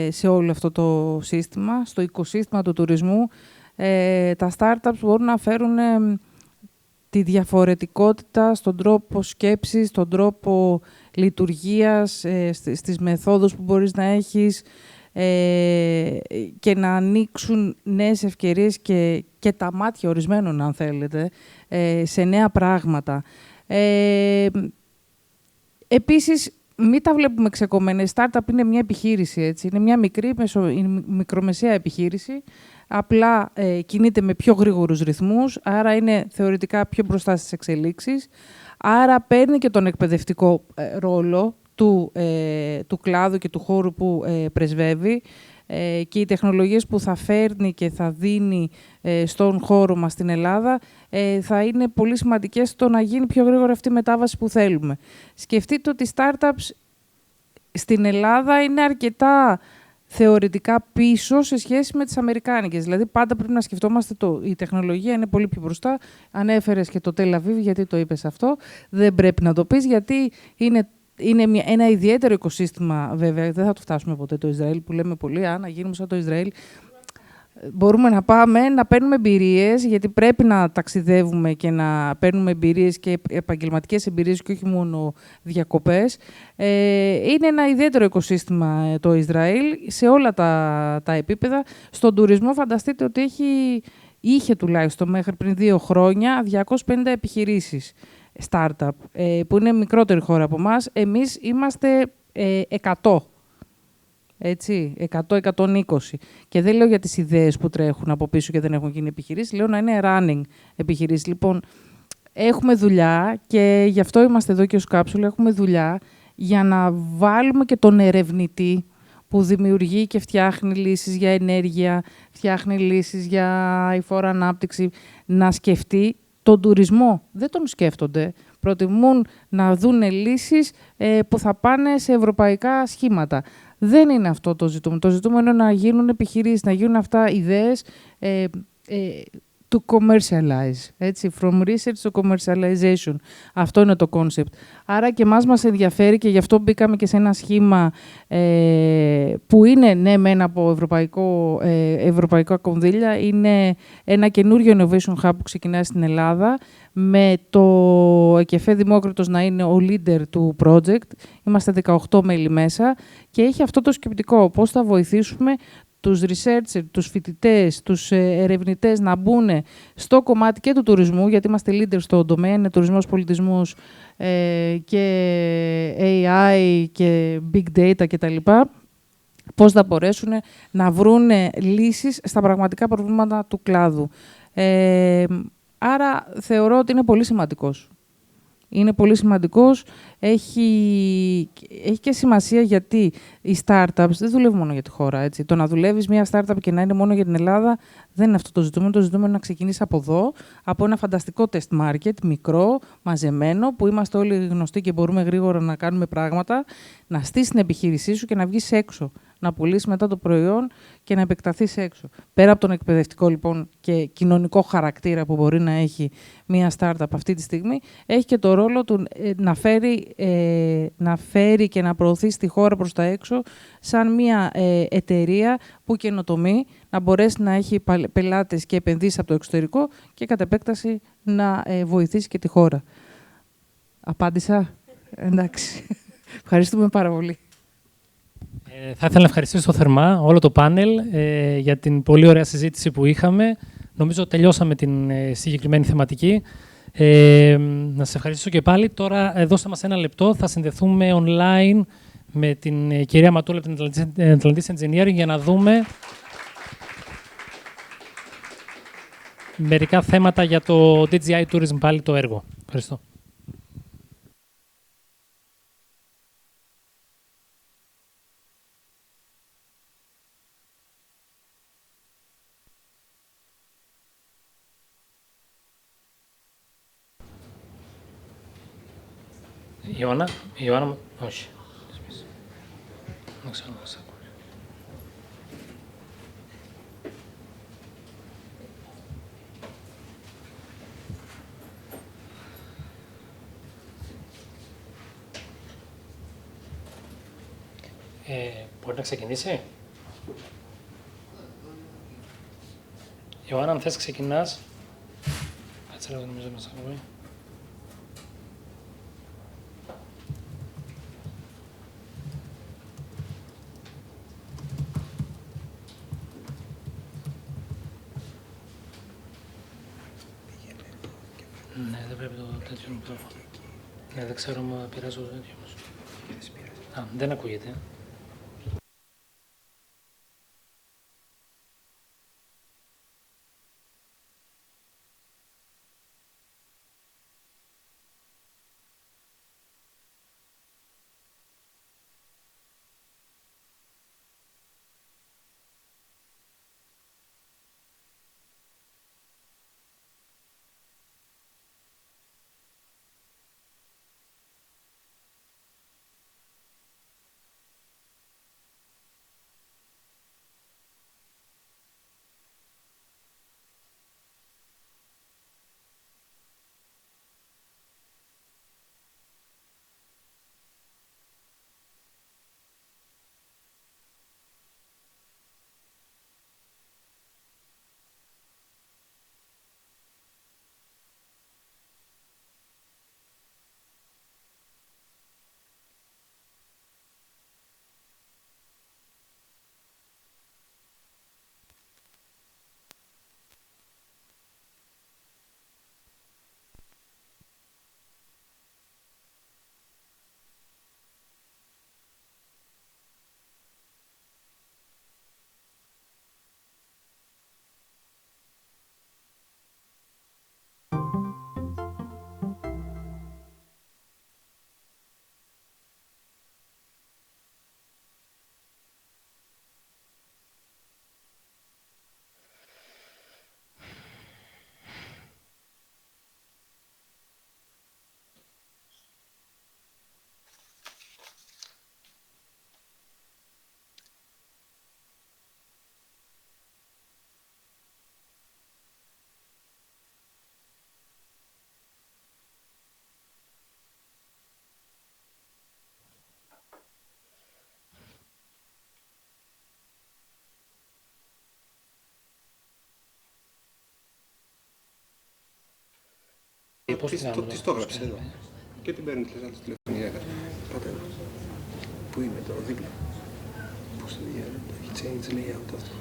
σε όλο αυτό το σύστημα, στο οικοσύστημα του τουρισμού. Τα startups μπορούν να φέρουν τη διαφορετικότητα στον τρόπο σκέψης, στον τρόπο λειτουργίας, στις μεθόδους που μπορείς να έχεις και να ανοίξουν νέες ευκαιρίες και τα μάτια ορισμένων, αν θέλετε, σε νέα πράγματα. Επίσης, μην τα βλέπουμε ξεκομμένα. Η startup είναι μια επιχείρηση, έτσι. Είναι μια μικρομεσαία επιχείρηση. Απλά κινείται με πιο γρήγορους ρυθμούς, άρα είναι θεωρητικά πιο μπροστά στις εξελίξεις. Άρα παίρνει και τον εκπαιδευτικό ρόλο του κλάδου και του χώρου που πρεσβεύει και οι τεχνολογίες που θα φέρνει και θα δίνει στον χώρο μας στην Ελλάδα θα είναι πολύ σημαντικές στο να γίνει πιο γρήγορα αυτή η μετάβαση που θέλουμε. Σκεφτείτε ότι οι startups στην Ελλάδα είναι αρκετά θεωρητικά πίσω σε σχέση με τις αμερικάνικες. Δηλαδή, πάντα πρέπει να σκεφτόμαστε η τεχνολογία είναι πολύ πιο μπροστά. Ανέφερες και το Τελ Αβίβ, γιατί το είπες αυτό. Δεν πρέπει να το πεις, γιατί είναι ένα ιδιαίτερο οικοσύστημα, βέβαια. Δεν θα το φτάσουμε ποτέ το Ισραήλ, που λέμε πολύ, να γίνουμε σαν το Ισραήλ. Μπορούμε να πάμε να παίρνουμε εμπειρίες, γιατί πρέπει να ταξιδεύουμε και να παίρνουμε εμπειρίες και επαγγελματικές εμπειρίες και όχι μόνο διακοπές. Είναι ένα ιδιαίτερο οικοσύστημα το Ισραήλ σε όλα τα επίπεδα. Στον τουρισμό φανταστείτε ότι είχε τουλάχιστον μέχρι πριν 2 χρόνια 250 επιχειρήσεις startup, που είναι μικρότερη χώρα από εμάς. Εμείς είμαστε 100. Έτσι, 100-120. Και δεν λέω για τις ιδέες που τρέχουν από πίσω και δεν έχουν γίνει επιχειρήσεις, λέω να είναι running επιχειρήσεις. Λοιπόν, έχουμε δουλειά και γι' αυτό είμαστε εδώ και ως κάψουλα, έχουμε δουλειά για να βάλουμε και τον ερευνητή που δημιουργεί και φτιάχνει λύσεις για ενέργεια, φτιάχνει λύσεις για αειφόρο ανάπτυξη, να σκεφτεί τον τουρισμό. Δεν τον σκέφτονται. Προτιμούν να δουν λύσεις που θα πάνε σε ευρωπαϊκά σχήματα. Δεν είναι αυτό το ζητούμενο. Το ζητούμενο είναι να γίνουν επιχειρήσεις, να γίνουν αυτά ιδέες to commercialize, έτσι, from research to commercialization. Αυτό είναι το concept. Άρα και μας ενδιαφέρει και γι' αυτό μπήκαμε και σε ένα σχήμα που είναι, ναι, μεν από ευρωπαϊκά κονδύλια. Είναι ένα καινούριο innovation hub που ξεκινάει στην Ελλάδα, με το ΕΚΕΦΕ Δημόκριτος να είναι ο leader του project. Είμαστε 18 μέλη μέσα και έχει αυτό το σκεπτικό. Πώς θα βοηθήσουμε τους researchers, τους φοιτητές, τους ερευνητές να μπουν στο κομμάτι και του τουρισμού, γιατί είμαστε leaders στο τομέα, είναι τουρισμός, πολιτισμός και AI και big data κτλ. Πώς θα μπορέσουν να βρουν λύσεις στα πραγματικά προβλήματα του κλάδου. Άρα θεωρώ ότι είναι πολύ σημαντικός. Είναι πολύ σημαντικός, έχει και σημασία γιατί οι startups δεν δουλεύουν μόνο για τη χώρα. Έτσι. Το να δουλεύεις μια startup και να είναι μόνο για την Ελλάδα δεν είναι αυτό το ζητούμενο. Το ζητούμενο είναι να ξεκινήσει από εδώ, από ένα φανταστικό test market, μικρό, μαζεμένο, που είμαστε όλοι γνωστοί και μπορούμε γρήγορα να κάνουμε πράγματα, να στήσεις την επιχείρησή σου και να βγεις έξω. Να πουλήσεις μετά το προϊόν και να επεκταθείς έξω. Πέρα από τον εκπαιδευτικό λοιπόν και κοινωνικό χαρακτήρα που μπορεί να έχει μια startup αυτή τη στιγμή, έχει και το ρόλο του να φέρει και να προωθήσει τη χώρα προς τα έξω σαν μια εταιρεία που καινοτομεί, να μπορέσει να έχει πελάτες και επενδύσεις από το εξωτερικό και κατ' επέκταση να βοηθήσει και τη χώρα. Απάντησα? Εντάξει. Ευχαριστούμε πάρα πολύ. Θα ήθελα να ευχαριστήσω θερμά όλο το πάνελ για την πολύ ωραία συζήτηση που είχαμε. Νομίζω τελειώσαμε την συγκεκριμένη θεματική. Να σας ευχαριστήσω και πάλι. Τώρα δώστε μας ένα λεπτό. Θα συνδεθούμε online με την κυρία Ματούλα από την Atlantis Engineering για να δούμε μερικά θέματα για το DJI Tourism, πάλι το έργο. Ευχαριστώ. Ιωάννα, όχι. Δεν ξέρω να μας ακούει. Μπορεί να ξεκινήσει. Ιωάννα, αν θες ξεκινάς. Κάτσε λίγο, νομίζω δεν μας ακούει. Ναι, δεν πρέπει το τέτοιο μικρόφωνο. Ναι, δεν ξέρω αν πειράζω το τέτοιο όμως. Δεν ακούγεται. πώς την κάνουμε? Της το έγραψε εδώ. Και την παίρνει τηλέφωνο τηλεφωνία. Πάτε εδώ. Πού είναι το δίπλα? Πώς το διάλογο, έχει change layout αυτό.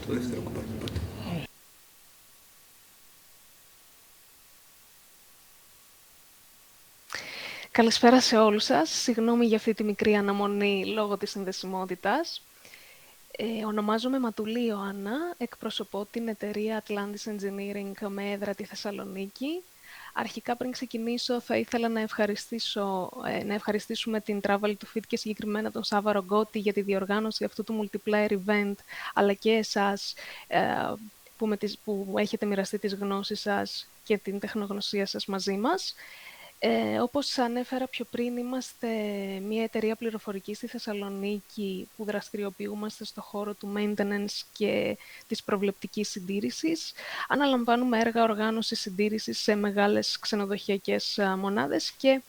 Το δεύτερο κομμάτι. Πάτε. Καλησπέρα σε όλους σας. Συγγνώμη για αυτή τη μικρή αναμονή λόγω της συνδεσιμότητας. Ονομάζομαι Ματουλή Ιωάννα, εκπροσωπώ την εταιρεία Atlantis Engineering με έδρα τη Θεσσαλονίκη. Αρχικά, πριν ξεκινήσω, θα ήθελα να ευχαριστήσουμε την Travel to Fit και συγκεκριμένα τον Σάβα Ρογκώτη για τη διοργάνωση αυτού του multiplayer event, αλλά και εσάς που έχετε μοιραστεί τις γνώσεις σας και την τεχνογνωσία σας μαζί μας. Όπως ανέφερα πιο πριν, είμαστε μια εταιρεία πληροφορικής στη Θεσσαλονίκη που δραστηριοποιούμαστε στο χώρο του maintenance και της προβλεπτικής συντήρησης. Αναλαμβάνουμε έργα οργάνωσης συντήρησης σε μεγάλες ξενοδοχειακές μονάδες και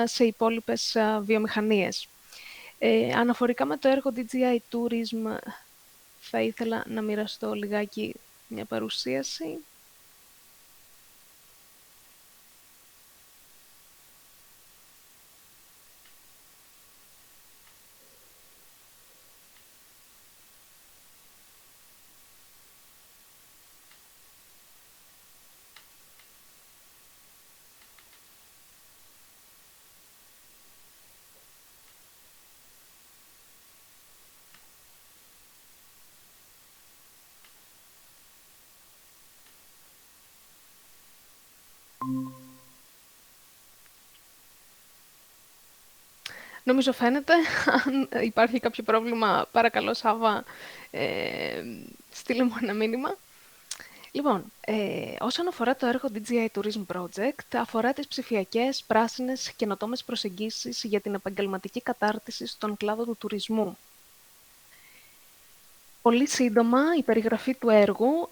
σε υπόλοιπες βιομηχανίες. Αναφορικά με το έργο DJI Tourism, θα ήθελα να μοιραστώ λιγάκι μια παρουσίαση. Νομίζω φαίνεται. Αν υπάρχει κάποιο πρόβλημα, παρακαλώ Σάβα, στείλε μου ένα μήνυμα. Λοιπόν, όσον αφορά το έργο DJI Tourism Project, αφορά τις ψηφιακές, πράσινες, καινοτόμες προσεγγίσεις για την επαγγελματική κατάρτιση στον κλάδο του τουρισμού. Πολύ σύντομα, η περιγραφή του έργου.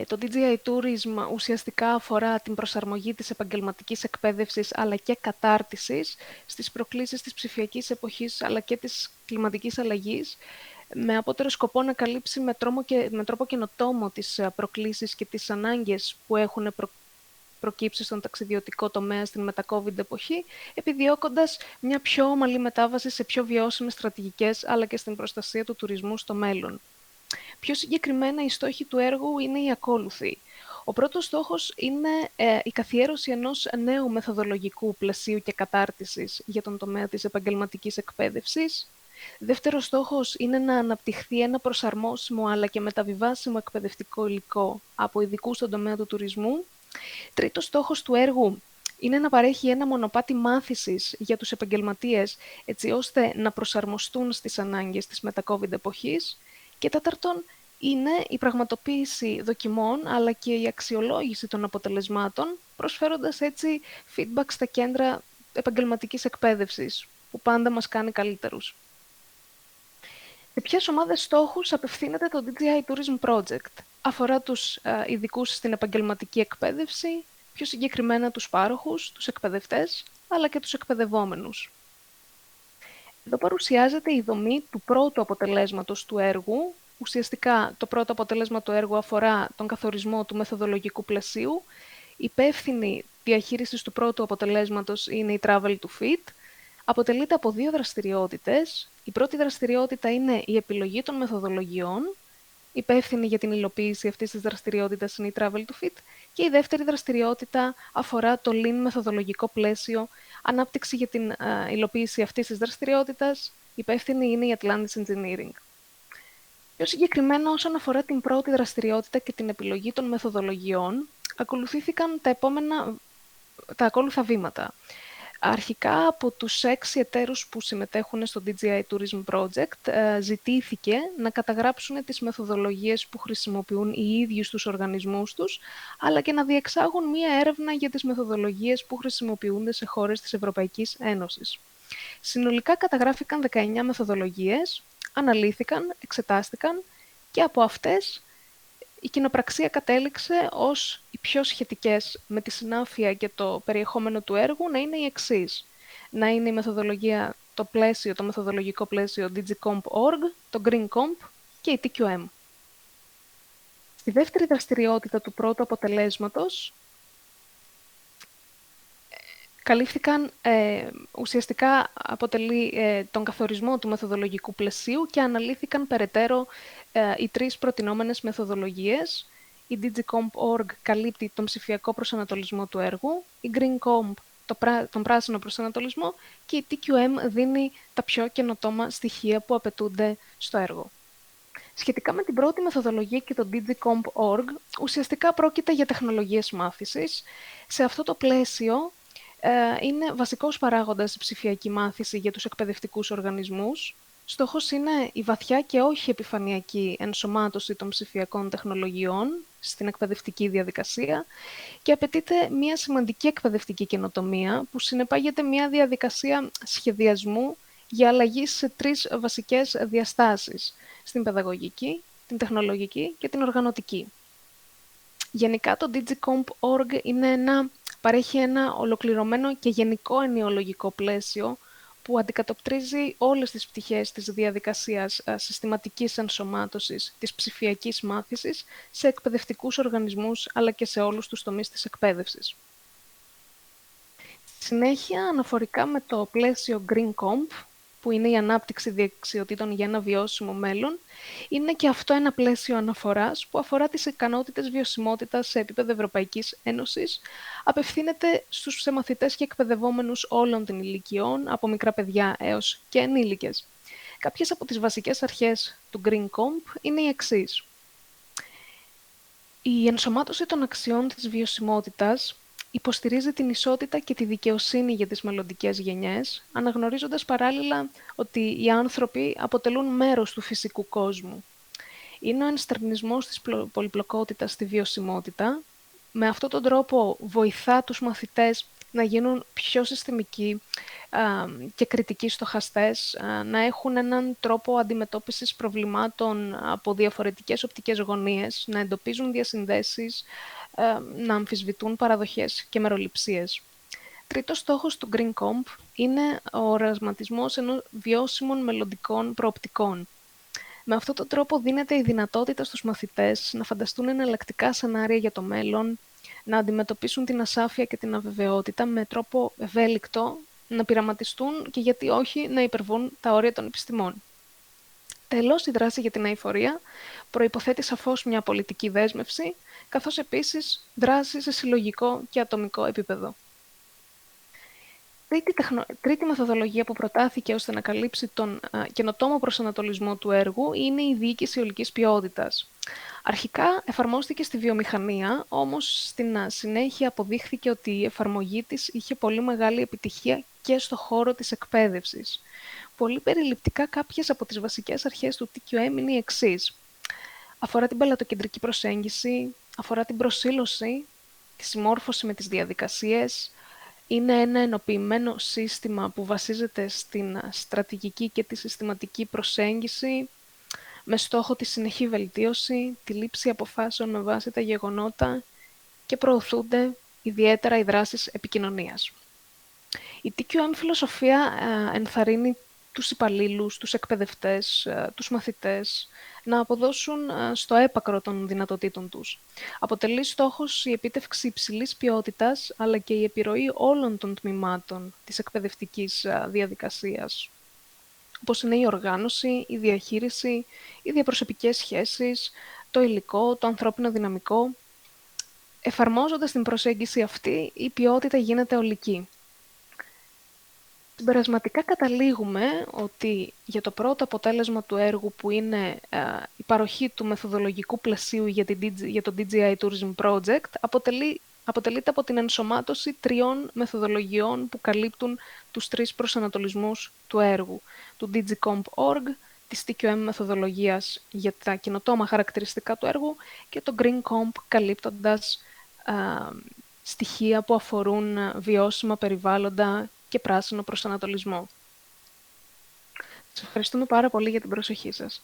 Το DJI Tourism ουσιαστικά αφορά την προσαρμογή της επαγγελματικής εκπαίδευσης αλλά και κατάρτισης στις προκλήσεις της ψηφιακής εποχής αλλά και της κλιματικής αλλαγής, με απότερο σκοπό να καλύψει με τρόπο καινοτόμο τις προκλήσεις και τις ανάγκες που έχουν προκύψει στον ταξιδιωτικό τομέα στην μετα-COVID εποχή, επιδιώκοντας μια πιο ομαλή μετάβαση σε πιο βιώσιμες στρατηγικές αλλά και στην προστασία του τουρισμού στο μέλλον. Πιο συγκεκριμένα, οι στόχοι του έργου είναι οι ακόλουθοι. Ο πρώτος στόχος είναι η καθιέρωση ενός νέου μεθοδολογικού πλαισίου και κατάρτισης για τον τομέα της επαγγελματικής εκπαίδευσης. Δεύτερος στόχος είναι να αναπτυχθεί ένα προσαρμόσιμο αλλά και μεταβιβάσιμο εκπαιδευτικό υλικό από ειδικούς στον τομέα του τουρισμού. Τρίτος στόχος του έργου είναι να παρέχει ένα μονοπάτι μάθησης για τους επαγγελματίες, έτσι ώστε να προσαρμοστούν στις ανάγκες της μετα-COVID εποχής. Και τέταρτον, είναι η πραγματοποίηση δοκιμών, αλλά και η αξιολόγηση των αποτελεσμάτων, προσφέροντας έτσι feedback στα κέντρα επαγγελματικής εκπαίδευσης, που πάντα μας κάνει καλύτερους. Σε ποιες ομάδες στόχους απευθύνεται το DJI Tourism Project? Αφορά τους ειδικούς στην επαγγελματική εκπαίδευση, πιο συγκεκριμένα τους πάροχους, τους εκπαιδευτές, αλλά και τους εκπαιδευόμενους. Εδώ παρουσιάζεται η δομή του πρώτου αποτελέσματος του έργου. Ουσιαστικά, το πρώτο αποτέλεσμα του έργου αφορά τον καθορισμό του μεθοδολογικού πλαισίου. Η υπεύθυνη διαχείρισης του πρώτου αποτελέσματος είναι η Travel to Fit. Αποτελείται από δύο δραστηριότητες. Η πρώτη δραστηριότητα είναι η επιλογή των μεθοδολογιών. Υπεύθυνη για την υλοποίηση αυτής της δραστηριότητας είναι η Travel to Fit. Και η δεύτερη δραστηριότητα αφορά το Lean μεθοδολογικό πλαίσιο. Ανάπτυξη για την υλοποίηση αυτής της δραστηριότητας, υπεύθυνη είναι η Atlantis Engineering. Πιο συγκεκριμένα, όσον αφορά την πρώτη δραστηριότητα και την επιλογή των μεθοδολογιών, ακολουθήθηκαν τα ακόλουθα βήματα. Αρχικά, από τους 6 εταίρους που συμμετέχουν στο DJI Tourism Project, ζητήθηκε να καταγράψουν τις μεθοδολογίες που χρησιμοποιούν οι ίδιοι στους οργανισμούς τους, αλλά και να διεξάγουν μία έρευνα για τις μεθοδολογίες που χρησιμοποιούνται σε χώρες της Ευρωπαϊκής Ένωσης. Συνολικά καταγράφηκαν 19 μεθοδολογίες, αναλύθηκαν, εξετάστηκαν και από αυτές η κοινοπραξία κατέληξε ως οι πιο σχετικές με τη συνάφεια και το περιεχόμενο του έργου να είναι οι εξής. Να είναι η μεθοδολογία, το μεθοδολογικό πλαίσιο digicomp.org, το GreenComp και η TQM. Στη δεύτερη δραστηριότητα του πρώτου αποτελέσματος καλύφθηκαν, ουσιαστικά αποτελεί τον καθορισμό του μεθοδολογικού πλαισίου και αναλύθηκαν περαιτέρω οι 3 προτινόμενες μεθοδολογίες. Η DigiComp.org καλύπτει τον ψηφιακό προσανατολισμό του έργου, η GreenComp τον πράσινο προσανατολισμό και η TQM δίνει τα πιο καινοτόμα στοιχεία που απαιτούνται στο έργο. Σχετικά με την πρώτη μεθοδολογία και το DigiComp.org, ουσιαστικά πρόκειται για τεχνολογίες μάθησης. Σε αυτό το πλαίσιο είναι βασικός παράγοντας η ψηφιακή μάθηση για τους εκπαιδευτικούς οργανισμούς. Στόχος είναι η βαθιά και όχι επιφανειακή ενσωμάτωση των ψηφιακών τεχνολογιών στην εκπαιδευτική διαδικασία και απαιτείται μια σημαντική εκπαιδευτική καινοτομία που συνεπάγεται μια διαδικασία σχεδιασμού για αλλαγή σε 3 βασικές διαστάσεις, στην παιδαγωγική, την τεχνολογική και την οργανωτική. Γενικά το DigiComp.org παρέχει ένα ολοκληρωμένο και γενικό ενοιολογικό πλαίσιο που αντικατοπτρίζει όλες τις πτυχές της διαδικασίας συστηματικής ενσωμάτωσης της ψηφιακής μάθησης σε εκπαιδευτικούς οργανισμούς αλλά και σε όλους τους τομείς της εκπαίδευσης. Συνέχεια, αναφορικά με το πλαίσιο GreenComp, που είναι η ανάπτυξη δεξιοτήτων για ένα βιώσιμο μέλλον, είναι και αυτό ένα πλαίσιο αναφοράς που αφορά τις ικανότητες βιωσιμότητας σε επίπεδο Ευρωπαϊκής Ένωσης, απευθύνεται στους μαθητές και εκπαιδευόμενους όλων των ηλικιών, από μικρά παιδιά έως και ενήλικες. Κάποιες από τις βασικές αρχές του GreenComp είναι οι εξής. Η ενσωμάτωση των αξιών της βιωσιμότητας υποστηρίζει την ισότητα και τη δικαιοσύνη για τις μελλοντικές γενιές, αναγνωρίζοντας παράλληλα ότι οι άνθρωποι αποτελούν μέρος του φυσικού κόσμου. Είναι ο ενστερνισμός της πολυπλοκότητας στη βιωσιμότητα. Με αυτόν τον τρόπο βοηθά τους μαθητές να γίνουν πιο συστημικοί και κριτικοί στοχαστές, να έχουν έναν τρόπο αντιμετώπισης προβλημάτων από διαφορετικές οπτικές γωνίες, να εντοπίζουν διασυνδέσεις, να αμφισβητούν παραδοχές και μεροληψίες. Τρίτος στόχος του GreenComp είναι ο οραματισμός βιώσιμων μελλοντικών προοπτικών. Με αυτόν τον τρόπο δίνεται η δυνατότητα στους μαθητές να φανταστούν εναλλακτικά σενάρια για το μέλλον, να αντιμετωπίσουν την ασάφεια και την αβεβαιότητα με τρόπο ευέλικτο, να πειραματιστούν και γιατί όχι να υπερβούν τα όρια των επιστημών. Τέλος, η δράση για την αειφορία προϋποθέτει σαφώς μια πολιτική δέσμευση, καθώς επίσης δράση σε συλλογικό και ατομικό επίπεδο. Τρίτη μεθοδολογία που προτάθηκε ώστε να καλύψει τον καινοτόμο προσανατολισμό του έργου είναι η διοίκηση ολικής ποιότητας. Αρχικά εφαρμόστηκε στη βιομηχανία, όμως στην συνέχεια αποδείχθηκε ότι η εφαρμογή της είχε πολύ μεγάλη επιτυχία και στο χώρο της εκπαίδευσης. Πολύ περιληπτικά κάποιες από τις βασικές αρχές του TQM είναι οι εξής. Αφορά την πελατοκεντρική προσέγγιση, αφορά την προσήλωση, τη συμμόρφωση με τις διαδικασίες, είναι ένα ενοποιημένο σύστημα που βασίζεται στην στρατηγική και τη συστηματική προσέγγιση, με στόχο τη συνεχή βελτίωση, τη λήψη αποφάσεων με βάση τα γεγονότα και προωθούνται ιδιαίτερα οι δράσεις επικοινωνίας. Η TQM φιλοσοφία ενθαρρύνει τους υπαλλήλους, τους εκπαιδευτές, τους μαθητές να αποδώσουν στο έπακρο των δυνατοτήτων τους. Αποτελεί στόχος η επίτευξη υψηλής ποιότητας, αλλά και η επιρροή όλων των τμήματων της εκπαιδευτικής διαδικασίας, όπως είναι η οργάνωση, η διαχείριση, οι διαπροσωπικές σχέσεις, το υλικό, το ανθρώπινο δυναμικό. Εφαρμόζοντας την προσέγγιση αυτή, η ποιότητα γίνεται ολική. Συμπερασματικά καταλήγουμε ότι για το πρώτο αποτέλεσμα του έργου, που είναι η παροχή του μεθοδολογικού πλαισίου για το DGI Tourism Project, αποτελείται από την ενσωμάτωση 3 μεθοδολογιών που καλύπτουν τους 3 προσανατολισμούς του έργου, του DigiComp.org, της TQM μεθοδολογίας για τα καινοτόμα χαρακτηριστικά του έργου και το GreenComp καλύπτοντας στοιχεία που αφορούν βιώσιμα περιβάλλοντα και πράσινο προσανατολισμό. Σας ευχαριστούμε πάρα πολύ για την προσοχή σας.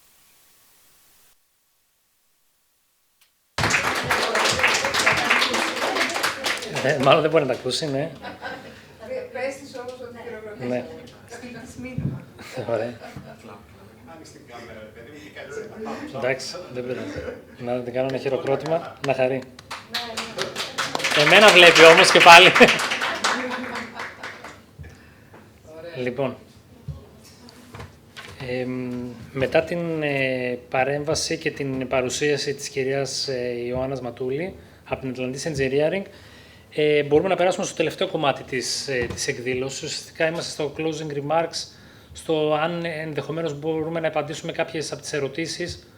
Μάλλον δεν μπορεί να τα ακούσει, ναι. Πες της όμως ότι χειροκροτήσεις. Ναι. Ωραία. Εντάξει, δεν πειράζει. Να την κάνω ένα χειροκρότημα, να χαρεί. Εμένα βλέπει όμως και πάλι. Λοιπόν, μετά την παρέμβαση και την παρουσίαση της κυρίας Ιωάννας Ματούλη από την Atlantis Engineering, μπορούμε να περάσουμε στο τελευταίο κομμάτι της εκδήλωσης. Ουσιαστικά είμαστε στο closing remarks, στο αν ενδεχομένως μπορούμε να απαντήσουμε κάποιες από τις ερωτήσεις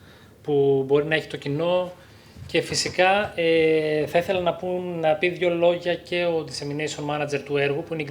που μπορεί να έχει το κοινό. Και φυσικά θα ήθελα να πει δύο λόγια και ο Dissemination Manager του έργου, που είναι η Green